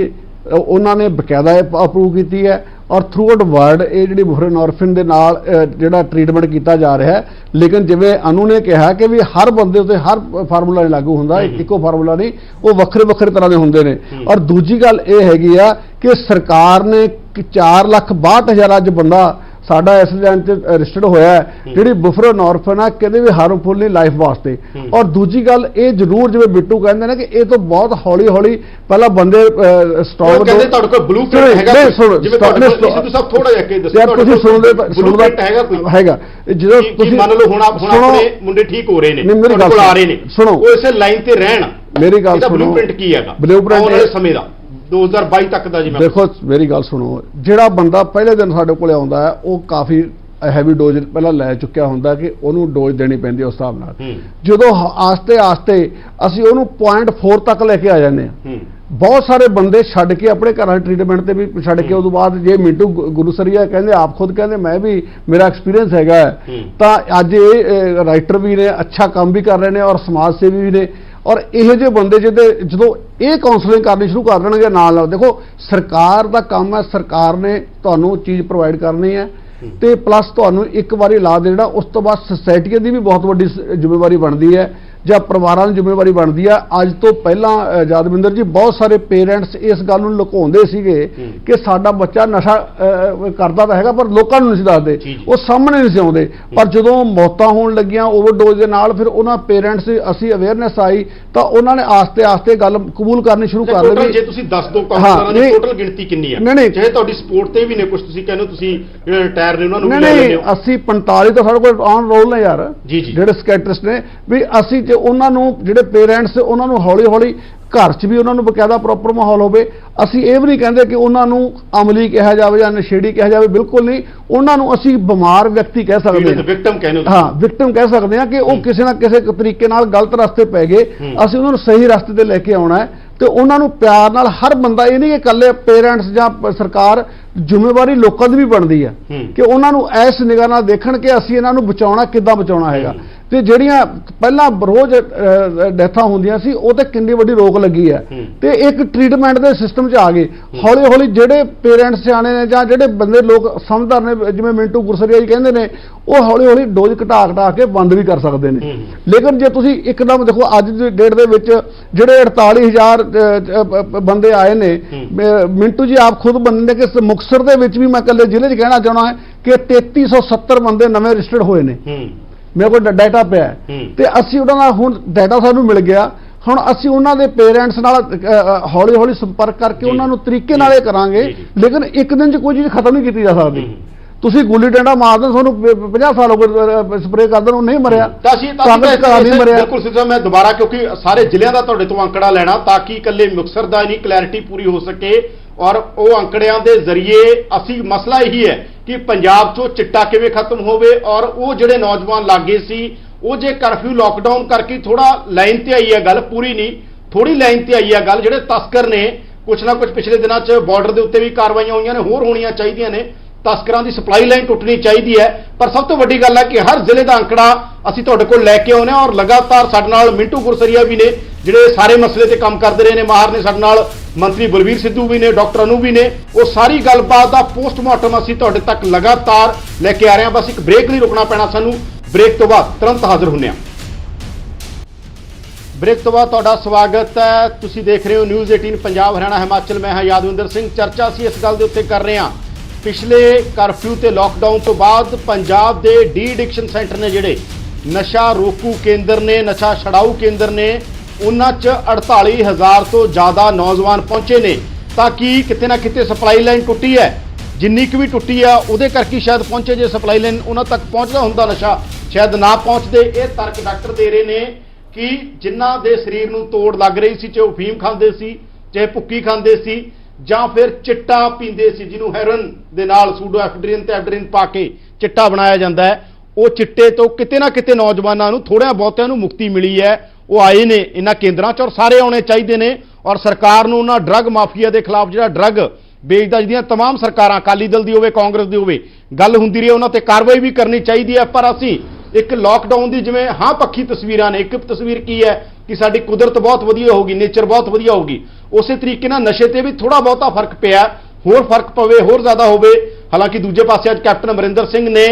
ਉਹਨਾਂ ਨੇ ਬਕਾਇਦਾ ਅਪਰੂਵ ਕੀਤੀ ਹੈ ਔਰ ਥਰੂ ਆਊਟ ਵਰਲਡ ਇਹ ਜਿਹੜੀ ਬੁਪਰੇਨੋਰਫਿਨ ਦੇ ਨਾਲ ਜਿਹੜਾ ਟ੍ਰੀਟਮੈਂਟ ਕੀਤਾ ਜਾ ਰਿਹਾ ਹੈ। ਲੇਕਿਨ ਜਿਵੇਂ ਅਨੂ ਨੇ ਕਿਹਾ ਕਿ ਵੀ ਹਰ ਬੰਦੇ ਉੱਤੇ ਹਰ ਫਾਰਮੂਲਾ ਨਹੀਂ ਲਾਗੂ ਹੁੰਦਾ, ਇੱਕੋ ਫਾਰਮੂਲਾ ਨਹੀਂ, ਉਹ ਵੱਖਰੇ ਤਰ੍ਹਾਂ ਦੇ ਹੁੰਦੇ ਨੇ। ਔਰ ਦੂਜੀ ਗੱਲ ਇਹ ਹੈਗੀ ਆ ਕਿ ਸਰਕਾਰ ਨੇ 4,62,000 ਅੱਜ ਬੰਦਾ ਸਾਡਾ ਇਸ ਲਾਈਨ ਤੇ ਰਜਿਸਟਰਡ ਹੋਇਆ ਹੈ ਜਿਹੜੀ ਬੁਪਰੇਨੋਰਫਿਨ ਆ ਕਿਤੇ ਵੀ ਹਾਰਮਫੁਲ ਨਹੀਂ ਲਾਈਫ ਵਾਸਤੇ। ਔਰ ਦੂਜੀ ਗੱਲ ਇਹ ਜ਼ਰੂਰ ਜਿਵੇਂ ਬਿੱਟੂ ਕਹਿੰਦੇ ਨੇ ਕਿ ਇਹ ਤੋਂ ਬਹੁਤ ਹੌਲੀ ਪਹਿਲਾਂ ਬੰਦੇ ਸਟਾਕ ਕਹਿੰਦੇ ਤੁਹਾਡੇ ਕੋਲ ਬਲੂਪ੍ਰਿੰਟ ਹੈਗਾ, ਜਿਵੇਂ ਤੁਹਾਡੇ ਤੁਸੀਂ ਸਭ ਥੋੜਾ ਜਿਹਾ ਕੇ ਦੱਸੋ ਤੁਸੀਂ ਸੁਣਦਾ ਹੈਗਾ ਕੋਈ ਹੈਗਾ ਜਦੋਂ ਤੁਸੀਂ ਮੰਨ ਲਓ ਹੁਣ ਆਪਣੇ ਮੁੰਡੇ ਠੀਕ ਹੋ ਰਹੇ ਨੇ, ਮੇਰੇ ਕੋਲ ਆ ਰਹੇ ਨੇ, ਸੁਣੋ ਉਹ ਇਸੇ ਲਾਈਨ ਤੇ ਰਹਿਣ। ਮੇਰੀ ਗੱਲ ਸੁਣੋ, ਬਲੂਪ੍ਰਿੰਟ ਕੀ ਹੈਗਾ ਬਲੂਪ੍ਰਿੰਟ ਆਉਣ ਵਾਲੇ ਸਮੇਂ ਦਾ 2022 ਤੱਕ ਦਾ? ਜੀ ਦੇਖੋ ਮੇਰੀ ਗੱਲ ਸੁਣੋ, ਜਿਹੜਾ ਬੰਦਾ ਪਹਿਲੇ ਦਿਨ ਸਾਡੇ ਕੋਲੇ ਆਉਂਦਾ ਹੈ ਉਹ ਕਾਫੀ ਹੈਵੀ ਡੋਜ਼ ਪਹਿਲਾਂ ਲੈ ਚੁੱਕਿਆ ਹੁੰਦਾ ਕਿ ਉਹਨੂੰ ਡੋਜ਼ ਦੇਣੀ ਪੈਂਦੀ ਉਸ ਹਿਸਾਬ ਨਾਲ। ਜਦੋਂ ਆਸਤੇ ਅਸੀਂ ਉਹਨੂੰ 0.4 ਤੱਕ ਲੈ ਕੇ ਆ ਜਾਂਦੇ ਹਾਂ। ਬਹੁਤ ਸਾਰੇ ਬੰਦੇ ਛੱਡ ਕੇ ਆਪਣੇ ਘਰਾਂ ਟ੍ਰੀਟਮੈਂਟ ਤੇ ਵੀ ਛੱਡ ਕੇ ਉਦੋਂ ਬਾਅਦ ਜੇ ਮਿੰਟੂ ਗੁਰਸਰੀਆ ਕਹਿੰਦੇ ਆਪ ਖੁਦ ਕਹਿੰਦੇ ਮੈਂ ਵੀ ਮੇਰਾ ਐਕਸਪੀਰੀਅੰਸ ਹੈਗਾ ਤਾਂ ਅੱਜ ਇਹ ਰਾਈਟਰ ਵੀ ਨੇ, ਅੱਛਾ ਕੰਮ ਵੀ ਕਰ ਰਹੇ ਨੇ ਔਰ ਸਮਾਜ ਸੇਵੀ ਵੀ ਨੇ। ਔਰ ਇਹੋ ਜਿਹੇ ਬੰਦੇ ਜਦੋਂ ਇਹ ਕਾਉਂਸਲਿੰਗ ਕਰਨੀ ਸ਼ੁਰੂ ਕਰ ਦੇਣਗੇ ਨਾਲ ਦੇਖੋ ਸਰਕਾਰ ਦਾ ਕੰਮ ਹੈ, ਸਰਕਾਰ ਨੇ ਤੁਹਾਨੂੰ ਚੀਜ਼ ਪ੍ਰੋਵਾਈਡ ਕਰਨੀ ਹੈ ਤੇ ਪਲੱਸ ਤੁਹਾਨੂੰ ਇੱਕ ਵਾਰੀ ਲਾ ਦੇ ਜਿਹੜਾ ਉਸ ਤੋਂ ਬਾਅਦ ਸੋਸਾਇਟੀਆਂ ਦੀ ਵੀ ਬਹੁਤ ਵੱਡੀ ਜ਼ਿੰਮੇਵਾਰੀ ਬਣਦੀ ਹੈ ਜਾਂ ਪਰਿਵਾਰਾਂ ਦੀ ਜ਼ਿੰਮੇਵਾਰੀ ਬਣਦੀ ਹੈ। ਅੱਜ ਤੋਂ ਪਹਿਲਾਂ ਯਾਦਵਿੰਦਰ ਜੀ ਬਹੁਤ ਸਾਰੇ ਪੇਰੈਂਟਸ ਇਸ ਗੱਲ ਨੂੰ ਲੁਕਾਉਂਦੇ ਸੀਗੇ ਕਿ ਸਾਡਾ ਬੱਚਾ ਨਸ਼ਾ ਕਰਦਾ ਤਾਂ ਹੈਗਾ ਪਰ ਲੋਕਾਂ ਨੂੰ ਨਹੀਂ ਦੱਸਦੇ, ਉਹ ਸਾਹਮਣੇ ਨਹੀਂ ਸੀ ਆਉਂਦੇ। ਪਰ ਜਦੋਂ ਮੌਤਾਂ ਹੋਣ ਲੱਗੀਆਂ ਓਵਰਡੋਜ਼ ਦੇ ਨਾਲ ਫਿਰ ਉਹਨਾਂ ਪੇਰੈਂਟਸ ਅਸੀਂ ਅਵੇਅਰਨੈਸ ਆਈ ਤਾਂ ਉਹਨਾਂ ਨੇ ਆਸਤੇ ਗੱਲ ਕਬੂਲ ਕਰਨੀ ਸ਼ੁਰੂ ਕਰ ਲਈ। ਜੇ ਤੁਸੀਂ ਦੱਸ ਦਿਓ ਕਾਉਂਸਲਰਾਂ ਦੀ ਟੋਟਲ ਗਿਣਤੀ ਕਿੰਨੀ ਹੈ? ਨਹੀਂ ਚਾਹੇ ਤੁਹਾਡੀ ਸਪੋਰਟ ਤੇ ਵੀ ਨੇ ਕੁਝ, ਤੁਸੀਂ ਕਹਿੰਦੇ ਤੁਸੀਂ ਜਿਹੜੇ ਰਿਟਾਇਰ ਨੇ ਉਹਨਾਂ ਨੂੰ ਵੀ ਲੈ ਲੈਂਦੇ ਹੋ। ਅਸੀਂ 45 ਤਾਂ ਸਾਡੇ ਕੋਲ ਔਨ ਰੋਲ ਨੇ ਯਾਰ ਜਿਹੜੇ ਸਕੈਟਰਿਸਟ ਨੇ ਵੀ ਅਸੀਂ ਤੇ ਉਹਨਾਂ ਨੂੰ ਜਿਹੜੇ ਪੇਰੈਂਟਸ ਉਹਨਾਂ ਨੂੰ ਹੌਲੀ ਘਰ 'ਚ ਵੀ ਉਹਨਾਂ ਨੂੰ ਬਕਾਇਦਾ ਪ੍ਰੋਪਰ ਮਾਹੌਲ ਹੋਵੇ। ਅਸੀਂ ਇਹ ਵੀ ਨਹੀਂ ਕਹਿੰਦੇ ਕਿ ਉਹਨਾਂ ਨੂੰ ਅਮਲੀ ਕਿਹਾ ਜਾਵੇ ਜਾਂ ਨਸ਼ੇੜੀ ਕਿਹਾ ਜਾਵੇ, ਬਿਲਕੁਲ ਨਹੀਂ। ਉਹਨਾਂ ਨੂੰ ਅਸੀਂ ਬਿਮਾਰ ਵਿਅਕਤੀ ਕਹਿ ਸਕਦੇ ਹਾਂ, ਵਿਕਟਮ ਕਹਿ ਸਕਦੇ ਹਾਂ ਕਿ ਉਹ ਕਿਸੇ ਨਾ ਕਿਸੇ ਤਰੀਕੇ ਨਾਲ ਗਲਤ ਰਸਤੇ ਪੈ ਗਏ। ਅਸੀਂ ਉਹਨਾਂ ਨੂੰ ਸਹੀ ਰਸਤੇ ਤੇ ਲੈ ਕੇ ਆਉਣਾ ਹੈ ਤੇ ਉਹਨਾਂ ਨੂੰ ਪਿਆਰ ਨਾਲ ਹਰ ਬੰਦਾ, ਇਹ ਨਹੀਂ ਕਿ ਇਕੱਲੇ ਪੇਰੈਂਟਸ ਜਾਂ ਸਰਕਾਰ, ਜ਼ਿੰਮੇਵਾਰੀ ਲੋਕਾਂ ਦੀ ਵੀ ਬਣਦੀ ਹੈ ਕਿ ਉਹਨਾਂ ਨੂੰ ਇਸ ਨਿਗਾਹ ਨਾਲ ਦੇਖਣ ਕਿ ਅਸੀਂ ਇਹਨਾਂ ਨੂੰ ਬਚਾਉਣਾ ਕਿੱਦਾਂ ਬਚਾਉਣਾ ਹੈਗਾ। ਤੇ ਜਿਹੜੀਆਂ ਪਹਿਲਾਂ ਰੋਜ਼ ਡੈਥਾਂ ਹੁੰਦੀਆਂ ਸੀ ਉਹ ਤੇ ਕਿੰਨੀ ਵੱਡੀ ਰੋਕ ਲੱਗੀ ਹੈ ਤੇ ਇੱਕ ਟ੍ਰੀਟਮੈਂਟ ਦੇ ਸਿਸਟਮ 'ਚ ਆ ਗਏ। ਹੌਲੀ ਹੌਲੀ ਜਿਹੜੇ ਪੇਰੈਂਟਸ ਸਿਆਣੇ ਨੇ ਜਾਂ ਜਿਹੜੇ ਬੰਦੇ ਲੋਕ ਸਮਝਦਾਰ ਨੇ, ਜਿਵੇਂ ਮਿੰਟੂ ਗੁਰਸਰੀਆ ਜੀ ਕਹਿੰਦੇ ਨੇ, ਉਹ ਹੌਲੀ ਹੌਲੀ ਡੋਜ਼ ਘਟਾ ਕੇ ਬੰਦ ਵੀ ਕਰ ਸਕਦੇ ਨੇ। ਲੇਕਿਨ ਜੇ ਤੁਸੀਂ ਇੱਕਦਮ ਦੇਖੋ ਅੱਜ ਦੀ ਡੇਟ ਦੇ ਵਿੱਚ ਜਿਹੜੇ 48,000 ਬੰਦੇ ਆਏ ਨੇ, ਮਿੰਟੂ ਜੀ ਆਪ ਖੁਦ ਬੰਦੇ ਨੇ ਕਿ ਮੁਕਤਸਰ ਦੇ ਵਿੱਚ ਵੀ ਮੈਂ ਇਕੱਲੇ ਜ਼ਿਲ੍ਹੇ 'ਚ ਕਹਿਣਾ ਚਾਹੁੰਦਾ ਕਿ 3370 ਬੰਦੇ ਨਵੇਂ ਰਜਿਸਟਰਡ ਹੋਏ ਨੇ। ਮੇਰੇ ਕੋਲ ਡਾਟਾ ਪਿਆ ਤੇ ਅਸੀਂ ਉਹਨਾਂ ਦਾ ਹੁਣ ਡਾਟਾ ਸਾਨੂੰ ਮਿਲ ਗਿਆ। ਹੁਣ ਅਸੀਂ ਉਹਨਾਂ ਦੇ ਪੇਰੈਂਟਸ ਨਾਲ ਹੌਲੀ ਹੌਲੀ ਸੰਪਰਕ ਕਰਕੇ ਉਹਨਾਂ ਨੂੰ ਤਰੀਕੇ ਨਾਲ ਇਹ ਕਰਾਂਗੇ। ਲੇਕਿਨ ਇੱਕ ਦਿਨ 'ਚ ਕੋਈ ਚੀਜ਼ ਖਤਮ ਨਹੀਂ ਕੀਤੀ ਜਾ ਸਕਦੀ। ਤੁਸੀਂ ਗੁੱਲੀ ਡੰਡਾ ਮਾਰ ਦੇਣ, ਤੁਹਾਨੂੰ 50 ਸਾਲ ਹੋ ਗਏ ਸਪਰੇਅ ਕਰ ਦੇਣ, ਉਹ ਨਹੀਂ ਮਰਿਆ, ਨਹੀਂ ਮਰਿਆ। ਬਿਲਕੁਲ ਸਿੱਧਾ ਮੈਂ ਦੁਬਾਰਾ, ਕਿਉਂਕਿ ਸਾਰੇ ਜ਼ਿਲ੍ਹਿਆਂ ਦਾ ਤੁਹਾਡੇ ਤੋਂ ਅੰਕੜਾ ਲੈਣਾ ਤਾਂ ਕਿ ਇਕੱਲੇ ਮੁਕਤਸਰ ਦਾ ਨਹੀਂ ਕਲੈਰਿਟੀ ਪੂਰੀ ਹੋ ਸਕੇ। ਔਰ ਉਹ ਅੰਕੜਿਆਂ ਦੇ ਜ਼ਰੀਏ ਅਸੀਂ ਮਸਲਾ ਇਹੀ ਹੈ ਕਿ ਪੰਜਾਬ 'ਚੋਂ ਚਿੱਟਾ ਕਿਵੇਂ ਖਤਮ ਹੋਵੇ। ਔਰ ਉਹ ਜਿਹੜੇ ਨੌਜਵਾਨ ਲਾਗੇ ਸੀ, ਉਹ ਜੇ ਕਰਫਿਊ ਲਾਕਡਾਊਨ ਕਰਕੇ ਥੋੜਾ ਲਾਈਨ ਤੇ ਆਈ ਹੈ ਗੱਲ, ਪੂਰੀ ਨਹੀਂ ਥੋੜੀ ਲਾਈਨ ਤੇ ਆਈ ਹੈ ਗੱਲ। ਜਿਹੜੇ ਤਸਕਰ ਨੇ, ਕੁਛ ਨਾ ਕੁਛ ਪਿਛਲੇ ਦਿਨਾਂ 'ਚ ਬਾਰਡਰ ਦੇ ਉੱਤੇ ਵੀ ਕਾਰਵਾਈਆਂ ਹੋਈਆਂ ਨੇ, ਹੋਰ ਹੋਣੀਆਂ ਚਾਹੀਦੀਆਂ ਨੇ। ਤਸਕਰਾਂ ਦੀ ਸਪਲਾਈ ਲਾਈਨ ਟੁੱਟਣੀ ਚਾਹੀਦੀ ਹੈ। ਪਰ ਸਭ ਤੋਂ ਵੱਡੀ ਗੱਲ ਹੈ ਕਿ ਹਰ ਜ਼ਿਲ੍ਹੇ ਦਾ ਅੰਕੜਾ ਅਸੀਂ ਤੁਹਾਡੇ ਕੋਲ ਲੈ ਕੇ ਆਉਂਦੇ ਹਾਂ। ਔਰ ਲਗਾਤਾਰ ਸਾਡੇ ਨਾਲ ਮਿੰਟੂ ਗੁਰਸਰੀਆ ਵੀ ਨੇ, ਜਿਹੜੇ ਸਾਰੇ ਮਸਲੇ ਤੇ ਕੰਮ ਕਰਦੇ ਰਹੇ ਨੇ, ਮਾਹਰ ਨੇ ਸਾਡੇ ਨਾਲ, ਮੰਤਰੀ ਬਲਵੀਰ ਸਿੱਧੂ ਵੀ ਨੇ, ਡਾਕਟਰ ਅਨੂ ਵੀ ਨੇ। ਉਹ ਸਾਰੀ ਗੱਲਬਾਤ ਦਾ ਪੋਸਟਮਾਰਟਮ ਅਸੀਂ ਤੁਹਾਡੇ ਤੱਕ ਲਗਾਤਾਰ ਲੈ ਕੇ ਆ ਰਹੇ ਹਾਂ। ਬਸ ਇੱਕ ਬ੍ਰੇਕ ਲਈ ਰੁਕਣਾ ਪੈਣਾ ਸਾਨੂੰ। ਬ੍ਰੇਕ ਤੋਂ ਬਾਅਦ ਤੁਰੰਤ ਹਾਜ਼ਰ ਹੁੰਦੇ ਹਾਂ। ਬ੍ਰੇਕ ਤੋਂ ਬਾਅਦ ਤੁਹਾਡਾ ਸਵਾਗਤ ਹੈ। ਤੁਸੀਂ ਦੇਖ ਰਹੇ ਹੋ ਨਿਊਜ਼ 18 ਪੰਜਾਬ ਹਰਿਆਣਾ ਹਿਮਾਚਲ। ਮੈਂ ਹਾਂ ਯਾਦਵਿੰਦਰ ਸਿੰਘ। ਚਰਚਾ ਅਸੀਂ ਇਸ ਗੱਲ ਦੇ ਉੱਤੇ ਕਰ ਰਹੇ ਹਾਂ, ਪਿਛਲੇ ਕਰਫਿਊ ਤੇ ਲਾਕਡਾਊਨ ਤੋਂ ਬਾਅਦ ਪੰਜਾਬ ਦੇ ਡੀ ਐਡਿਕਸ਼ਨ ਸੈਂਟਰ ਨੇ, ਜਿਹੜੇ ਨਸ਼ਾ ਰੋਕੂ ਕੇਂਦਰ ਨੇ, ਨਸ਼ਾ ਛਡਾਊ ਕੇਂਦਰ ਨੇ, ਉਹਨਾਂ 'ਚ 48,000 ਤੋਂ ਜ਼ਿਆਦਾ ਨੌਜਵਾਨ ਪਹੁੰਚੇ ਨੇ। ਤਾਂ ਕਿ ਕਿਤੇ ਨਾ ਕਿਤੇ ਸਪਲਾਈ ਲਾਈਨ ਟੁੱਟੀ ਹੈ, ਜਿੰਨੀ ਕੁ ਵੀ ਟੁੱਟੀ ਆ ਉਹਦੇ ਕਰਕੇ ਸ਼ਾਇਦ ਪਹੁੰਚੇ। ਜੇ ਸਪਲਾਈ ਲਾਈਨ ਉਹਨਾਂ ਤੱਕ ਪਹੁੰਚਦਾ ਹੁੰਦਾ ਨਸ਼ਾ ਸ਼ਾਇਦ ਨਾ ਪਹੁੰਚਦੇ। ਇਹ ਤਰਕ ਡਾਕਟਰ ਦੇ ਰਹੇ ਨੇ ਕਿ ਜਿਨ੍ਹਾਂ ਦੇ ਸਰੀਰ ਨੂੰ ਤੋੜ ਲੱਗ ਰਹੀ ਸੀ, ਚਾਹੇ ਉਹ ਫੀਮ ਖਾਂਦੇ ਸੀ, ਚਾਹੇ ਭੁੱਕੀ ਖਾਂਦੇ ਸੀ, ਜਾਂ ਫਿਰ ਚਿੱਟਾ ਪੀਂਦੇ ਸੀ, ਜਿਹਨੂੰ ਹੈਰੋਇਨ ਦੇ ਨਾਲ ਸੂਡੋਐਫਡਰੀਨ ਤੇ ਐਫਡਰੀਨ ਪਾ ਕੇ ਚਿੱਟਾ ਬਣਾਇਆ ਜਾਂਦਾ ਹੈ, ਉਹ ਚਿੱਟੇ ਤੋਂ ਕਿਤੇ ਨਾ ਕਿਤੇ ਨੌਜਵਾਨਾਂ ਨੂੰ, ਥੋੜ੍ਹਿਆਂ ਬਹੁਤਿਆਂ ਨੂੰ ਮੁਕਤੀ ਮਿਲੀ ਹੈ। ਉਹ ਆਏ ਨੇ ਇਹਨਾਂ ਕੇਂਦਰਾਂ 'ਚ, ਔਰ ਸਾਰੇ ਆਉਣੇ ਚਾਹੀਦੇ ਨੇ। ਔਰ ਸਰਕਾਰ ਨੂੰ ਉਹਨਾਂ ਡਰੱਗ ਮਾਫੀਆ ਦੇ ਖਿਲਾਫ, ਜਿਹੜਾ ਡਰੱਗ ਵੇਚਦਾ, ਜਿਹਦੀਆਂ ਤਮਾਮ ਸਰਕਾਰਾਂ, ਅਕਾਲੀ ਦਲ ਦੀ ਹੋਵੇ, ਕਾਂਗਰਸ ਦੀ ਹੋਵੇ, ਗੱਲ ਹੁੰਦੀ ਰਹੀ, ਉਹਨਾਂ ਤੇ ਕਾਰਵਾਈ ਵੀ ਕਰਨੀ ਚਾਹੀਦੀ ਹੈ। ਪਰ ਅਸੀਂ ਇੱਕ ਲਾਕਡਾਊਨ ਦੀ ਜਿਵੇਂ ਹਾਂ ਪੱਖੀ ਤਸਵੀਰਾਂ ਨੇ, ਇੱਕ ਤਸਵੀਰ ਕੀ ਹੈ ਕਿ ਸਾਡੀ ਕੁਦਰਤ ਬਹੁਤ ਵਧੀਆ ਹੋਊਗੀ, ਨੇਚਰ ਬਹੁਤ ਵਧੀਆ ਹੋਊਗੀ, ਉਸੇ ਤਰੀਕੇ ਨਾਲ ਨਸ਼ੇ ਤੇ ਵੀ ਥੋੜਾ ਬਹੁਤਾ ਫਰਕ ਪਿਆ, ਹੋਰ ਫਰਕ ਪਵੇ, ਹੋਰ ਜ਼ਿਆਦਾ ਹੋਵੇ। ਹਾਲਾਂਕਿ ਦੂਜੇ ਪਾਸੇ ਅੱਜ ਕੈਪਟਨ ਅਮਰਿੰਦਰ ਸਿੰਘ ਨੇ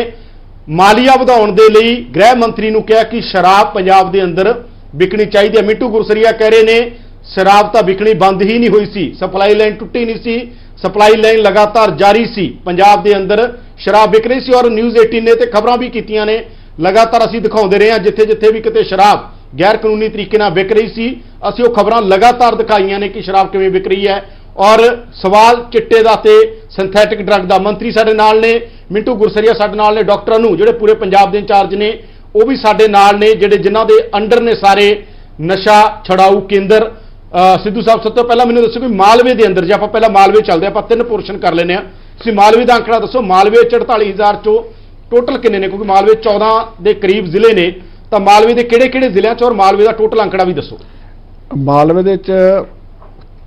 ਮਾਲੀਆ ਵਧਾਉਣ ਦੇ ਲਈ ਗ੍ਰਹਿ ਮੰਤਰੀ ਨੂੰ ਕਿਹਾ ਕਿ ਸ਼ਰਾਬ ਪੰਜਾਬ ਦੇ ਅੰਦਰ ਵਿਕਣੀ ਚਾਹੀਦੀ ਹੈ। ਮਿੰਟੂ ਗੁਰਸਰੀਆ ਕਹਿ ਰਹੇ ਨੇ ਸ਼ਰਾਬ ਤਾਂ ਵਿਕਣੀ ਬੰਦ ਹੀ ਨਹੀਂ ਹੋਈ ਸੀ, ਸਪਲਾਈ ਲਾਈਨ ਟੁੱਟੀ ਨਹੀਂ ਸੀ, ਸਪਲਾਈ ਲਾਈਨ ਲਗਾਤਾਰ ਜਾਰੀ ਸੀ, ਪੰਜਾਬ ਦੇ ਅੰਦਰ ਸ਼ਰਾਬ ਵਿਕ ਰਹੀ ਸੀ। ਔਰ ਨਿਊਜ਼ 18 ਨੇ ਤੇ ਖਬਰਾਂ ਵੀ ਕੀਤੀਆਂ ਨੇ, ਲਗਾਤਾਰ ਅਸੀਂ ਦਿਖਾਉਂਦੇ ਰਹੇ ਹਾਂ ਜਿੱਥੇ ਜਿੱਥੇ ਵੀ ਕਿਤੇ ਸ਼ਰਾਬ ਗੈਰ ਕਾਨੂੰਨੀ ਤਰੀਕੇ ਨਾਲ ਵਿਕ ਰਹੀ ਸੀ, ਅਸੀਂ ਉਹ ਖਬਰਾਂ ਲਗਾਤਾਰ ਦਿਖਾਈਆਂ ਨੇ ਕਿ ਸ਼ਰਾਬ ਕਿਵੇਂ ਵਿਕ ਰਹੀ ਹੈ। ਔਰ ਸਵਾਲ ਚਿੱਟੇ ਦਾ ਤੇ ਸਿੰਥੈਟਿਕ ਡਰੱਗ ਦਾ, ਮੰਤਰੀ ਸਾਡੇ ਨਾਲ ਨੇ, ਮਿੰਟੂ ਗੁਰਸਰੀਆ ਸਾਡੇ ਨਾਲ ਨੇ, ਡਾਕਟਰ ਅਨੂ ਜਿਹੜੇ ਪੂਰੇ ਪੰਜਾਬ ਦੇ ਇੰਚਾਰਜ ਨੇ ਉਹ ਵੀ ਸਾਡੇ ਨਾਲ ਨੇ, ਜਿਹੜੇ ਜਿਨ੍ਹਾਂ ਦੇ ਅੰਡਰ ਨੇ ਸਾਰੇ ਨਸ਼ਾ ਛਡਾਊ ਕੇਂਦਰ। ਸਿੱਧੂ ਸਾਹਿਬ, ਸਭ ਤੋਂ ਪਹਿਲਾਂ ਮੈਨੂੰ ਦੱਸੋ ਕਿ ਮਾਲਵੇ ਦੇ ਅੰਦਰ, ਜੇ ਆਪਾਂ ਪਹਿਲਾਂ ਮਾਲਵੇ ਚੱਲਦੇ, ਆਪਾਂ 3 ਪੋਰਸ਼ਨ ਕਰ ਲੈਂਦੇ ਹਾਂ, ਤੁਸੀਂ ਮਾਲਵੇ ਦਾ ਅੰਕੜਾ ਦੱਸੋ। ਮਾਲਵੇ 'ਚ 48,000 ਚੋਂ ਟੋਟਲ ਕਿੰਨੇ ਨੇ? ਕਿਉਂਕਿ ਮਾਲਵੇ 14 ਦੇ ਕਰੀਬ ਜ਼ਿਲ੍ਹੇ ਨੇ, ਤਾਂ ਮਾਲਵੇ ਦੇ ਕਿਹੜੇ-ਕਿਹੜੇ ਜ਼ਿਲ੍ਹਿਆਂ 'ਚ, ਔਰ ਮਾਲਵੇ ਦਾ ਟੋਟਲ ਅੰਕੜਾ ਵੀ ਦੱਸੋ। ਮਾਲਵੇ ਦੇ ਵਿੱਚ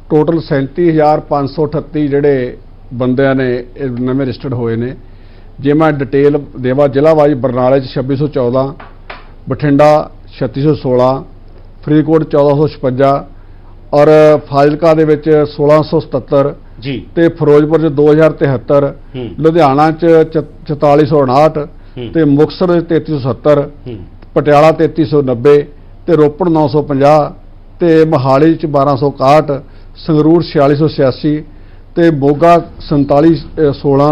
ਟੋਟਲ 37,538 ਜਿਹੜੇ ਬੰਦਿਆਂ ਨੇ ਨਵੇਂ ਰਜਿਸਟਰਡ ਹੋਏ ਨੇ। ਜੇ ਮੈਂ ਡਿਟੇਲ ਦੇਵਾਂ ਜ਼ਿਲ੍ਹਾ ਵਾਈਜ਼, ਬਰਨਾਲੇ 'ਚ 2614, ਬਠਿੰਡਾ 3616, ਫਰੀਦਕੋਟ 1456 ਔਰ ਫਾਜ਼ਿਲਕਾ ਦੇ ਵਿੱਚ 1677 ਜੀ, ਤੇ ਫਿਰੋਜ਼ਪੁਰ 'ਚ 2073, ਲੁਧਿਆਣਾ 'ਚ 4459 ਤੇ ਮੁਕਤਸਰ 'ਚ 3370, ਪਟਿਆਲਾ 3390 ਤੇ ਰੋਪੜ 950 ਤੇ ਮੋਹਾਲੀ 'ਚ 1261, ਸੰਗਰੂਰ 4686 ਤੇ ਮੋਗਾ 4716,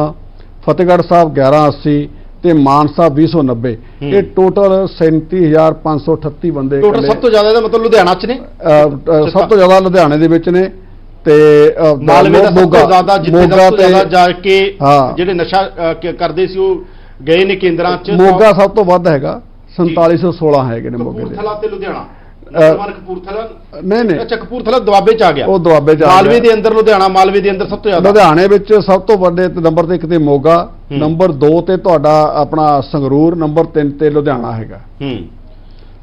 ਫਤਿਹਗੜ੍ਹ ਸਾਹਿਬ 1180 ਤੇ ਮਾਨਸਾ 2090। ਇਹ ਟੋਟਲ 37,538 ਬੰਦੇ। ਟੋਟਲ ਸਭ ਤੋਂ ਜ਼ਿਆਦਾ ਇਹਦਾ ਮਤਲਬ ਲੁਧਿਆਣਾ 'ਚ ਨੇ, ਸਭ ਤੋਂ ਜ਼ਿਆਦਾ ਲੁਧਿਆਣੇ ਦੇ ਵਿੱਚ ਨੇ, ਤੇ ਮਾਲਵੇ ਦਾ ਸਭ ਤੋਂ ਜ਼ਿਆਦਾ, ਜਿੱਥੇ ਸਭ ਤੋਂ ਜ਼ਿਆਦਾ ਜਾ ਕੇ ਜਿਹੜੇ ਨਸ਼ਾ ਕਰਦੇ ਸੀ ਉਹ ਗਏ ਨੇ ਕੇਂਦਰਾਂ 'ਚ। ਮੋਗਾ ਸਭ ਤੋਂ ਵੱਧ ਹੈਗਾ, 4716 ਹੈਗੇ ਨੇ ਮੋਗੇ ਦੇ। ਕਪੂਰਥਲਾ ਤੇ ਲੁਧਿਆਣਾ, ਕਪੂਰਥਲਾ ਨਹੀਂ, ਅੱਛਾ ਕਪੂਰਥਲਾ ਦੁਆਬੇ 'ਚ ਆ ਗਿਆ, ਉਹ ਦੁਆਬੇ 'ਚ। ਮਾਲਵੇ ਦੇ ਅੰਦਰ ਲੁਧਿਆਣਾ, ਮਾਲਵੇ ਦੇ ਅੰਦਰ ਸਭ ਤੋਂ ਜ਼ਿਆਦਾ। ਲੁਧਿਆਣੇ ਵਿੱਚ ਸਭ ਤੋਂ ਵੱਡੇ ਨੰਬਰ ਤੇ ਇੱਕ ਤੇ ਮੋਗਾ, ਨੰਬਰ 2 ਤੇ ਤੁਹਾਡਾ ਆਪਣਾ ਸੰਗਰੂਰ, ਨੰਬਰ 3 ਤੇ ਲੁਧਿਆਣਾ ਹੈਗਾ।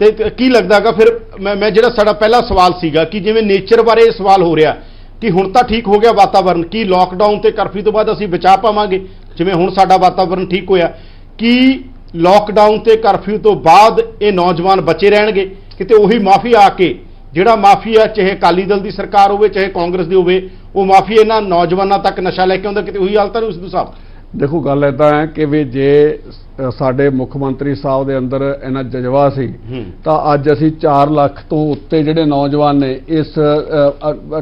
ਤੇ ਕੀ ਲੱਗਦਾਗਾ ਫਿਰ, ਮੈਂ ਜਿਹੜਾ ਸਾਡਾ ਪਹਿਲਾ ਸਵਾਲ ਸੀਗਾ ਕਿ ਜਿਵੇਂ ਨੇਚਰ ਬਾਰੇ ਸਵਾਲ ਹੋ ਰਿਹਾ ਕਿ ਹੁਣ ਤਾਂ ਠੀਕ ਹੋ ਗਿਆ ਵਾਤਾਵਰਨ, ਕੀ ਲਾਕਡਾਊਨ ਤੇ ਕਰਫਿਊ ਤੋਂ ਬਾਅਦ ਅਸੀਂ ਬਚਾ ਪਾਵਾਂਗੇ? ਜਿਵੇਂ ਹੁਣ ਸਾਡਾ ਵਾਤਾਵਰਨ ਠੀਕ ਹੋਇਆ, ਕੀ ਲੌਕਡਾਊਨ ਤੇ ਕਰਫਿਊ ਤੋਂ ਬਾਅਦ ਇਹ ਨੌਜਵਾਨ ਬਚੇ ਰਹਿਣਗੇ, ਕਿਤੇ ਉਹੀ ਮਾਫੀਆ ਆ ਕੇ ਜਿਹੜਾ ਮਾਫੀਆ ਚਾਹੇ ਅਕਾਲੀ ਦਲ ਦੀ ਸਰਕਾਰ ਹੋਵੇ ਚਾਹੇ ਕਾਂਗਰਸ ਦੀ ਹੋਵੇ, ਉਹ ਮਾਫੀਆ ਇਹਨਾਂ ਨੌਜਵਾਨਾਂ ਤੱਕ ਨਸ਼ਾ ਲੈ ਕੇ ਆਉਂਦਾ, ਕਿਤੇ ਉਹੀ ਹਾਲਤ ਨਹੀਂ ਉਸ ਸਾਹਿਬ? ਦੇਖੋ ਗੱਲ ਇੱਦਾਂ ਹੈ ਕਿ ਵੀ ਜੇ ਸਾਡੇ ਮੁੱਖ ਮੰਤਰੀ ਸਾਹਿਬ ਦੇ ਅੰਦਰ ਇਹਨਾਂ ਜਜ਼ਬਾ ਸੀ ਤਾਂ ਅੱਜ ਅਸੀਂ 4 ਲੱਖ ਤੋਂ ਉੱਤੇ ਜਿਹੜੇ ਨੌਜਵਾਨ ਨੇ ਇਸ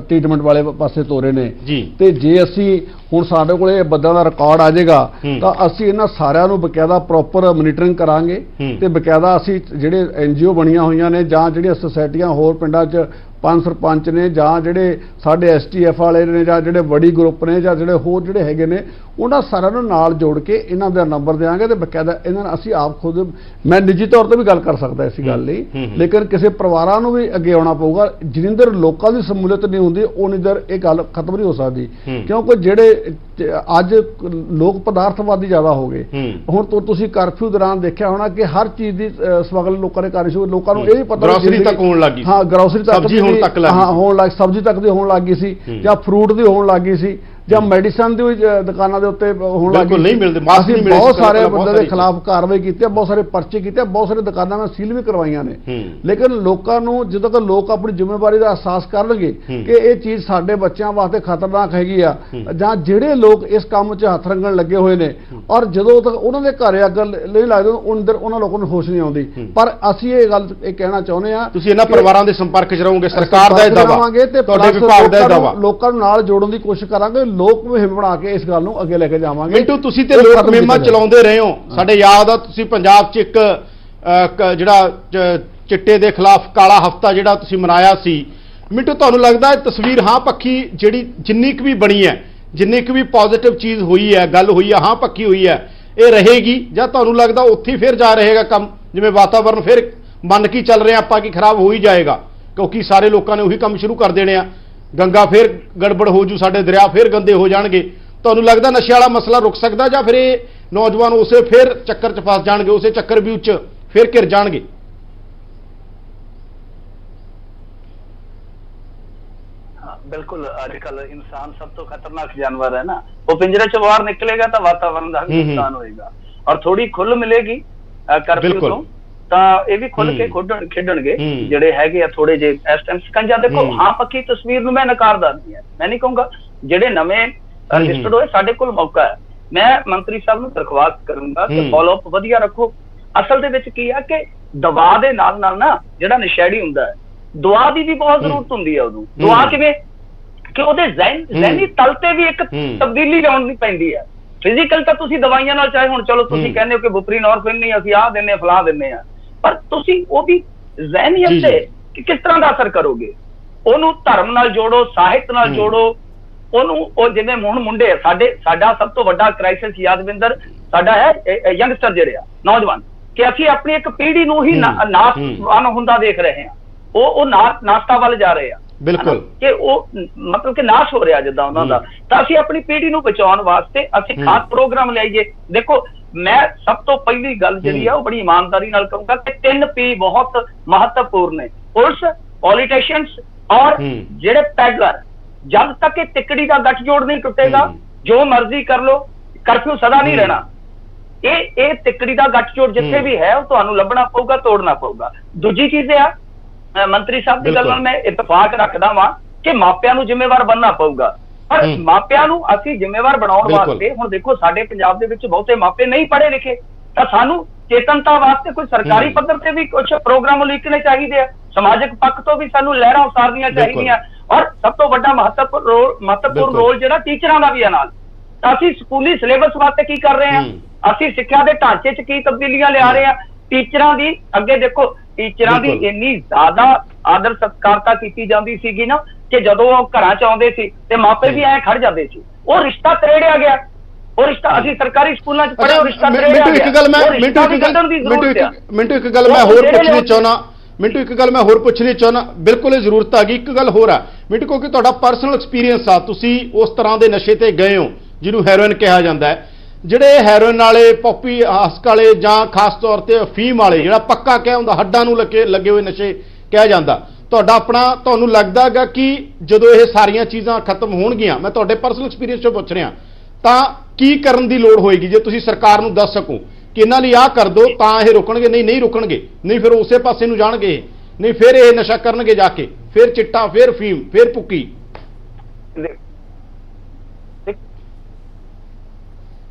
ਟ੍ਰੀਟਮੈਂਟ ਵਾਲੇ ਪਾਸੇ ਤੋਰੇ ਨੇ ਤੇ ਜੇ ਅਸੀਂ ਹੁਣ ਸਾਡੇ ਕੋਲ ਇਹ ਬੱਦਾਂ ਦਾ ਰਿਕਾਰਡ ਆ ਜਾਏਗਾ ਤਾਂ ਅਸੀਂ ਇਹਨਾਂ ਸਾਰਿਆਂ ਨੂੰ ਬਕਾਇਦਾ ਪ੍ਰੋਪਰ ਮੋਨੀਟਰਿੰਗ ਕਰਾਂਗੇ ਤੇ ਬਕਾਇਦਾ ਅਸੀਂ ਜਿਹੜੇ NGO ਬਣੀਆਂ ਹੋਈਆਂ ਨੇ ਜਾਂ ਜਿਹੜੀਆਂ ਸੁਸਾਇਟੀਆਂ ਹੋਰ ਪਿੰਡਾਂ 'ਚ 5 ਸਰਪੰਚ ਨੇ ਜਾਂ ਜਿਹੜੇ ਸਾਡੇ STF ਵਾਲੇ ਨੇ ਜਾਂ ਜਿਹੜੇ ਬੜੀ ਗਰੁੱਪ ਨੇ ਜਾਂ ਜਿਹੜੇ ਹੋਰ ਜਿਹੜੇ ਹੈਗੇ ਨੇ ਉਹਨਾਂ ਸਾਰਿਆਂ ਨੂੰ ਨਾਲ ਜੋੜ ਕੇ ਇਹਨਾਂ ਦਾ ਨੰਬਰ ਦੇਵਾਂਗੇ ਤੇ ਬਕਾਇਦਾ ਇਹਨਾਂ ਨੂੰ ਅਸੀਂ ਆਪ ਖੁਦ ਮੈਂ ਨਿੱਜੀ ਤੌਰ ਤੇ ਵੀ ਗੱਲ ਕਰ ਸਕਦਾ ਇਸ ਗੱਲ ਲਈ, ਲੇਕਿਨ ਕਿਸੇ ਪਰਿਵਾਰਾਂ ਨੂੰ ਵੀ ਅੱਗੇ ਆਉਣਾ ਪਊਗਾ। ਜਿੰਦਰ ਲੋਕਾਂ ਦੀ ਸ਼ਮੂਲੀਅਤ ਨਹੀਂ ਹੁੰਦੀ ਉਨੀ ਦੇਰ ਇਹ ਗੱਲ ਖਤਮ ਨਹੀਂ ਹੋ ਸਕਦੀ, ਕਿਉਂਕਿ ਜਿਹੜੇ ਅੱਜ ਲੋਕ ਪਦਾਰਥਵਾਦੀ ਜ਼ਿਆਦਾ ਹੋ ਗਏ। ਹੁਣ ਤੁਸੀਂ ਕਰਫਿਊ ਦੌਰਾਨ ਦੇਖਿਆ ਹੋਣਾ ਕਿ ਹਰ ਚੀਜ਼ ਦੀ ਸਮਗਲ ਲੋਕਾਂ ਨੇ ਕਰ ਸ਼ੁਰੂ, ਲੋਕਾਂ ਨੂੰ ਇਹ ਵੀ ਪਤਾ ਗਰੋਸਰੀ ਤੱਕ ਹੋਣ ਲੱਗੀ, ਹਾਂ ਗਰੋਸਰੀ ਤੱਕ ਹੋਣ ਲੱਗ, ਸਬਜ਼ੀ ਤੱਕ ਦੀ ਹੋਣ ਲੱਗੀ ਸੀ ਜਾਂ ਫਰੂਟ ਦੀ ਹੋਣ ਲੱਗੀ ਸੀ ਜਾਂ ਮੈਡੀਸਨ ਦੀ ਦੁਕਾਨਾਂ ਦੇ ਉੱਤੇ ਹੋਣ ਲੱਗੀ। ਨਹੀਂ ਮਿਲਦੇ, ਅਸੀਂ ਬਹੁਤ ਸਾਰੇ ਬੰਦੇ ਦੇ ਖਿਲਾਫ ਕਾਰਵਾਈ ਕੀਤੀ, ਬਹੁਤ ਸਾਰੇ ਪਰਚੇ ਕੀਤੇ, ਬਹੁਤ ਸਾਰੇ ਦੁਕਾਨਾਂ ਮੈਂ ਸੀਲ ਵੀ ਕਰਵਾਈਆਂ ਨੇ। ਲੇਕਿਨ ਲੋਕਾਂ ਨੂੰ ਜਦੋਂ ਤੱਕ ਲੋਕ ਆਪਣੀ ਜ਼ਿੰਮੇਵਾਰੀ ਦਾ ਅਹਿਸਾਸ ਕਰਨਗੇ ਕਿ ਇਹ ਚੀਜ਼ ਸਾਡੇ ਬੱਚਿਆਂ ਵਾਸਤੇ ਖਤਰਨਾਕ ਹੈਗੀ ਆ ਜਾਂ ਜਿਹੜੇ ਲੋਕ ਇਸ ਕੰਮ 'ਚ ਹੱਥ ਰੰਗਣ ਲੱਗੇ ਹੋਏ ਨੇ ਔਰ ਜਦੋਂ ਤੱਕ ਉਹਨਾਂ ਦੇ ਘਰੇ ਅੱਗ ਨਹੀਂ ਲੱਗਦੀ ਉਹਨਾਂ ਲੋਕਾਂ ਨੂੰ ਹੋਸ਼ ਨਹੀਂ ਆਉਂਦੀ। ਪਰ ਅਸੀਂ ਇਹ ਗੱਲ ਇਹ ਕਹਿਣਾ ਚਾਹੁੰਦੇ ਆ, ਤੁਸੀਂ ਇਹਨਾਂ ਪਰਿਵਾਰਾਂ ਦੇ ਸੰਪਰਕ 'ਚ ਰਹੋਗੇ, ਸਰਕਾਰ ਦਾ ਇਹ ਦਾਅਵਾ, ਤੁਹਾਡੇ ਵਿਭਾਗ ਦਾ ਇਹ ਦਾਅਵਾ, ਲੋਕਾਂ ਨੂੰ ਨਾਲ ਜੋੜਨ ਦੀ ਕੋਸ਼ਿਸ਼ ਕਰਾਂਗੇ, ਲੋਕ ਮੁਹਿੰਮ ਬਣਾ ਕੇ ਇਸ ਗੱਲ ਨੂੰ ਅੱਗੇ ਲੈ ਕੇ ਜਾਵਾਂਗੇ। ਮਿੰਟੂ ਤੁਸੀਂ ਤੇ ਲੋਕ ਮੁਹਿੰਮਾਂ ਚਲਾਉਂਦੇ ਰਹੇ ਹੋ, ਸਾਡੇ ਯਾਦ ਆ ਤੁਸੀਂ ਪੰਜਾਬ 'ਚ ਇੱਕ ਜਿਹੜਾ ਚਿੱਟੇ ਦੇ ਖਿਲਾਫ ਕਾਲਾ ਹਫ਼ਤਾ ਜਿਹੜਾ ਤੁਸੀਂ ਮਨਾਇਆ ਸੀ। ਮਿੰਟੂ ਤੁਹਾਨੂੰ ਲੱਗਦਾ ਇਹ ਤਸਵੀਰ ਹਾਂ ਪੱਖੀ ਜਿਹੜੀ ਜਿੰਨੀ ਕੁ ਵੀ ਬਣੀ ਹੈ, ਜਿੰਨੀ ਕੁ ਵੀ ਪੋਜ਼ਿਟਿਵ ਚੀਜ਼ ਹੋਈ ਹੈ, ਗੱਲ ਹੋਈ ਹੈ, ਹਾਂ ਪੱਕੀ ਹੋਈ ਹੈ, ਇਹ ਰਹੇਗੀ ਜਾਂ ਤੁਹਾਨੂੰ ਲੱਗਦਾ ਉੱਥੇ ਫਿਰ ਜਾ ਰਹੇਗਾ ਕੰਮ, ਜਿਵੇਂ ਵਾਤਾਵਰਨ ਫਿਰ ਮੰਨ ਕੇ ਚੱਲ ਰਹੇ ਆਪਾਂ ਕਿ ਖਰਾਬ ਹੋ ਹੀ ਜਾਏਗਾ ਕਿਉਂਕਿ ਸਾਰੇ ਲੋਕਾਂ ਨੇ ਉਹੀ ਕੰਮ ਸ਼ੁਰੂ ਕਰ ਦੇਣੇ ਆ, ਗੰਗਾ ਫਿਰ ਗੜਬੜ ਹੋ ਜੂ, ਸਾਡੇ ਦਰਿਆ ਫਿਰ ਗੰਦੇ ਹੋ ਜਾਣਗੇ? ਤੁਹਾਨੂੰ ਲੱਗਦਾ ਨਸ਼ੇ ਵਾਲਾ ਮਸਲਾ ਰੁਕ ਸਕਦਾ ਜਾਂ ਫਿਰ ਇਹ ਨੌਜਵਾਨ ਉਸੇ ਫਿਰ ਚੱਕਰ 'ਚ ਫਸ ਜਾਣਗੇ, ਉਸੇ ਚੱਕਰ ਵੀ ਉੱਚ ਫਿਰ ਘਿਰ ਜਾਣਗੇ? ਬਿਲਕੁਲ, ਅੱਜ ਕੱਲ ਇਨਸਾਨ ਸਭ ਤੋਂ ਖਤਰਨਾਕ ਜਾਨਵਰ ਹੈ ਨਾ, ਉਹ ਪਿੰਜਰੇ ਚੋਂ ਬਾਹਰ ਨਿਕਲੇਗਾ ਤਾਂ ਵਾਤਾਵਰਨ ਦਾ ਵੀ ਨੁਕਸਾਨ ਹੋਏਗਾ ਔਰ ਥੋੜੀ ਖੁੱਲ ਮਿਲੇਗੀ ਕਰਫਿਊ ਤੋਂ ਤਾਂ ਇਹ ਵੀ ਖੁੱਲ ਕੇ ਖੇਡਣਗੇ ਜਿਹੜੇ ਹੈਗੇ ਆ ਥੋੜੇ ਜਿਹੇ ਇਸ ਟਾਈਮ ਸਕੰਜਾ। ਦੇਖੋ ਹਾਂ ਪੱਕੀ ਤਸਵੀਰ ਨੂੰ ਮੈਂ ਨਕਾਰਦਾ ਨਹੀਂ ਹੈ, ਮੈਂ ਨਹੀਂ ਕਹੂੰਗਾ, ਜਿਹੜੇ ਨਵੇਂ ਰਜਿਸਟਰਡ ਹੋਏ ਸਾਡੇ ਕੋਲ ਮੌਕਾ ਹੈ, ਮੈਂ ਮੰਤਰੀ ਸਾਹਿਬ ਨੂੰ ਦਰਖਾਸਤ ਕਰੂੰਗਾ ਕਿ ਫੋਲੋ ਅਪ ਵਧੀਆ ਰੱਖੋ। ਅਸਲ ਦੇ ਵਿੱਚ ਕੀ ਆ ਕਿ ਦਵਾ ਦੇ ਨਾਲ ਨਾਲ ਨਾ ਜਿਹੜਾ ਨਸ਼ੇੜੀ ਹੁੰਦਾ ਹੈ ਦੁਆ ਦੀ ਵੀ ਬਹੁਤ ਜ਼ਰੂਰਤ ਹੁੰਦੀ ਹੈ ਉਹਨੂੰ। ਦੁਆ ਕਿਵੇਂ ਕਿ ਉਹਦੇ ਜ਼ਹਿਨੀ ਤਲ ਤੇ ਵੀ ਇੱਕ ਤਬਦੀਲੀ ਲਿਆਉਣੀ ਪੈਂਦੀ ਹੈ। ਫਿਜ਼ੀਕਲ ਤਾਂ ਤੁਸੀਂ ਦਵਾਈਆਂ ਨਾਲ ਚਾਹੇ ਹੁਣ ਚਲੋ ਤੁਸੀਂ ਕਹਿੰਦੇ ਹੋ ਕਿ ਬੁਪਰੀਨੋਰਫਿਨ ਨਹੀਂ ਅਸੀਂ ਆਹ ਦਿੰਦੇ ਫਲਾਹ ਦਿੰਦੇ ਆ, ਪਰ ਤੁਸੀਂ ਉਹਦੀ ਜ਼ਹਿਨੀਅਤ ਤੇ ਕਿਸ ਤਰ੍ਹਾਂ ਦਾ ਅਸਰ ਕਰੋਗੇ? ਉਹਨੂੰ ਧਰਮ ਨਾਲ ਜੋੜੋ, ਸਾਹਿਤ ਨਾਲ ਜੋੜੋ ਉਹਨੂੰ। ਉਹ ਜਿਵੇਂ ਹੁਣ ਮੁੰਡੇ ਸਾਡਾ ਸਭ ਤੋਂ ਵੱਡਾ ਕ੍ਰਾਈਸਿਸ ਯਾਦਵਿੰਦਰ ਸਾਡਾ ਹੈ ਯੰਗਸਟਰ ਜਿਹੜੇ ਆ ਨੌਜਵਾਨ, ਕਿ ਅਸੀਂ ਆਪਣੀ ਇੱਕ ਪੀੜ੍ਹੀ ਨੂੰ ਹੀ ਨਾਸਵਾਨ ਹੁੰਦਾ ਦੇਖ ਰਹੇ ਹਾਂ, ਉਹ ਨਾਸਤਾ ਵੱਲ ਜਾ ਰਹੇ ਆ ਬਿਲਕੁਲ, ਕਿ ਉਹ ਮਤਲਬ ਕਿ ਨਾਸ਼ ਹੋ ਰਿਹਾ ਜਿੱਦਾਂ ਉਹਨਾਂ ਦਾ। ਤਾਂ ਅਸੀਂ ਆਪਣੀ ਪੀੜ੍ਹੀ ਨੂੰ ਬਚਾਉਣ ਵਾਸਤੇ ਅਸੀਂ ਖਾਸ ਪ੍ਰੋਗਰਾਮ ਲਿਆਈਏ। ਦੇਖੋ ਮੈਂ ਸਭ ਤੋਂ ਪਹਿਲੀ ਗੱਲ ਜਿਹੜੀ ਆ ਉਹ ਬੜੀ ਇਮਾਨਦਾਰੀ ਨਾਲ ਕਹੂੰਗਾ ਕਿ 3 P ਬਹੁਤ ਮਹੱਤਵਪੂਰਨ ਨੇ, ਪੁਲਿਸ, ਪੋਲੀਟੀਸ਼ੀਅਨਸ ਔਰ ਜਿਹੜੇ ਪੈਡਲਰ। ਜਦ ਤੱਕ ਇਹ ਤਿੱਕੜੀ ਦਾ ਗੱਠਜੋੜ ਨਹੀਂ ਟੁੱਟੇਗਾ, ਜੋ ਮਰਜ਼ੀ ਕਰ ਲੋ, ਕਰਫਿਊ ਸਦਾ ਨਹੀਂ ਰਹਿਣਾ। ਇਹ ਤਿੱਕੜੀ ਦਾ ਗੱਠਜੋੜ ਜਿੱਥੇ ਵੀ ਹੈ ਉਹ ਤੁਹਾਨੂੰ ਲੱਭਣਾ ਪਊਗਾ, ਤੋੜਨਾ ਪਊਗਾ। ਦੂਜੀ ਚੀਜ਼ ਇਹ ਆ, ਮੰਤਰੀ ਸਾਹਿਬ ਦੀ ਗੱਲ ਨਾਲ ਮੈਂ ਇਤਫਾਕ ਰੱਖਦਾ ਵਾਂ ਕਿ ਮਾਪਿਆਂ ਨੂੰ ਜ਼ਿੰਮੇਵਾਰ ਬਣਨਾ ਪਊਗਾ, ਪਰ ਮਾਪਿਆਂ ਨੂੰ ਅਸੀਂ ਜ਼ਿੰਮੇਵਾਰ ਬਣਾਉਣ ਵਾਸਤੇ ਹੁਣ ਦੇਖੋ ਸਾਡੇ ਪੰਜਾਬ ਦੇ ਵਿੱਚ ਬਹੁਤੇ ਮਾਪੇ ਨਹੀਂ ਪੜ੍ਹੇ ਲਿਖੇ, ਤਾਂ ਸਾਨੂੰ ਚੇਤਨਤਾ ਵਾਸਤੇ ਕੋਈ ਸਰਕਾਰੀ ਪੱਧਰ ਤੇ ਵੀ ਕੁਝ ਪ੍ਰੋਗਰਾਮ ਉਲੀਕਣੇ ਚਾਹੀਦੇ ਆ, ਸਮਾਜਿਕ ਪੱਖ ਤੋਂ ਵੀ ਸਾਨੂੰ ਲਹਿਰਾਂ ਉਸਾਰਨੀਆਂ ਚਾਹੀਦੀਆਂ ਔਰ ਸਭ ਤੋਂ ਵੱਡਾ ਮਹੱਤਵਪੂਰਨ ਰੋਲ ਜਿਹੜਾ ਟੀਚਰਾਂ ਦਾ ਵੀ ਹੈ ਨਾਲ। ਤਾਂ ਅਸੀਂ ਸਕੂਲੀ ਸਿਲੇਬਸ ਵਾਸਤੇ ਕੀ ਕਰ ਰਹੇ ਹਾਂ, ਅਸੀਂ ਸਿੱਖਿਆ ਦੇ ਢਾਂਚੇ 'ਚ ਕੀ ਤਬਦੀਲੀਆਂ ਲਿਆ ਰਹੇ ਹਾਂ। ਟੀਚਰਾਂ ਦੀ ਅੱਗੇ ਦੇਖੋ, ਟੀਚਰਾਂ ਦੀ ਇੰਨੀ ਜ਼ਿਆਦਾ ਆਦਰ ਸਤਿਕਾਰਤਾ ਕੀਤੀ ਜਾਂਦੀ ਸੀਗੀ ਨਾ ਕਿ ਜਦੋਂ ਉਹ ਘਰਾਂ 'ਚ ਆਉਂਦੇ ਸੀ ਤੇ ਮਾਪੇ ਵੀ ਐਂ ਖੜ ਜਾਂਦੇ ਸੀ। ਉਹ ਰਿਸ਼ਤਾ ਤਰੇੜਿਆ ਗਿਆ, ਉਹ ਰਿਸ਼ਤਾ ਅਸੀਂ ਸਰਕਾਰੀ ਸਕੂਲਾਂ 'ਚ ਪੜ੍ਹੇ, ਉਹ ਰਿਸ਼ਤਾ ਤਰੇੜਿਆ ਗਿਆ। ਮਿੰਟੂ ਇੱਕ ਗੱਲ ਮੈਂ ਹੋਰ ਪੁੱਛਣੀ ਚਾਹੁੰਦਾ, ਬਿਲਕੁਲ ਇਹ ਜ਼ਰੂਰਤ ਆ ਗਈ। ਇੱਕ ਗੱਲ ਹੋਰ ਆ ਮਿੰਟੂ, ਕਿਉਂਕਿ ਤੁਹਾਡਾ ਪਰਸਨਲ ਐਕਸਪੀਰੀਅੰਸ ਆ, ਤੁਸੀਂ ਉਸ ਤਰ੍ਹਾਂ ਦੇ ਨਸ਼ੇ ਤੇ ਗਏ ਹੋ ਜਿਹਨੂੰ ਹੈਰੋਇਨ ਕਿਹਾ ਜਾਂਦਾ ਹੈ। ਜਿਹੜੇ ਹੈਰੋਇਨ ਵਾਲੇ, ਪੌਪੀ ਹਸਕ ਵਾਲੇ ਜਾਂ ਖਾਸ ਤੌਰ ਤੇ ਅਫੀਮ ਵਾਲੇ, ਜਿਹੜਾ ਪੱਕਾ ਕਿਹਾ ਹੁੰਦਾ ਹੱਡਾਂ ਨੂੰ ਲੱਗੇ ਹੋਏ ਨਸ਼ੇ ਕਿਹਾ ਜਾਂਦਾ, ਤੁਹਾਡਾ ਆਪਣਾ ਤੁਹਾਨੂੰ ਲੱਗਦਾ ਹੈਗਾ ਕਿ ਜਦੋਂ ਇਹ ਸਾਰੀਆਂ ਚੀਜ਼ਾਂ ਖਤਮ ਹੋਣਗੀਆਂ, ਮੈਂ ਤੁਹਾਡੇ ਪਰਸਨਲ ਐਕਸਪੀਰੀਅੰਸ ਤੋਂ ਪੁੱਛ ਰਿਹਾ, ਤਾਂ ਕੀ ਕਰਨ ਦੀ ਲੋੜ ਹੋਏਗੀ ਜੇ ਤੁਸੀਂ ਸਰਕਾਰ ਨੂੰ ਦੱਸ ਸਕੋ ਕਿ ਇਹਨਾਂ ਲਈ ਆਹ ਕਰ ਦੋ ਤਾਂ ਇਹ ਰੁਕਣਗੇ, ਨਹੀਂ ਰੁਕਣਗੇ, ਨਹੀਂ ਫਿਰ ਉਸੇ ਪਾਸੇ ਨੂੰ ਜਾਣਗੇ, ਨਹੀਂ ਫਿਰ ਇਹ ਨਸ਼ਾ ਕਰਨਗੇ ਜਾ ਕੇ, ਫਿਰ ਚਿੱਟਾ, ਫਿਰ ਫੀਮ, ਫਿਰ ਭੁੱਕੀ।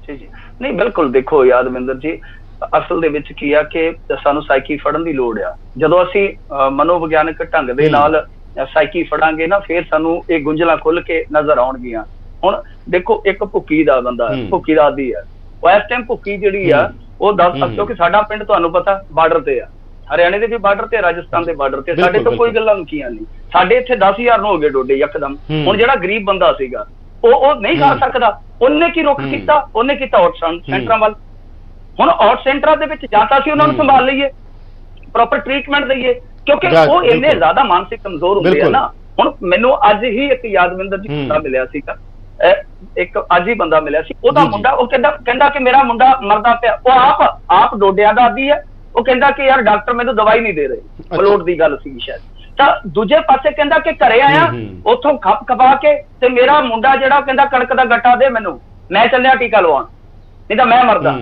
ਜੀ ਨਹੀਂ ਬਿਲਕੁਲ, ਦੇਖੋ ਯਾਦਵਿੰਦਰ ਜੀ, ਅਸਲ ਦੇ ਵਿੱਚ ਕੀ ਆ ਕਿ ਸਾਨੂੰ ਸਾਈਕੀ ਫੜਨ ਦੀ ਲੋੜ ਆ। ਜਦੋਂ ਅਸੀਂ ਮਨੋਵਿਗਿਆਨਕ ਢੰਗ ਦੇ ਨਾਲ ਸਾਈਕੀ ਫੜਾਂਗੇ ਨਾ, ਫਿਰ ਸਾਨੂੰ ਇਹ ਗੁੰਝਲਾਂ ਖੁੱਲ ਕੇ ਨਜ਼ਰ ਆਉਣਗੀਆਂ। ਹੁਣ ਦੇਖੋ, ਇੱਕ ਭੁੱਕੀ ਦਾ ਬੰਦਾ, ਭੁੱਕੀ ਦਾ ਆਦੀ ਆ, ਉਹ ਇਸ ਟਾਈਮ ਭੁੱਕੀ ਜਿਹੜੀ ਆ ਉਹ ਦੱਸ ਸਕਦੇ ਹੋ ਕਿ ਸਾਡਾ ਪਿੰਡ ਤੁਹਾਨੂੰ ਪਤਾ ਬਾਰਡਰ ਤੇ ਆ, ਹਰਿਆਣੇ ਦੇ ਵੀ ਬਾਰਡਰ ਤੇ, ਰਾਜਸਥਾਨ ਦੇ ਬਾਰਡਰ ਤੇ। ਸਾਡੇ ਤੋਂ ਕੋਈ ਗੱਲਾਂ ਲੁਕੀਆਂ ਨਹੀਂ। ਸਾਡੇ ਇੱਥੇ 10,000 ਨੂੰ ਹੋ ਗਏ ਡੋਡੇ ਯਕਦਮ। ਹੁਣ ਜਿਹੜਾ ਗਰੀਬ ਬੰਦਾ ਸੀਗਾ ਉਹ ਨਹੀਂ ਖਾ ਸਕਦਾ, ਉਹਨੇ ਕੀ ਰੁੱਖ ਕੀਤਾ? ਉਹਨੇ ਕੀਤਾ ਆਊਟ ਸੈਂਟਰਾਂ ਵੱਲ। ਹੁਣ ਆਊਟ ਸੈਂਟਰਾਂ ਦੇ ਵਿੱਚ ਜਾਂ ਤਾਂ ਅਸੀਂ ਉਹਨਾਂ ਨੂੰ ਸੰਭਾਲ ਲਈਏ, ਪ੍ਰੋਪਰ ਟ੍ਰੀਟਮੈਂਟ ਦਈਏ, ਕਿਉਂਕਿ ਉਹ ਇੰਨੇ ਜ਼ਿਆਦਾ ਮਾਨਸਿਕ ਕਮਜ਼ੋਰ ਹੁੰਦੇ ਆ ਨਾ। ਹੁਣ ਮੈਨੂੰ ਅੱਜ ਹੀ ਇੱਕ ਯਾਦਵਿੰਦਰ ਜੀ ਬੰਦਾ ਮਿਲਿਆ ਸੀਗਾ, ਇੱਕ ਅੱਜ ਹੀ ਬੰਦਾ ਮਿਲਿਆ ਸੀ, ਉਹਦਾ ਮੁੰਡਾ, ਉਹ ਕਹਿੰਦਾ ਕਿ ਮੇਰਾ ਮੁੰਡਾ ਮਰਦਾ ਪਿਆ। ਉਹ ਆਪ ਡੋਡਿਆਂ ਦਾ ਆਦੀ ਹੈ। ਉਹ ਕਹਿੰਦਾ ਕਿ ਯਾਰ ਡਾਕਟਰ ਮੈਨੂੰ ਦਵਾਈ ਨਹੀਂ ਦੇ ਰਹੇ, ਬਲੋਟ ਦੀ ਗੱਲ ਸੀ ਸ਼ਾਇਦ। ਤਾਂ ਦੂਜੇ ਪਾਸੇ ਕਹਿੰਦਾ ਕਿ ਘਰੇ ਆਇਆ ਉੱਥੋਂ ਖੱਪ ਖਪਾ ਕੇ, ਤੇ ਮੇਰਾ ਮੁੰਡਾ ਜਿਹੜਾ ਕਹਿੰਦਾ ਕਣਕ ਦਾ ਗੱਟਾ ਦੇ ਮੈਨੂੰ, ਮੈਂ ਚੱਲਿਆ ਟੀਕਾ ਲਵਾਉਣ, ਨਹੀਂ ਤਾਂ ਮੈਂ ਮਰਦਾ।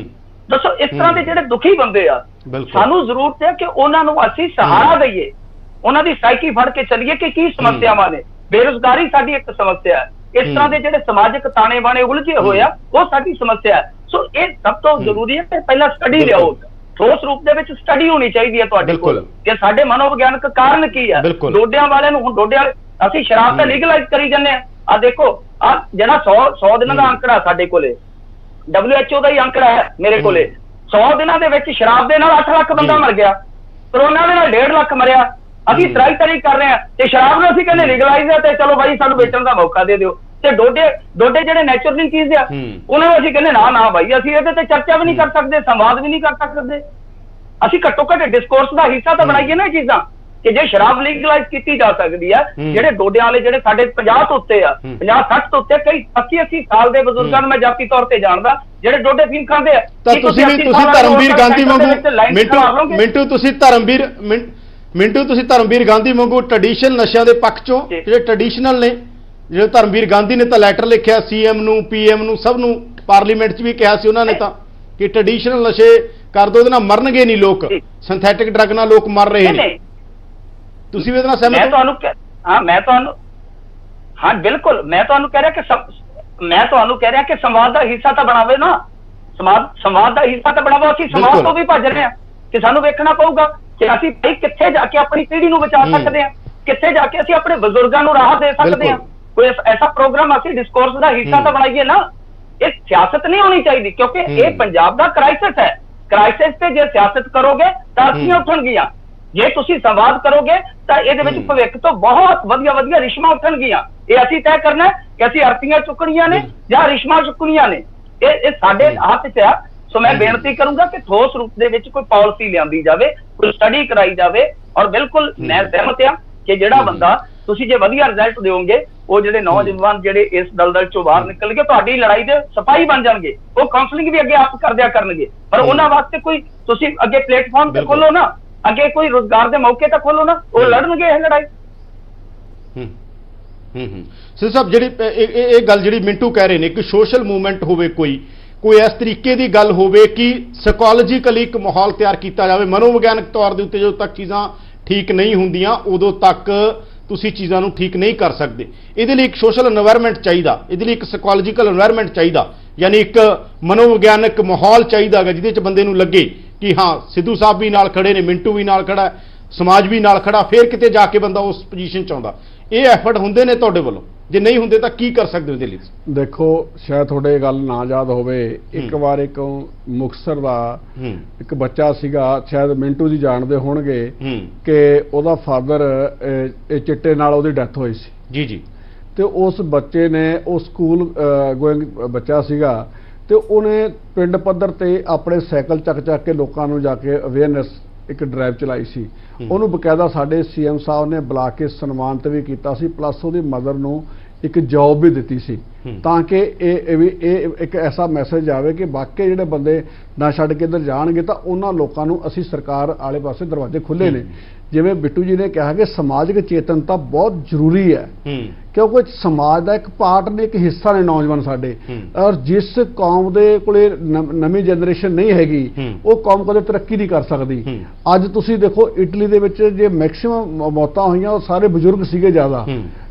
ਦੱਸੋ, ਇਸ ਤਰ੍ਹਾਂ ਦੇ ਜਿਹੜੇ ਦੁਖੀ ਬੰਦੇ ਆ, ਸਾਨੂੰ ਜ਼ਰੂਰਤ ਹੈ ਕਿ ਉਹਨਾਂ ਨੂੰ ਅਸੀਂ ਸਹਾਰਾ ਦਈਏ, ਉਹਨਾਂ ਦੀ ਸਾਈਕੀ ਫੜ ਕੇ ਚੱਲੀਏ ਕਿ ਕੀ ਸਮੱਸਿਆਵਾਂ ਨੇ। ਬੇਰੁਜ਼ਗਾਰੀ ਸਾਡੀ ਇੱਕ ਸਮੱਸਿਆ ਹੈ, ਇਸ ਤਰ੍ਹਾਂ ਦੇ ਜਿਹੜੇ ਸਮਾਜਿਕ ਤਾਣੇ ਬਾਣੇ ਉਲਝੇ ਹੋਏ ਆ, ਉਹ ਸਾਡੀ ਸਮੱਸਿਆ ਹੈ। ਸੋ ਇਹ ਸਭ ਤੋਂ ਜ਼ਰੂਰੀ ਹੈ ਕਿ ਪਹਿਲਾਂ ਸਟੱਡੀ ਲਿਆਓ, ਠੋਸ ਰੂਪ ਦੇ ਵਿੱਚ ਸਟੱਡੀ ਹੋਣੀ ਚਾਹੀਦੀ ਹੈ ਤੁਹਾਡੇ ਕੋਲ ਕਿ ਸਾਡੇ ਮਨੋਵਿਗਿਆਨਕ ਕਾਰਨ ਕੀ ਹੈ। ਡੋਡਿਆਂ ਵਾਲਿਆਂ ਨੂੰ, ਹੁਣ ਡੋਡਿਆਂ ਅਸੀਂ ਸ਼ਰਾਬ ਤਾਂ ਲੀਗਲਾਈਜ਼ ਕਰੀ ਜਾਂਦੇ ਆ ਦੇਖੋ, ਆ ਜਿਹੜਾ 100 ਦਿਨਾਂ ਦਾ ਅੰਕੜਾ ਸਾਡੇ ਕੋਲੇ, WHO ਦਾ ਹੀ ਅੰਕੜਾ ਹੈ ਮੇਰੇ ਕੋਲੇ, 100 ਦਿਨਾਂ ਦੇ ਵਿੱਚ ਸ਼ਰਾਬ ਦੇ ਨਾਲ 8 ਲੱਖ ਬੰਦਾ ਮਰ ਗਿਆ, ਕਰੋਨਾ ਦੇ ਨਾਲ 1.5 ਲੱਖ ਮਰਿਆ। ਅਸੀਂ ਤਰਾਈ ਕਰ ਰਹੇ ਹਾਂ ਤੇ ਸ਼ਰਾਬ ਨੂੰ ਅਸੀਂ ਕਹਿੰਦੇ ਲੀਗਲਾਈਜ਼ ਹੈ ਤੇ ਚਲੋ ਬਾਈ ਸਾਨੂੰ ਵੇਚਣ ਦਾ ਮੌਕਾ ਦੇ ਦਿਓ। ਤੇ ਡੋਡੇ ਜਿਹੜੇ ਨੈਚੁਰਲੀ ਚੀਜ਼ ਆ, ਉਹਨਾਂ ਨੂੰ ਅਸੀਂ ਕਹਿੰਦੇ ਨਾ ਬਾਈ, ਅਸੀਂ ਇਹਦੇ ਤੇ ਚਰਚਾ ਵੀ ਨਹੀਂ ਕਰ ਸਕਦੇ, ਸੰਵਾਦ ਵੀ ਨਹੀਂ ਕਰ ਸਕਦੇ। ਅਸੀਂ ਘੱਟੋ ਘੱਟ ਡਿਸਕੋਰਸ ਦਾ ਹਿੱਸਾ ਤਾਂ ਬਣਾਈਏ ਨਾ ਇਹ ਚੀਜ਼ਾਂ, ਕਿ ਜੇ ਸ਼ਰਾਬ ਲੀਗਲਾਈਜ਼ ਕੀਤੀ ਜਾ ਸਕਦੀ ਆ। ਜਿਹੜੇ ਡੋਡਿਆਂ ਵਾਲੇ ਜਿਹੜੇ ਸਾਡੇ 50 ਤੋਂ ਉੱਤੇ ਆ, 50-60 ਤੋਂ ਉੱਤੇ, ਕਈ 80 ਸਾਲ ਦੇ ਬਜ਼ੁਰਗਾਂ ਨੂੰ ਮੈਂ ਜਾਤੀ ਤੌਰ ਤੇ ਜਾਣਦਾ ਜਿਹੜੇ ਡੋਡੇ ਫੀਮ ਖਾਂਦੇ ਆ। ਤਾਂ ਤੁਸੀਂ ਧਰਮਵੀਰ ਗਾਂਧੀ ਵਾਂਗੂ, ਮਿੰਟੂ ਤੁਸੀਂ ਧਰਮਵੀਰ ਗਾਂਧੀ ਵਾਂਗੂ ਟ੍ਰੈਡੀਸ਼ਨਲ ਨਸ਼ਿਆਂ ਦੇ ਪੱਖ ਚੋਂ, ਜਿਹੜੇ ਟ੍ਰੈਡੀਸ਼ਨਲ ਨੇ, ਜਿਹੜੇ ਧਰਮਵੀਰ ਗਾਂਧੀ ਨੇ ਤਾਂ ਲੈਟਰ ਲਿਖਿਆ CM ਨੂੰ, PM ਨੂੰ, ਸਭ ਨੂੰ, ਪਾਰਲੀਮੈਂਟ 'ਚ ਵੀ ਕਿਹਾ ਸੀ ਉਹਨਾਂ ਨੇ ਤਾਂ ਕਿ ਟ੍ਰੈਡੀਸ਼ਨਲ ਨਸ਼ੇ ਕਰ ਦੋ, ਉਹਦੇ ਨਾਲ ਮਰਨਗੇ ਨਹੀਂ ਲੋਕ, ਸਿੰਥੈਟਿਕ ਡਰੱਗ ਨਾਲ ਲੋਕ ਮਰ ਰਹੇ ਨੇ। ਤੁਸੀਂ ਵੀ ਇਹਦੇ ਨਾਲ ਸਹਿਮਤ ਹੋ? ਹਾਂ ਬਿਲਕੁਲ, ਮੈਂ ਤੁਹਾਨੂੰ ਕਹਿ ਰਿਹਾ ਕਿ ਸੰਵਾਦ ਦਾ ਹਿੱਸਾ ਤਾਂ ਬਣਾਵੇ ਨਾ, ਸੰਵਾਦ ਦਾ ਹਿੱਸਾ ਤਾਂ ਬਣਾਵੋ। ਅਸੀਂ ਸਮਾਜ ਤੋਂ ਵੀ ਭੱਜ ਰਹੇ ਹਾਂ ਕਿ ਸਾਨੂੰ ਵੇਖਣਾ ਪਊਗਾ ਕਿ ਅਸੀਂ ਭਾਈ ਕਿੱਥੇ ਜਾ ਕੇ ਆਪਣੀ ਪੀੜ੍ਹੀ ਨੂੰ ਬਚਾ ਸਕਦੇ ਹਾਂ, ਕਿੱਥੇ ਜਾ ਕੇ ਅਸੀਂ ਆਪਣੇ ਬਜ਼ੁਰਗਾਂ ਨੂੰ ਰਾਹ ਦੇ ਸਕਦੇ ਹਾਂ। ਕੋਈ ਐਸਾ ਪ੍ਰੋਗਰਾਮ ਅਸੀਂ ਡਿਸਕੋਰਸ ਦਾ ਹਿੱਸਾ ਤਾਂ ਬਣਾਈਏ ਨਾ। ਇਹ ਸਿਆਸਤ ਨਹੀਂ ਹੋਣੀ ਚਾਹੀਦੀ, ਕਿਉਂਕਿ ਇਹ ਪੰਜਾਬ ਦਾ ਕ੍ਰਾਈਸਿਸ ਹੈ। ਕ੍ਰਾਈਸਿਸ ਤੇ ਜੇ ਸਿਆਸਤ ਕਰੋਗੇ ਤਾਂ ਅਰਥੀਆਂ ਉੱਠਣਗੀਆਂ, ਜੇ ਤੁਸੀਂ ਸੰਵਾਦ ਕਰੋਗੇ ਤਾਂ ਇਹਦੇ ਵਿੱਚ ਭਵਿੱਖ ਤੋਂ ਬਹੁਤ ਵਧੀਆ ਰਿਸ਼ਮਾਂ ਉੱਠਣਗੀਆਂ। ਇਹ ਅਸੀਂ ਤੈਅ ਕਰਨਾ ਕਿ ਅਸੀਂ ਅਰਥੀਆਂ ਚੁੱਕਣੀਆਂ ਨੇ ਜਾਂ ਰਿਸ਼ਮਾਂ ਚੁੱਕਣੀਆਂ ਨੇ, ਇਹ ਸਾਡੇ ਹੱਥ 'ਚ ਆ। ਸੋ ਮੈਂ ਬੇਨਤੀ ਕਰੂੰਗਾ ਕਿ ਠੋਸ ਰੂਪ ਦੇ ਵਿੱਚ ਕੋਈ ਪਾਲਿਸੀ ਲਿਆਂਦੀ ਜਾਵੇ, ਕੋਈ ਸਟੱਡੀ ਕਰਾਈ ਜਾਵੇ। ਔਰ ਬਿਲਕੁਲ ਮੈਂ ਸਹਿਮਤ ਹਾਂ ਕਿ ਜਿਹੜਾ ਬੰਦਾ, ਤੁਸੀਂ ਜੇ ਵਧੀਆ ਰਿਜ਼ਲਟ ਦਿਓਗੇ, ਉਹ ਜਿਹੜੇ ਨੌਜਵਾਨ ਜਿਹੜੇ ਇਸ ਦਲਦਲ ਚੋਂ ਬਾਹਰ ਨਿਕਲਣਗੇ, ਤੁਹਾਡੀ ਲੜਾਈ ਦੇ ਸਿਪਾਹੀ ਬਣ ਜਾਣਗੇ। ਉਹ ਕਾਉਂਸਲਿੰਗ ਵੀ ਅੱਗੇ ਆਪ ਕਰਦਿਆ ਕਰਨਗੇ, ਪਰ ਉਹਨਾਂ ਵਾਸਤੇ ਕੋਈ ਤੁਸੀਂ ਅੱਗੇ ਪਲੇਟਫਾਰਮ ਤੇ ਖੋਲੋ ਨਾ, ਅੱਗੇ ਕੋਈ ਰੋਜ਼ਗਾਰ ਦੇ ਮੌਕੇ ਤਾਂ ਖੋਲੋ ਨਾ, ਉਹ ਲੜਨਗੇ ਇਹ ਲੜਾਈ। ਸਿਰ ਸਾਹਿਬ, ਜਿਹੜੀ ਇਹ ਗੱਲ ਜਿਹੜੀ ਮਿੰਟੂ ਕਹਿ ਰਹੇ ਨੇ ਕਿ ਸੋਸ਼ਲ ਮੂਵਮੈਂਟ ਹੋਵੇ, ਕੋਈ ਇਸ ਤਰੀਕੇ ਦੀ ਗੱਲ ਹੋਵੇ ਕਿ ਸਾਈਕੋਲੋਜੀਕਲੀ ਇੱਕ ਮਾਹੌਲ ਤਿਆਰ ਕੀਤਾ ਜਾਵੇ, ਮਨੋਵਿਗਿਆਨਕ ਤੌਰ ਦੇ ਉੱਤੇ ਜਦੋਂ ਤੱਕ ਚੀਜ਼ਾਂ ਠੀਕ ਨਹੀਂ ਹੁੰਦੀਆਂ ਉਦੋਂ ਤੱਕ ਤੁਸੀਂ ਚੀਜ਼ਾਂ ਨੂੰ ਠੀਕ ਨਹੀਂ ਕਰ ਸਕਦੇ। ਇਹਦੇ ਲਈ ਇੱਕ ਸੋਸ਼ਲ এনवायरमेंट ਚਾਹੀਦਾ, ਇਹਦੇ ਲਈ ਇੱਕ ਸਾਈਕੋਲੋਜੀਕਲ এনवायरमेंट ਚਾਹੀਦਾ, ਯਾਨੀ ਇੱਕ ਮਨੋਵਿਗਿਆਨਕ ਮਾਹੌਲ ਚਾਹੀਦਾ ਹੈ ਜਿਹਦੇ 'ਚ ਬੰਦੇ ਨੂੰ ਲੱਗੇ ਕਿ ਹਾਂ ਸਿੱਧੂ ਸਾਹਿਬ ਵੀ ਨਾਲ ਖੜੇ ਨੇ, ਮਿੰਟੂ ਵੀ ਨਾਲ ਖੜਾ, ਸਮਾਜ ਵੀ ਨਾਲ ਖੜਾ, ਫਿਰ ਕਿਤੇ ਜਾ ਕੇ ਬੰਦਾ ਉਸ ਪੋਜੀਸ਼ਨ 'ਚ ਆਉਂਦਾ। ਇਹ ਐਫਰਟ ਹੁੰਦੇ ਨੇ ਤੁਹਾਡੇ ਵੱਲੋਂ? ਜੇ ਨਹੀਂ ਹੁੰਦੇ ਤਾਂ ਕੀ ਕਰ ਸਕਦੇ ਹੋ ਇਹਦੇ ਲਈ? ਦੇਖੋ, ਸ਼ਾਇਦ ਤੁਹਾਡੇ ਗੱਲ ਨਾ ਯਾਦ ਹੋਵੇ, ਇੱਕ ਵਾਰ ਇੱਕ ਮੁਕਤਸਰ ਦਾ ਇੱਕ ਬੱਚਾ ਸੀਗਾ, ਸ਼ਾਇਦ ਮਿੰਟੂ ਜੀ ਜਾਣਦੇ ਹੋਣਗੇ, ਕਿ ਉਹਦਾ ਫਾਦਰ ਇਹ ਚਿੱਟੇ ਨਾਲ ਉਹਦੀ ਡੈਥ ਹੋਈ ਸੀ। ਜੀ। ਤੇ ਉਸ ਬੱਚੇ ਨੇ, ਉਹ ਸਕੂਲ ਗੋਇੰਗ ਬੱਚਾ ਸੀਗਾ, ਤੇ ਉਹਨੇ ਪਿੰਡ ਪੱਧਰ ਤੇ ਆਪਣੇ ਸਾਈਕਲ ਚੱਕ ਕੇ ਲੋਕਾਂ ਨੂੰ ਜਾ ਕੇ ਅਵੇਅਰਨੈਸ ਇੱਕ ਡਰਾਈਵ ਚਲਾਈ ਸੀ। ਉਹਨੂੰ ਬਕਾਇਦਾ ਸਾਡੇ CM ਸਾਹਿਬ ਨੇ ਬੁਲਾ ਕੇ ਸਨਮਾਨਿਤ ਵੀ ਕੀਤਾ ਸੀ, ਪਲੱਸ ਉਹਦੀ ਮਦਰ ਨੂੰ ਇੱਕ ਜੌਬ ਵੀ ਦਿੱਤੀ ਸੀ ਤਾਂ ਕਿ ਇਹ ਇੱਕ ਐਸਾ ਮੈਸੇਜ ਆਵੇ ਕਿ ਬਾਕੀ ਜਿਹੜੇ ਬੰਦੇ ਨਾ ਛੱਡ ਕੇ ਇੱਧਰ ਜਾਣਗੇ ਤਾਂ ਉਹਨਾਂ ਲੋਕਾਂ ਨੂੰ ਅਸੀਂ ਸਰਕਾਰ ਵਾਲੇ ਪਾਸੇ ਦਰਵਾਜ਼ੇ ਖੁੱਲ੍ਹੇ ਨੇ। ਜਿਵੇਂ ਬਿੱਟੂ ਜੀ ਨੇ ਕਿਹਾ ਕਿ ਸਮਾਜਿਕ ਚੇਤਨਤਾ ਬਹੁਤ ਜ਼ਰੂਰੀ ਹੈ ਕਿਉਂਕਿ ਸਮਾਜ ਦਾ ਇੱਕ ਪਾਰਟ ਨੇ, ਇੱਕ ਹਿੱਸਾ ਨੇ ਨੌਜਵਾਨ ਸਾਡੇ। ਔਰ ਜਿਸ ਕੌਮ ਦੇ ਕੋਲੇ ਨਵੀਂ ਜਨਰੇਸ਼ਨ ਨਹੀਂ ਹੈਗੀ ਉਹ ਕੌਮ ਕਦੇ ਤਰੱਕੀ ਨਹੀਂ ਕਰ ਸਕਦੀ। ਅੱਜ ਤੁਸੀਂ ਦੇਖੋ ਇਟਲੀ ਦੇ ਵਿੱਚ ਜੇ ਮੈਕਸਿਮਮ ਮੌਤਾਂ ਹੋਈਆਂ ਉਹ ਸਾਰੇ ਬਜ਼ੁਰਗ ਸੀਗੇ ਜ਼ਿਆਦਾ,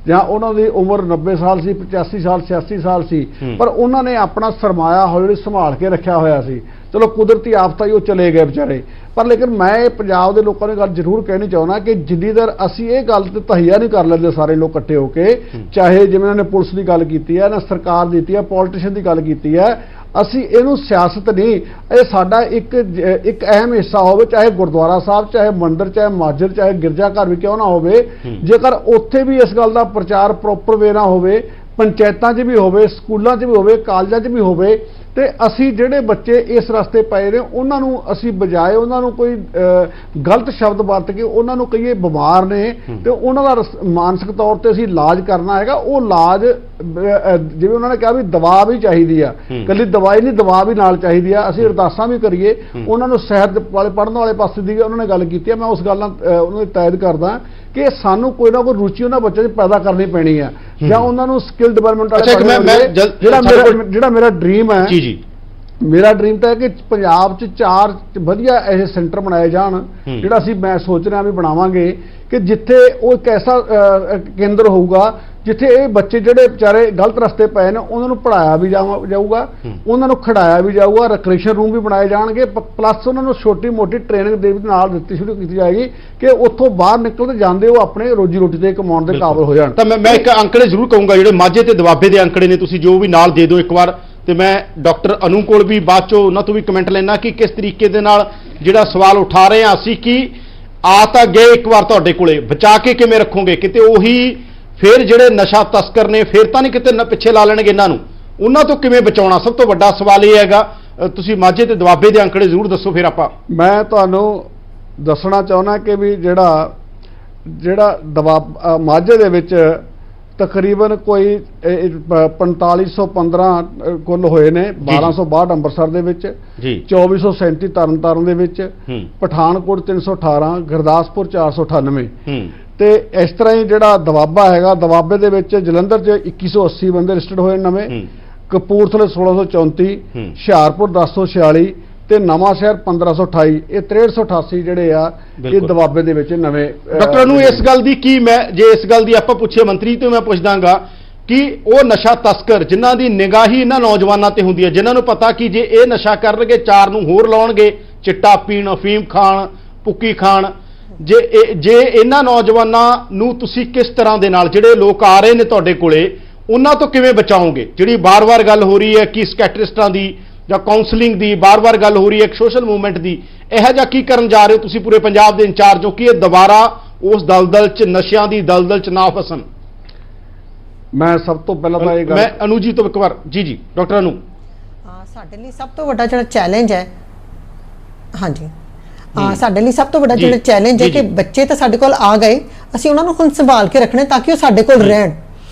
ਜਾਂ ਉਹਨਾਂ ਦੀ ਉਮਰ 90 ਸਾਲ ਸੀ, 85 ਸਾਲ 86 ਸਾਲ ਸੀ, ਪਰ ਉਹਨਾਂ ਨੇ ਆਪਣਾ ਸਰਮਾਇਆ ਹੌਲੀ ਸੰਭਾਲ ਕੇ ਰੱਖਿਆ ਹੋਇਆ ਸੀ। ਚਲੋ ਕੁਦਰਤੀ ਆਫਤਾਂ ਹੀ ਉਹ ਚਲੇ ਗਏ ਵਿਚਾਰੇ, ਪਰ ਲੇਕਿਨ ਮੈਂ ਪੰਜਾਬ ਦੇ ਲੋਕਾਂ ਨੂੰ ਗੱਲ ਜ਼ਰੂਰ ਕਹਿਣੀ ਚਾਹੁੰਦਾ ਕਿ ਜਿੰਨੀ ਦੇਰ ਅਸੀਂ ਇਹ ਗੱਲ ਤੇ ਤਹੀਆ ਨਹੀਂ ਕਰ ਲੈਂਦੇ ਸਾਰੇ ਲੋਕ ਇਕੱਠੇ ਹੋ ਕੇ, ਚਾਹੇ ਜਿਵੇਂ ਉਹਨਾਂ ਨੇ ਪੁਲਿਸ ਦੀ ਗੱਲ ਕੀਤੀ ਹੈ ਨਾ, ਸਰਕਾਰ ਦੀ ਕੀਤੀ ਹੈ, ਪੋਲੀਟੀਸ਼ੀਅਨ ਦੀ ਗੱਲ ਕੀਤੀ ਹੈ, ਅਸੀਂ ਇਹਨੂੰ ਸਿਆਸਤ ਨਹੀਂ, ਇਹ ਸਾਡਾ ਇੱਕ ਅਹਿਮ ਹਿੱਸਾ ਹੋਵੇ, ਚਾਹੇ ਗੁਰਦੁਆਰਾ ਸਾਹਿਬ, ਚਾਹੇ ਮੰਦਿਰ, ਚਾਹੇ ਮਸਜਿਦ, ਚਾਹੇ ਗਿਰਜਾ ਘਰ ਵੀ ਕਿਉਂ ਨਾ ਹੋਵੇ, ਜੇਕਰ ਉੱਥੇ ਵੀ ਇਸ ਗੱਲ ਦਾ ਪ੍ਰਚਾਰ ਪ੍ਰੋਪਰ ਵੇ ਨਾ ਹੋਵੇ, ਪੰਚਾਇਤਾਂ 'ਚ ਵੀ ਹੋਵੇ, ਸਕੂਲਾਂ 'ਚ ਵੀ ਹੋਵੇ, ਕਾਲਜਾਂ 'ਚ ਵੀ ਹੋਵੇ, ਤੇ ਅਸੀਂ ਜਿਹੜੇ ਬੱਚੇ ਇਸ ਰਸਤੇ ਪਏ ਨੇ ਉਹਨਾਂ ਨੂੰ ਅਸੀਂ ਬਜਾਏ ਉਹਨਾਂ ਨੂੰ ਕੋਈ ਗਲਤ ਸ਼ਬਦ ਵਰਤ ਕੇ ਉਹਨਾਂ ਨੂੰ ਕਹੀਏ ਬਿਮਾਰ ਨੇ ਤੇ ਉਹਨਾਂ ਦਾ ਮਾਨਸਿਕ ਤੌਰ ਤੇ ਅਸੀਂ ਇਲਾਜ ਕਰਨਾ ਹੈਗਾ, ਉਹ ਇਲਾਜ ਜਿਵੇਂ ਉਹਨਾਂ ਨੇ ਕਿਹਾ ਵੀ ਦਵਾ ਵੀ ਚਾਹੀਦੀ ਆ, ਇਕੱਲੀ ਦਵਾਈ ਨਹੀਂ, ਦਵਾ ਵੀ ਨਾਲ ਚਾਹੀਦੀ ਆ। ਅਸੀਂ ਅਰਦਾਸਾਂ ਵੀ ਕਰੀਏ, ਉਹਨਾਂ ਨੂੰ ਸਿਹਤ ਵਾਲੇ ਪੜ੍ਹਨ ਵਾਲੇ ਪਾਸੇ ਦੀ ਉਹਨਾਂ ਨੇ ਗੱਲ ਕੀਤੀ ਹੈ, ਮੈਂ ਉਸ ਗੱਲ ਨਾਲ ਉਹਨਾਂ ਦੀ ਤਾਇਦ ਕਰਦਾ ਕਿ ਸਾਨੂੰ ਕੋਈ ਨਾ ਕੋਈ ਰੁਚੀ ਉਹਨਾਂ ਬੱਚਿਆਂ 'ਚ ਪੈਦਾ ਕਰਨੀ ਪੈਣੀ ਆ, ਜਾਂ ਉਹਨਾਂ ਨੂੰ ਸਕਿੱਲ ਡਿਵੈਲਪਮੈਂਟ ਵਾਲੇ ਜਿਹੜਾ ਮੇਰਾ ਡ੍ਰੀਮ ਹੈ, ਮੇਰਾ ਡ੍ਰੀਮ ਤਾਂ ਹੈ ਕਿ ਪੰਜਾਬ 'ਚ 4 ਵਧੀਆ ਇਹ ਸੈਂਟਰ ਬਣਾਏ ਜਾਣ, ਜਿਹੜਾ ਮੈਂ ਸੋਚ ਰਿਹਾ ਵੀ ਬਣਾਵਾਂਗੇ, ਕਿ ਜਿੱਥੇ ਉਹ ਇੱਕ ਐਸਾ ਕੇਂਦਰ ਹੋਊਗਾ ਜਿੱਥੇ ਇਹ ਬੱਚੇ ਜਿਹੜੇ ਵਿਚਾਰੇ ਗਲਤ ਰਸਤੇ ਪਏ ਨੇ ਉਹਨਾਂ ਨੂੰ ਪੜ੍ਹਾਇਆ ਵੀ ਜਾਊਗਾ, ਉਹਨਾਂ ਨੂੰ ਖਿਡਾਇਆ ਵੀ ਜਾਊਗਾ, ਰਿਕ੍ਰੀਏਸ਼ਨ ਰੂਮ ਵੀ ਬਣਾਏ ਜਾਣਗੇ, ਪਲੱਸ ਉਹਨਾਂ ਨੂੰ ਛੋਟੀ ਮੋਟੀ ਟ੍ਰੇਨਿੰਗ ਦੇ ਨਾਲ ਦਿੱਤੀ ਸ਼ੁਰੂ ਕੀਤੀ ਜਾਏਗੀ ਕਿ ਉੱਥੋਂ ਬਾਹਰ ਨਿਕਲਦੇ ਜਾਂਦੇ ਉਹ ਆਪਣੇ ਰੋਜੀ ਰੋਟੀ ਤੇ ਕਮਾਉਣ ਦੇ ਕਾਬਿਲ ਹੋ ਜਾਣ। ਤਾਂ ਮੈਂ ਇੱਕ ਅੰਕੜੇ ਜ਼ਰੂਰ ਕਹੂੰਗਾ, ਜਿਹੜੇ ਮਾਝੇ ਤੇ ਦੁਆਬੇ ਦੇ ਅੰਕੜੇ ਨੇ ਤੁਸੀਂ ਜੋ ਵੀ ਨਾਲ ਦੇ ਦਿਓ ਇੱਕ ਵਾਰ, ਤੇ ਮੈਂ ਡਾਕਟਰ ਅਨੂ ਕੋਲ ਵੀ ਬਾਅਦ ਚੋਂ ਉਹਨਾਂ ਤੋਂ ਵੀ ਕਮੈਂਟ ਲੈਣਾ ਕਿ ਕਿਸ ਤਰੀਕੇ ਦੇ ਨਾਲ ਜਿਹੜਾ ਸਵਾਲ ਉਠਾ ਰਹੇ ਹਾਂ ਅਸੀਂ ਕਿ ਆ ਤਾਂ ਗਏ ਇੱਕ ਵਾਰ ਤੁਹਾਡੇ ਕੋਲੇ, ਬਚਾ ਕੇ ਕਿਵੇਂ ਰੱਖੋਗੇ, ਕਿਤੇ ਉਹੀ ਫਿਰ ਜਿਹੜੇ ਨਸ਼ਾ ਤਸਕਰ ਨੇ ਫਿਰ ਤਾਂ ਨਹੀਂ ਕਿਤੇ ਪਿੱਛੇ ਲਾ ਲੈਣਗੇ ਇਹਨਾਂ ਨੂੰ, ਉਹਨਾਂ ਤੋਂ ਕਿਵੇਂ ਬਚਾਉਣਾ, ਸਭ ਤੋਂ ਵੱਡਾ ਸਵਾਲ ਇਹ ਹੈਗਾ। ਤੁਸੀਂ ਮਾਝੇ ਤੇ ਦੁਆਬੇ ਦੇ ਅੰਕੜੇ ਜ਼ਰੂਰ ਦੱਸੋ। ਫਿਰ ਆਪਾਂ ਮੈਂ ਤੁਹਾਨੂੰ ਦੱਸਣਾ ਚਾਹੁੰਦਾ ਕਿ ਵੀ ਜਿਹੜਾ ਮਾਝੇ ਦੇ ਵਿੱਚ ਤਕਰੀਬਨ ਕੋਈ 4515 ਕੁੱਲ ਹੋਏ ਨੇ, 1262 ਅੰਮ੍ਰਿਤਸਰ ਦੇ ਵਿੱਚ, 2437 ਤਰਨਤਾਰਨ ਦੇ ਵਿੱਚ, ਪਠਾਨਕੋਟ 318, ਗੁਰਦਾਸਪੁਰ 498, ਤੇ ਇਸ ਤਰ੍ਹਾਂ ਹੀ ਜਿਹੜਾ ਦਵਾਬਾ ਹੈਗਾ, ਦਵਾਬੇ ਦੇ ਵਿੱਚ ਜਲੰਧਰ 'ਚ 2180 ਬੰਦੇ ਰਜਿਸਟਰਡ ਹੋਏ ਨਵੇਂ, ਕਪੂਰਥਲੇ 1634, ਹੁਸ਼ਿਆਰਪੁਰ 1046 ਤੇ ਨਵਾਂ ਸ਼ਹਿਰ 1528, ਇਹ 6388 ਜਿਹੜੇ ਆ ਇਹ ਦਵਾਬੇ ਦੇ ਵਿੱਚ ਨਵੇਂ। ਡਾਕਟਰ ਨੂੰ ਇਸ ਗੱਲ ਦੀ ਕੀ, ਮੈਂ ਜੇ ਇਸ ਗੱਲ ਦੀ ਆਪਾਂ ਪੁੱਛੇ ਮੰਤਰੀ ਤੋਂ ਮੈਂ ਪੁੱਛਦਾਂਗਾ ਕਿ ਉਹ ਨਸ਼ਾ ਤਸਕਰ ਜਿਨ੍ਹਾਂ ਦੀ ਨਿਗਾਹੀ ਇਹਨਾਂ ਨੌਜਵਾਨਾਂ ਤੇ ਹੁੰਦੀ ਹੈ, ਜਿਨ੍ਹਾਂ ਨੂੰ ਪਤਾ ਕਿ ਜੇ ਇਹ ਨਸ਼ਾ ਕਰਨਗੇ 4 ਨੂੰ ਹੋਰ ਲਾਉਣਗੇ, ਚਿੱਟਾ ਪੀਣ, ਅਫੀਮ ਖਾਣ, ਪੁੱਕੀ ਖਾਣ, ਜੇ ਇਹਨਾਂ ਨੌਜਵਾਨਾਂ ਨੂੰ ਤੁਸੀਂ ਕਿਸ ਤਰ੍ਹਾਂ ਦੇ ਨਾਲ, ਜਿਹੜੇ ਲੋਕ ਆ ਰਹੇ ਨੇ ਤੁਹਾਡੇ ਕੋਲੇ, ਉਹਨਾਂ ਤੋਂ ਕਿਵੇਂ ਬਚਾਓਗੇ? ਜਿਹੜੀ ਬਾਰ-ਬਾਰ ਗੱਲ ਹੋ ਰਹੀ ਹੈ ਕਿ ਸਕੈਟਰਿਸਟਾਂ ਦੀ ਜਾਂ ਕਾਉਂਸਲਿੰਗ ਦੀ ਬਾਰ-ਬਾਰ ਗੱਲ ਹੋ ਰਹੀ ਹੈ, ਸੋਸ਼ਲ ਮੂਵਮੈਂਟ ਦੀ, ਇਹੋ ਜਿਹਾ ਕੀ ਕਰਨ ਜਾ ਰਹੇ ਹੋ ਤੁਸੀਂ ਪੂਰੇ ਪੰਜਾਬ ਦੇ ਇੰਚਾਰਜ ਹੋ ਕਿ ਇਹ ਦੁਬਾਰਾ ਉਸ ਦਲਦਲ 'ਚ, ਨਸ਼ਿਆਂ ਦੀ ਦਲਦਲ 'ਚ ਨਾ ਫਸਣ? ਮੈਂ ਸਭ ਤੋਂ ਪਹਿਲਾਂ ਤਾਂ ਇਹ ਗੱਲ, ਮੈਂ ਅਨੂ ਜੀ ਤੋਂ ਇੱਕ ਵਾਰ, ਜੀ ਡਾਕਟਰ ਅਨੂ। ਸਾਡੇ ਲਈ ਸਭ ਤੋਂ ਵੱਡਾ ਜਿਹੜਾ ਚੈਲੰਜ ਹੈ, ਹਾਂਜੀ ਸਾਡੇ ਲਈ ਸਭ ਤੋਂ ਵੱਡਾ ਜਿਹੜਾ ਚੈਲੰਜ ਹੈ ਕਿ ਬੱਚੇ ਤਾਂ ਸਾਡੇ ਕੋਲ ਆ ਗਏ, ਅਸੀਂ ਉਹਨਾਂ ਨੂੰ ਹੁਣ ਸੰਭਾਲ ਕੇ ਰੱਖਣਾ ਤਾਂ ਕਿ ਉਹ ਸਾਡੇ ਕੋਲ ਰਹਿਣ।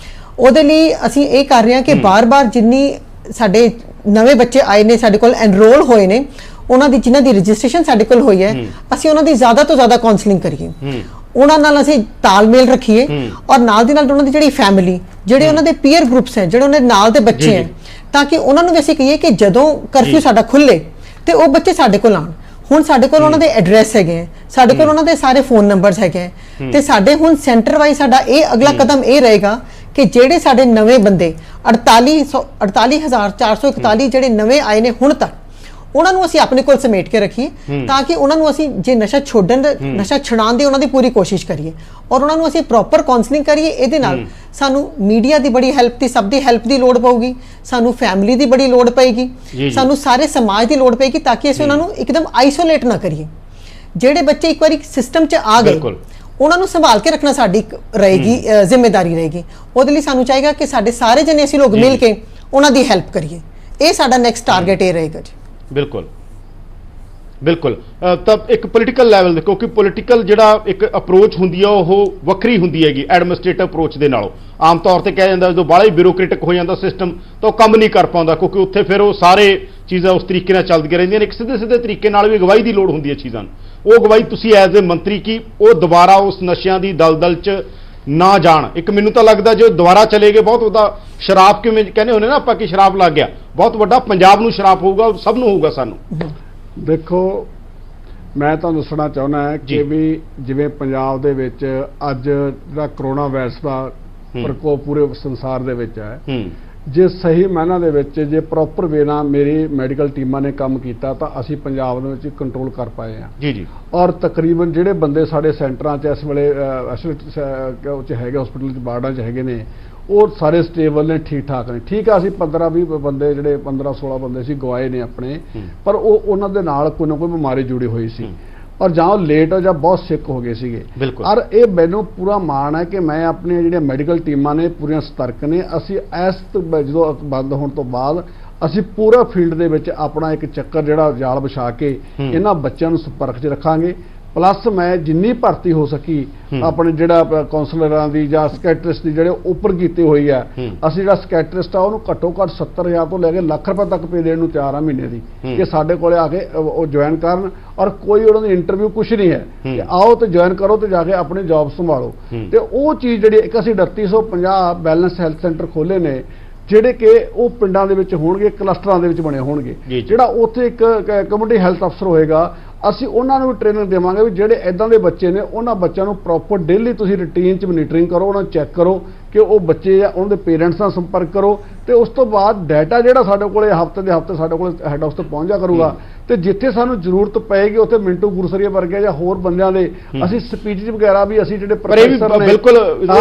ਉਹਦੇ ਲਈ ਅਸੀਂ ਇਹ ਕਰ ਰਹੇ ਹਾਂ ਕਿ ਬਾਰ-ਬਾਰ ਜਿੰਨੀ ਸਾਡੇ ਨਵੇਂ ਬੱਚੇ ਆਏ ਨੇ, ਸਾਡੇ ਕੋਲ ਐਨਰੋਲ ਹੋਏ ਨੇ, ਉਹਨਾਂ ਦੀ ਜਿਨ੍ਹਾਂ ਦੀ ਰਜਿਸਟ੍ਰੇਸ਼ਨ ਸਾਡੇ ਕੋਲ ਹੋਈ ਹੈ, ਅਸੀਂ ਉਹਨਾਂ ਦੀ ਜ਼ਿਆਦਾ ਤੋਂ ਜ਼ਿਆਦਾ ਕਾਉਂਸਲਿੰਗ ਕਰੀਏ, ਉਹਨਾਂ ਨਾਲ ਅਸੀਂ ਤਾਲਮੇਲ ਰੱਖੀਏ, ਔਰ ਨਾਲ ਦੀ ਨਾਲ ਉਹਨਾਂ ਦੀ ਜਿਹੜੀ ਫੈਮਿਲੀ, ਜਿਹੜੇ ਉਹਨਾਂ ਦੇ ਪੀਅਰ ਗਰੁੱਪਸ ਹੈ, ਜਿਹੜੇ ਉਹਨਾਂ ਦੇ ਨਾਲ ਦੇ ਬੱਚੇ ਹੈ, ਤਾਂ ਕਿ ਉਹਨਾਂ ਨੂੰ ਵੀ ਅਸੀਂ ਕਹੀਏ ਕਿ ਜਦੋਂ ਕਰਫਿਊ ਸਾਡਾ ਖੁੱਲੇ ਤੇ ਉਹ ਬੱਚੇ ਸਾਡੇ ਕੋਲ ਆਉਣ। ਹੁਣ ਸਾਡੇ ਕੋਲ ਉਹਨਾਂ ਦੇ ਐਡਰੈਸ ਹੈਗੇ, ਸਾਡੇ ਕੋਲ ਉਹਨਾਂ ਦੇ ਸਾਰੇ ਫੋਨ ਨੰਬਰਸ ਹੈਗੇ, ਤੇ ਸਾਡੇ ਹੁਣ ਸੈਂਟਰ ਵਾਈਜ਼ ਸਾਡਾ ਇਹ ਅਗਲਾ ਕਦਮ ਇਹ ਰਹੇਗਾ ਕਿ ਜਿਹੜੇ ਸਾਡੇ ਨਵੇਂ ਬੰਦੇ 48441 ਜਿਹੜੇ ਨਵੇਂ ਆਏ ਨੇ ਹੁਣ ਤੱਕ, ਉਹਨਾਂ ਨੂੰ ਅਸੀਂ ਆਪਣੇ ਕੋਲ ਸਮੇਟ ਕੇ ਰੱਖੀਏ ਤਾਂ ਕਿ ਉਹਨਾਂ ਨੂੰ ਅਸੀਂ ਜੇ ਨਸ਼ਾ ਛੁਡਾਉਣ ਦੀ ਉਹਨਾਂ ਦੀ ਪੂਰੀ ਕੋਸ਼ਿਸ਼ ਕਰੀਏ, ਔਰ ਉਹਨਾਂ ਨੂੰ ਅਸੀਂ ਪ੍ਰੋਪਰ ਕਾਉਂਸਲਿੰਗ ਕਰੀਏ। ਇਹਦੇ ਨਾਲ ਸਾਨੂੰ ਮੀਡੀਆ ਦੀ ਬੜੀ ਹੈਲਪ ਦੀ, ਸਭ ਦੀ ਹੈਲਪ ਦੀ ਲੋੜ ਪਊਗੀ, ਸਾਨੂੰ ਫੈਮਿਲੀ ਦੀ ਬੜੀ ਲੋੜ ਪਏਗੀ, ਸਾਨੂੰ ਸਾਰੇ ਸਮਾਜ ਦੀ ਲੋੜ ਪਏਗੀ, ਤਾਂ ਕਿ ਅਸੀਂ ਉਹਨਾਂ ਨੂੰ ਇੱਕਦਮ ਆਈਸੋਲੇਟ ਨਾ ਕਰੀਏ। ਜਿਹੜੇ ਬੱਚੇ ਇੱਕ ਵਾਰੀ ਸਿਸਟਮ 'ਚ ਆ ਗਏ ਉਹਨਾਂ ਨੂੰ ਸੰਭਾਲ ਕੇ ਰੱਖਣਾ ਸਾਡੀ ਰਹੇਗੀ ਜ਼ਿੰਮੇਵਾਰੀ ਰਹੇਗੀ। ਉਹਦੇ ਲਈ ਸਾਨੂੰ ਚਾਹੀਦਾ ਕਿ ਸਾਡੇ ਸਾਰੇ ਜਣੇ ਅਸੀਂ ਲੋਕ ਮਿਲ ਕੇ ਉਹਨਾਂ ਦੀ ਹੈਲਪ ਕਰੀਏ। ਇਹ ਸਾਡਾ ਨੈਕਸਟ ਟਾਰਗੇਟ ਇਹ ਰਹੇਗਾ ਜੀ। ਬਿਲਕੁਲ ਬਿਲਕੁਲ ਤਾਂ ਇੱਕ ਪੋਲੀਟੀਕਲ ਲੈਵਲ ਦੇ, ਕਿਉਂਕਿ ਪੋਲੀਟੀਕਲ ਜਿਹੜਾ ਇੱਕ ਅਪਰੋਚ ਹੁੰਦੀ ਆ ਉਹ ਵੱਖਰੀ ਹੁੰਦੀ ਹੈਗੀ ਐਡਮਿਨਿਸਟ੍ਰੇਟਿਵ ਅਪਰੋਚ ਦੇ ਨਾਲੋਂ। ਆਮ ਤੌਰ ਤੇ ਕਿਹਾ ਜਾਂਦਾ ਜਦੋਂ ਬਾਹਲਾ ਹੀ ਬਿਊਰੋਕ੍ਰੈਟਿਕ ਹੋ ਜਾਂਦਾ ਸਿਸਟਮ ਤਾਂ ਉਹ ਕੰਮ ਨਹੀਂ ਕਰ ਪਾਉਂਦਾ, ਕਿਉਂਕਿ ਉੱਥੇ ਫਿਰ ਉਹ ਸਾਰੇ ਚੀਜ਼ਾਂ ਉਸ ਤਰੀਕੇ ਨਾਲ ਚੱਲਦੀਆਂ ਰਹਿੰਦੀਆਂ ਨੇ। ਇੱਕ ਸਿੱਧੇ ਤਰੀਕੇ ਨਾਲ ਵੀ ਅਗਵਾਈ ਦੀ ਲੋੜ ਹੁੰਦੀ ਹੈ ਚੀਜ਼ਾਂ ਨੂੰ। ਉਹ ਅਗਵਾਈ ਤੁਸੀਂ ਐਜ਼ ਏ ਮੰਤਰੀ ਕੀ ਉਹ ਦੁਬਾਰਾ ਉਸ ਨਸ਼ਿਆਂ ਦੀ ਦਲਦਲ 'ਚ ਨਾ ਜਾਣ। ਇੱਕ ਮੈਨੂੰ ਤਾਂ ਲੱਗਦਾ ਜੋ ਦੁਬਾਰਾ ਚਲੇ ਗਏ ਬਹੁਤ ਉਹਦਾ ਸ਼ਰਾਪ, ਕਿਵੇਂ ਕਹਿੰਦੇ ਹੁੰਦੇ ਨਾ ਆਪਾਂ ਕਿ ਸ਼ਰਾਪ ਲੱਗ ਗਿਆ, ਬਹੁਤ ਵੱਡਾ ਪੰਜਾਬ ਨੂੰ ਸ਼ਰਾਪ ਹੋਊਗਾ, ਸਭ ਨੂੰ ਹੋਊਗਾ ਸਾਨੂੰ। ਦੇਖੋ ਮੈਂ ਤੁਹਾਨੂੰ ਦੱਸਣਾ ਚਾਹੁੰਦਾ ਹਾਂ ਕਿ ਵੀ ਜਿਵੇਂ ਪੰਜਾਬ ਦੇ ਵਿੱਚ ਅੱਜ ਜਿਹੜਾ ਕਰੋਨਾ ਵਾਇਰਸ ਦਾ ਪ੍ਰਕੋਪ ਪੂਰੇ ਸੰਸਾਰ ਦੇ ਵਿੱਚ ਹੈ, ਜੇ ਸਹੀ ਮਾਇਨਾ ਦੇ ਵਿੱਚ ਜੇ ਪ੍ਰੋਪਰ ਵੇ ਨਾਲ ਮੇਰੀ ਮੈਡੀਕਲ ਟੀਮਾਂ ਨੇ ਕੰਮ ਕੀਤਾ ਤਾਂ ਅਸੀਂ ਪੰਜਾਬ ਦੇ ਵਿੱਚ ਕੰਟਰੋਲ ਕਰ ਪਾਏ ਹਾਂ ਜੀ। ਔਰ ਤਕਰੀਬਨ ਜਿਹੜੇ ਬੰਦੇ ਸਾਡੇ ਸੈਂਟਰਾਂ 'ਚ ਇਸ ਵੇਲੇ ਹੈਗੇ, ਹਸਪੀਟਲ 'ਚ ਵਾਰਡਾਂ 'ਚ ਹੈਗੇ ਨੇ, ਉਹ ਸਾਰੇ ਸਟੇਬਲ ਨੇ, ਠੀਕ ਠਾਕ ਨੇ। ਠੀਕ ਆ, ਅਸੀਂ 15-20 ਬੰਦੇ ਜਿਹੜੇ 15-16 ਬੰਦੇ ਸੀ ਗਵਾਏ ਨੇ ਆਪਣੇ, ਪਰ ਉਹਨਾਂ ਦੇ ਨਾਲ ਕੋਈ ਨਾ ਕੋਈ ਬਿਮਾਰੀ ਜੁੜੀ ਹੋਈ ਸੀ, ਔਰ ਜਾਂ ਉਹ ਲੇਟ ਜਾਂ ਬਹੁਤ ਸਿੱਕ ਹੋ ਗਏ ਸੀਗੇ। ਔਰ ਇਹ ਮੈਨੂੰ ਪੂਰਾ ਮਾਣ ਹੈ ਕਿ ਮੈਂ ਆਪਣੀਆਂ ਜਿਹੜੀਆਂ ਮੈਡੀਕਲ ਟੀਮਾਂ ਨੇ ਪੂਰੀਆਂ ਸਤਰਕ ਨੇ। ਅਸੀਂ ਇਸ ਜਦੋਂ ਬੰਦ ਹੋਣ ਤੋਂ ਬਾਅਦ ਅਸੀਂ ਪੂਰਾ ਫੀਲਡ ਦੇ ਵਿੱਚ ਆਪਣਾ ਇੱਕ ਚੱਕਰ ਜਿਹੜਾ ਜਾਲ ਵਿਛਾ ਕੇ ਇਹਨਾਂ ਬੱਚਿਆਂ ਨੂੰ ਸੰਪਰਕ 'ਚ ਰੱਖਾਂਗੇ। ਪਲੱਸ ਮੈਂ ਜਿੰਨੀ ਭਰਤੀ ਹੋ ਸਕੀ ਆਪਣੇ ਜਿਹੜਾ ਕਾਉਂਸਲਰਾਂ ਦੀ ਜਾਂ ਸਕੈਟਰਿਸਟ ਦੀ ਜਿਹੜੇ ਉੱਪਰ ਕੀਤੀ ਹੋਈ ਆ, ਅਸੀਂ ਜਿਹੜਾ ਸਕੈਟਰਿਸਟ ਆ ਉਹਨੂੰ ਘੱਟੋ ਘੱਟ 70,000 ਤੋਂ ਲੈ ਕੇ ਲੱਖ ਰੁਪਏ ਤੱਕ ਪੇ ਦੇਣ ਨੂੰ ਤਿਆਰ ਆ ਮਹੀਨੇ ਦੀ, ਕਿ ਸਾਡੇ ਕੋਲੇ ਆ ਕੇ ਉਹ ਜੁਆਇਨ ਕਰਨ। ਔਰ ਕੋਈ ਉਹਨਾਂ ਦੀ ਇੰਟਰਵਿਊ ਕੁਛ ਨਹੀਂ ਹੈ ਕਿ ਆਓ ਤੇ ਜੁਆਇਨ ਕਰੋ ਤੇ ਜਾ ਕੇ ਆਪਣੀ ਜੌਬ ਸੰਭਾਲੋ। ਤੇ ਉਹ ਚੀਜ਼ ਜਿਹੜੀ ਇੱਕ ਅਸੀਂ 3850 ਬੈਲੈਂਸ ਹੈਲਥ ਸੈਂਟਰ ਖੋਲੇ ਨੇ, ਜਿਹੜੇ ਕਿ ਉਹ ਪਿੰਡਾਂ ਦੇ ਵਿੱਚ ਹੋਣਗੇ, ਕਲਸਟਰਾਂ ਦੇ ਵਿੱਚ ਬਣੇ ਹੋਣਗੇ। ਜਿਹੜਾ ਉੱਥੇ ਇੱਕ ਕਮਿਊਨਿਟੀ ਹੈਲਥ ਅਫਸਰ ਹੋਏਗਾ, ਅਸੀਂ ਉਹਨਾਂ ਨੂੰ ਵੀ ਟ੍ਰੇਨਿੰਗ ਦੇਵਾਂਗੇ ਵੀ ਜਿਹੜੇ ਇਦਾਂ ਦੇ ਬੱਚੇ ਨੇ ਉਹਨਾਂ ਬੱਚਿਆਂ ਨੂੰ ਪ੍ਰੋਪਰ ਡੇਲੀ ਤੁਸੀਂ ਰੂਟੀਨ 'ਚ ਮੋਨੀਟਰਿੰਗ ਕਰੋ, ਉਹਨਾਂ ਨੂੰ ਚੈੱਕ ਕਰੋ ਕਿ ਉਹ ਬੱਚੇ ਆ, ਉਹਨਾਂ ਦੇ ਪੇਰੈਂਟਸ ਨਾਲ ਸੰਪਰਕ ਕਰੋ, ਤੇ ਉਸ ਤੋਂ ਬਾਅਦ ਡਾਟਾ ਜਿਹੜਾ ਸਾਡੇ ਕੋਲੇ ਹਫ਼ਤੇ ਦੇ ਹਫ਼ਤੇ ਸਾਡੇ ਕੋਲ ਹੈੱਡ ਆਫਿਸ ਤੋਂ ਪਹੁੰਚ ਜਾ ਕਰੂਗਾ। ਤੇ ਜਿੱਥੇ ਸਾਨੂੰ ਜ਼ਰੂਰਤ ਪਏਗੀ ਉੱਥੇ ਮਿੰਟੂ ਗੁਰਸਰੀਆ ਵਰਗੇ ਜਾਂ ਹੋਰ ਬੰਦਿਆਂ ਦੇ ਅਸੀਂ ਸਪੀਚ ਵਗੈਰਾ ਵੀ ਅਸੀਂ ਜਿਹੜੇ ਪ੍ਰੋਫੈਸਰ ਨੇ ਬਿਲਕੁਲ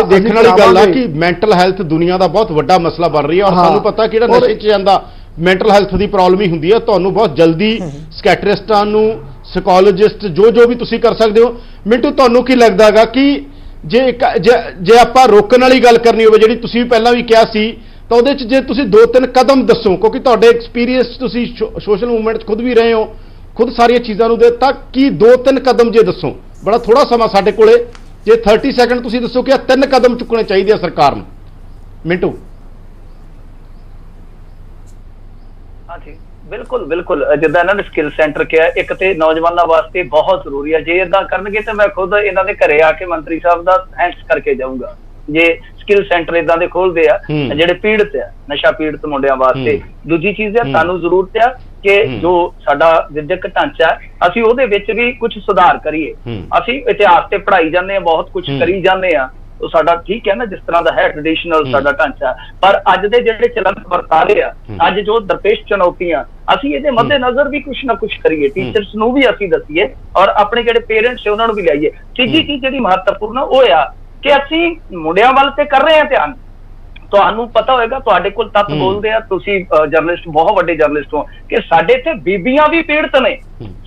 ਦੇਖਣ ਵਾਲੀ ਗੱਲ ਆ ਕਿ ਮੈਂਟਲ ਹੈਲਥ ਦੁਨੀਆ ਦਾ ਬਹੁਤ ਵੱਡਾ ਮਸਲਾ ਬਣ ਰਹੀ ਹੈ। ਔਰ ਸਾਨੂੰ ਪਤਾ ਕਿ ਜਿਹੜਾ ਨਸ਼ੇ 'ਚ ਜਾਂਦਾ ਮੈਂਟਲ ਹੈਲਥ ਦੀ ਪ੍ਰੋਬਲਮ ਹੀ ਹੁੰਦੀ ਹੈ। ਤੁਹਾਨੂੰ ਬਹੁਤ ਜਲਦੀ ਸਕੈਟਰਿਸਟਾਂ ਨੂੰ, ਸਾਈਕੋਲੋਜਿਸਟ ਜੋ ਵੀ ਤੁਸੀਂ ਕਰ ਸਕਦੇ ਹੋ। ਮਿੰਟੂ ਤੁਹਾਨੂੰ ਕੀ ਲੱਗਦਾ ਹੈਗਾ ਕਿ ਜੇ ਆਪਾਂ ਰੋਕਣ ਵਾਲੀ ਗੱਲ ਕਰਨੀ ਹੋਵੇ, ਜਿਹੜੀ ਤੁਸੀਂ ਪਹਿਲਾਂ ਵੀ ਕਿਹਾ ਸੀ, ਤਾਂ ਉਹਦੇ 'ਚ ਜੇ ਤੁਸੀਂ 2-3 ਕਦਮ ਦੱਸੋ, ਕਿਉਂਕਿ ਤੁਹਾਡੇ ਐਕਸਪੀਰੀਅੰਸ ਤੁਸੀਂ ਸੋਸ਼ਲ ਮੂਵਮੈਂਟ 'ਚ ਖੁਦ ਵੀ ਰਹੇ ਹੋ, ਖੁਦ ਸਾਰੀਆਂ ਚੀਜ਼ਾਂ ਨੂੰ ਤਾਂ ਕੀ 2-3 ਕਦਮ ਜੇ ਦੱਸੋ, ਬੜਾ ਥੋੜਾ ਸਮਾਂ ਸਾਡੇ ਕੋਲੇ, ਜੇ 30 ਸੈਕਿੰਡ ਤੁਸੀਂ ਦੱਸੋ ਕਿ ਇਹ 3 ਕਦਮ ਚੁੱਕਣੇ ਚਾਹੀਦੇ ਆ ਸਰਕਾਰ ਨੂੰ। ਮਿੰਟੂ। ਹਾਂਜੀ ਬਿਲਕੁਲ ਬਿਲਕੁਲ, ਜਿੱਦਾਂ ਇਹਨਾਂ ਨੇ ਸਕਿੱਲ ਸੈਂਟਰ ਕਿਹਾ, ਇੱਕ ਤੇ ਨੌਜਵਾਨਾਂ ਵਾਸਤੇ ਬਹੁਤ ਜ਼ਰੂਰੀ ਹੈ। ਜੇ ਇਦਾਂ ਕਰਨਗੇ ਤਾਂ ਮੈਂ ਖੁਦ ਇਹਨਾਂ ਦੇ ਘਰੇ ਆ ਕੇ ਮੰਤਰੀ ਸਾਹਿਬ ਦਾ ਥੈਂਕਸ ਕਰਕੇ ਜਾਊਂਗਾ। ਜੇ ਸਕਿੱਲ ਸੈਂਟਰ ਇਦਾਂ ਦੇ ਖੋਲਦੇ ਆ ਜਿਹੜੇ ਪੀੜਤ ਆ, ਨਸ਼ਾ ਪੀੜਤ ਮੁੰਡਿਆਂ ਵਾਸਤੇ। ਦੂਜੀ ਚੀਜ਼ ਹੈ, ਸਾਨੂੰ ਜ਼ਰੂਰਤ ਆ ਕਿ ਜੋ ਸਾਡਾ ਵਿਦਿਅਕ ਢਾਂਚਾ ਅਸੀਂ ਉਹਦੇ ਵਿੱਚ ਵੀ ਕੁਝ ਸੁਧਾਰ ਕਰੀਏ। ਅਸੀਂ ਇਤਿਹਾਸ ਤੇ ਪੜ੍ਹਾਈ ਜਾਂਦੇ ਹਾਂ, ਬਹੁਤ ਕੁਝ ਕਰੀ ਜਾਂਦੇ ਆ, ਉਹ ਸਾਡਾ ਠੀਕ ਹੈ ਨਾ, ਜਿਸ ਤਰ੍ਹਾਂ ਦਾ ਹੈ ਟ੍ਰੈਡੀਸ਼ਨਲ ਸਾਡਾ ਢਾਂਚਾ। ਪਰ ਅੱਜ ਦੇ ਜਿਹੜੇ ਚਲਨ ਵਰਤਾਰੇ ਆ, ਅੱਜ ਜੋ ਦਰਪੇਸ਼ ਚੁਣੌਤੀਆਂ, ਅਸੀਂ ਇਹਦੇ ਮੱਦੇ ਨਜ਼ਰ ਵੀ ਕੁਝ ਨਾ ਕੁਝ ਕਰੀਏ। ਟੀਚਰਸ ਨੂੰ ਵੀ ਅਸੀਂ ਦੱਸੀਏ ਔਰ ਆਪਣੇ ਜਿਹੜੇ ਪੇਰੈਂਟਸ ਉਹਨਾਂ ਨੂੰ ਵੀ ਲਿਆਈਏ। ਤੀਜੀ ਚੀਜ਼ ਜਿਹੜੀ ਮਹੱਤਵਪੂਰਨ ਉਹ ਆ ਕਿ ਅਸੀਂ ਮੁੰਡਿਆਂ ਵੱਲ ਤੇ ਕਰ ਰਹੇ ਹਾਂ ਧਿਆਨ। ਤੁਹਾਨੂੰ ਪਤਾ ਹੋਏਗਾ, ਤੁਹਾਡੇ ਕੋਲ ਤੱਥ ਬੋਲਦੇ ਆ, ਤੁਸੀਂ ਜਰਨਲਿਸਟ, ਬਹੁਤ ਵੱਡੇ ਜਰਨਲਿਸਟ ਹੋ, ਕਿ ਸਾਡੇ ਇੱਥੇ ਬੀਬੀਆਂ ਵੀ ਪੀੜਤ ਨੇ।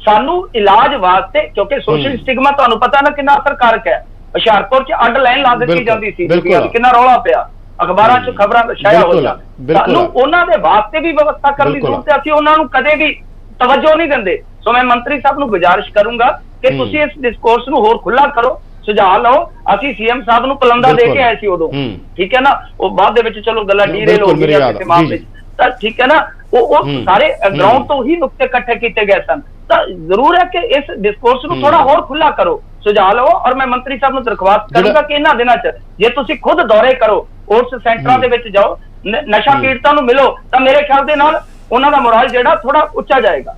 ਸਾਨੂੰ ਇਲਾਜ ਵਾਸਤੇ, ਕਿਉਂਕਿ ਸੋਸ਼ਲ ਸਟਿਗਮਾ ਤੁਹਾਨੂੰ ਪਤਾ ਨਾ ਕਿੰਨਾ ਅਸਰਕਾਰਕ ਹੈ। ਹੁਸ਼ਿਆਰਪੁਰ 'ਚ ਅੱਡ ਲਾਈਨ ਲਾ ਦਿੱਤੀ ਜਾਂਦੀ ਸੀ, ਕਿੰਨਾ ਰੌਲਾ ਪਿਆ, ਅਖਬਾਰਾਂ 'ਚ ਖਬਰਾਂ ਛਾਇਆ ਹੋਇਆ। ਸਾਨੂੰ ਉਹਨਾਂ ਦੇ ਵਾਸਤੇ ਵੀ ਵਿਵਸਥਾ ਕਰਨ ਦੀ ਜ਼ਰੂਰਤ ਹੈ। ਅਸੀਂ ਉਹਨਾਂ ਨੂੰ ਕਦੇ ਵੀ ਤਵੱਜੋ ਨਹੀਂ ਦਿੰਦੇ। ਸੋ ਮੈਂ ਮੰਤਰੀ ਸਾਹਿਬ ਨੂੰ ਗੁਜ਼ਾਰਿਸ਼ ਕਰੂੰਗਾ ਕਿ ਤੁਸੀਂ ਇਸ ਡਿਸਕੋਰਸ ਨੂੰ ਹੋਰ ਖੁੱਲਾ ਕਰੋ, ਸੁਝਾਅ ਲਓ। ਅਸੀਂ ਸੀਐਮ ਸਾਹਿਬ ਨੂੰ ਪਲੰਦਾ ਦੇ ਕੇ ਆਏ ਸੀ ਉਦੋਂ, ਠੀਕ ਹੈ ਨਾ, ਉਹ ਬਾਅਦ ਦੇ ਵਿੱਚ ਚਲੋ ਗੱਲਾਂ ਡੀਰੇਲ ਹੋ ਗਈਆਂ ਕਿਸੇ ਮਾਮਲੇ 'ਚ, ਤਾਂ ਠੀਕ ਹੈ ਨਾ, ਉਹ ਸਾਰੇ ਗਰਾਊਂਡ ਤੋਂ ਹੀ ਨੁਕਤੇ ਇਕੱਠੇ ਕੀਤੇ ਗਏ ਸਨ। ਤਾਂ ਜ਼ਰੂਰ ਹੈ ਕਿ ਇਸ ਡਿਸਕੋਰਸ ਨੂੰ ਥੋੜਾ ਹੋਰ ਖੁੱਲਾ ਕਰੋ, ਸੁਝਾਅ ਲਓ। ਔਰ ਮੈਂ ਮੰਤਰੀ ਸਾਹਿਬ ਨੂੰ ਦਰਖਾਸਤ ਕਰੂੰਗਾ ਕਿ ਇਹਨਾਂ ਦਿਨਾਂ 'ਚ ਜੇ ਤੁਸੀਂ ਖੁਦ ਦੌਰੇ ਕਰੋ, ਉਸ ਸੈਂਟਰਾਂ ਦੇ ਵਿੱਚ ਜਾਓ, ਨਸ਼ਾ ਪੀੜਤਾਂ ਨੂੰ ਮਿਲੋ, ਤਾਂ ਮੇਰੇ ਖਿਆਲ ਦੇ ਨਾਲ ਉਹਨਾਂ ਦਾ ਮੋਰਲ ਜਿਹੜਾ ਥੋੜਾ ਉੱਚਾ ਜਾਏਗਾ।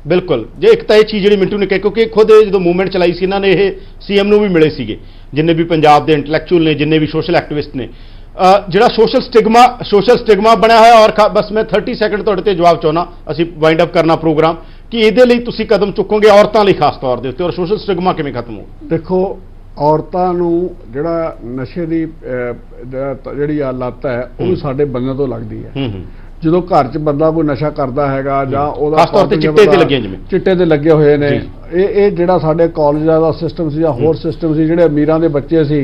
ਬਿਲਕੁਲ। ਜੇ ਇੱਕ ਤਾਂ ਇਹ ਚੀਜ਼ ਜਿਹੜੀ ਮਿੰਟੂ ਨੇ ਕਹੀ, ਕਿਉਂਕਿ ਖੁਦ ਜਦੋਂ ਮੂਵਮੈਂਟ ਚਲਾਈ ਸੀ ਇਹਨਾਂ ਨੇ, ਇਹ ਸੀਐਮ ਨੂੰ ਵੀ ਮਿਲੇ ਸੀਗੇ, ਜਿੰਨੇ ਵੀ ਪੰਜਾਬ ਦੇ ਇੰਟੈਲੈਕਚੁਅਲ ਨੇ, ਜਿੰਨੇ ਵੀ ਸੋਸ਼ਲ ਐਕਟਿਵਿਸਟ ਨੇ। ਜਿਹੜਾ ਸੋਸ਼ਲ ਸਟਿਗਮਾ ਬਣਿਆ ਹੋਇਆ, ਔਰ ਬਸ ਮੈਂ 30 ਸੈਕਿੰਡ ਤੁਹਾਡੇ ਤੇ ਜਵਾਬ ਚਾਹੁੰਦਾ, ਅਸੀਂ ਵਾਈਂਡ ਅਪ ਕਰਨਾ ਪ੍ਰੋਗਰਾਮ, ਕਿ ਇਹਦੇ ਲਈ ਤੁਸੀਂ ਕਦਮ ਚੁੱਕੋਗੇ ਔਰਤਾਂ ਲਈ ਖਾਸ ਤੌਰ ਦੇ ਉੱਤੇ, ਔਰ ਸੋਸ਼ਲ ਸਟਿਗਮਾ ਕਿਵੇਂ ਖਤਮ ਹੋ? ਦੇਖੋ, ਔਰਤਾਂ ਨੂੰ ਜਿਹੜਾ ਨਸ਼ੇ ਦੀ ਜਿਹੜੀ ਆ ਲੱਤ ਹੈ, ਉਹ ਵੀ ਸਾਡੇ ਬੰਦਿਆਂ ਤੋਂ ਲੱਗਦੀ ਹੈ। ਜਦੋਂ ਘਰ 'ਚ ਬੰਦਾ ਕੋਈ ਨਸ਼ਾ ਕਰਦਾ ਹੈਗਾ ਜਾਂ ਉਹਦਾ ਖਾਸ ਤੌਰ ਤੇ ਚਿੱਟੇ ਤੇ ਲੱਗੇ, ਜਿਵੇਂ ਚਿੱਟੇ ਤੇ ਲੱਗੇ ਹੋਏ ਨੇ, ਇਹ ਜਿਹੜਾ ਸਾਡੇ ਕਾਲਜਾਂ ਦਾ ਸਿਸਟਮ ਸੀ ਜਾਂ ਹੋਰ ਸਿਸਟਮ ਸੀ, ਜਿਹੜੇ ਅਮੀਰਾਂ ਦੇ ਬੱਚੇ ਸੀ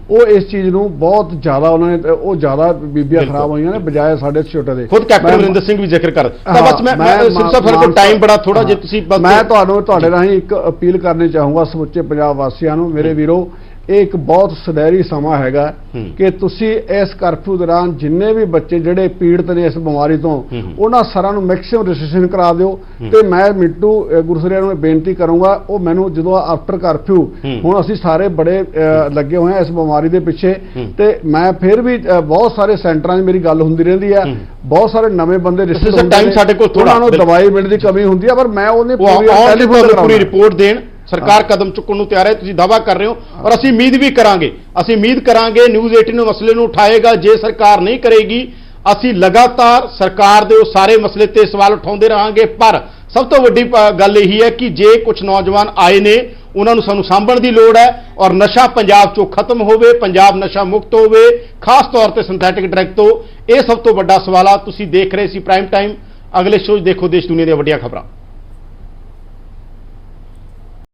ਉਹ ਇਸ ਚੀਜ਼ ਨੂੰ ਬਹੁਤ ਜ਼ਿਆਦਾ ਉਹਨਾਂ ਨੇ ਉਹ ਜ਼ਿਆਦਾ ਬੀਬੀਆਂ ਖਰਾਬ ਹੋਈਆਂ ਨੇ ਬਜਾਏ ਸਾਡੇ ਛੋਟੇ ਦੇ। ਖੁਦ ਕੈਪਟਨ ਅਮਰਿੰਦਰ ਸਿੰਘ ਵੀ ਜ਼ਿਕਰ ਕਰ ਤਾਂ ਬਸ ਮੈਂ ਸਿਰਫ ਸਾਡੇ ਕੋਲ ਟਾਈਮ ਬੜਾ ਥੋੜਾ, ਜੇ ਤੁਸੀਂ ਬਸ ਮੈਂ ਤੁਹਾਨੂੰ ਤੁਹਾਡੇ ਰਾਹੀਂ ਇੱਕ ਅਪੀਲ ਕਰਨੀ ਚਾਹੂੰਗਾ ਸਮੁੱਚੇ ਪੰਜਾਬ ਵਾਸੀਆਂ ਨੂੰ, ਮੇਰੇ ਵੀਰੋ, ਇਹ ਇੱਕ ਬਹੁਤ ਸੁਨਹਿਰੀ ਸਮਾਂ ਹੈਗਾ ਕਿ ਤੁਸੀਂ ਇਸ ਕਰਫਿਊ ਦੌਰਾਨ ਜਿੰਨੇ ਵੀ ਬੱਚੇ ਜਿਹੜੇ ਪੀੜਤ ਨੇ ਇਸ ਬਿਮਾਰੀ ਤੋਂ ਉਹਨਾਂ ਸਾਰਿਆਂ ਨੂੰ ਮੈਕਸਿਮਮ ਰਜਿਸਟ੍ਰੇਸ਼ਨ ਕਰਾ ਦਿਓ। ਤੇ ਮੈਂ ਮਿੰਟੂ ਗੁਰਸਰੀਆ ਨੂੰ ਬੇਨਤੀ ਕਰੂੰਗਾ, ਉਹ ਮੈਨੂੰ ਜਦੋਂ ਆਫਟਰ ਕਰਫਿਊ ਹੁਣ ਅਸੀਂ ਸਾਰੇ ਬੜੇ ਲੱਗੇ ਹੋਏ ਹਾਂ ਇਸ ਬਿਮਾਰੀ ਦੇ ਪਿੱਛੇ, ਤੇ ਮੈਂ ਫਿਰ ਵੀ ਬਹੁਤ ਸਾਰੇ ਸੈਂਟਰਾਂ 'ਚ ਮੇਰੀ ਗੱਲ ਹੁੰਦੀ ਰਹਿੰਦੀ ਹੈ, ਬਹੁਤ ਸਾਰੇ ਨਵੇਂ ਬੰਦੇ ਰਿਸ਼ਤੇ ਟਾਈਮ ਸਾਡੇ ਕੋਲ ਥੋੜਾ, ਉਹਨਾਂ ਨੂੰ ਦਵਾਈ ਮਿਲਣ ਦੀ ਕਮੀ ਹੁੰਦੀ ਹੈ, ਪਰ ਮੈਂ ਉਹਨੇ ਪੂਰੀ ਰਿਪੋਰਟ ਦੇਣ, ਸਰਕਾਰ ਕਦਮ ਚੁੱਕਣ ਨੂੰ ਤਿਆਰ ਹੈ, ਤੁਸੀਂ ਦਾਅਵਾ ਕਰ ਰਹੇ ਹੋ ਔਰ ਅਸੀਂ ਉਮੀਦ ਵੀ ਕਰਾਂਗੇ, ਅਸੀਂ ਉਮੀਦ ਕਰਾਂਗੇ ਨਿਊਜ਼ 18 ਮਸਲੇ ਨੂੰ ਉਠਾਏਗਾ। ਜੇ ਸਰਕਾਰ ਨਹੀਂ ਕਰੇਗੀ ਅਸੀਂ ਲਗਾਤਾਰ ਸਰਕਾਰ ਦੇ ਉਹ ਸਾਰੇ ਮਸਲੇ ਤੇ ਸਵਾਲ ਉਠਾਉਂਦੇ ਰਹਾਂਗੇ। ਪਰ ਸਭ ਤੋਂ ਵੱਡੀ ਗੱਲ ਇਹੀ ਹੈ ਕਿ ਜੇ ਕੁਝ ਨੌਜਵਾਨ ਆਏ ਨੇ ਉਹਨਾਂ ਨੂੰ ਸਾਨੂੰ ਸਾਂਭਣ ਦੀ ਲੋੜ ਹੈ ਔਰ ਨਸ਼ਾ ਪੰਜਾਬ ਚੋਂ ਖਤਮ ਹੋਵੇ, ਪੰਜਾਬ ਨਸ਼ਾ ਮੁਕਤ ਹੋਵੇ, ਖਾਸ ਤੌਰ ਤੇ ਸਿੰਥੈਟਿਕ ਡਰੱਗ ਤੋਂ। ਇਹ ਸਭ ਤੋਂ ਵੱਡਾ ਸਵਾਲ ਆ। ਤੁਸੀਂ ਦੇਖ ਰਹੇ ਸੀ ਪ੍ਰਾਈਮ ਟਾਈਮ। ਅਗਲੇ ਸ਼ੋਅ ਦੇਖੋ ਦੇਸ਼ ਦੁਨੀਆ ਦੀਆਂ ਵੱਡੀਆਂ ਖਬਰਾਂ।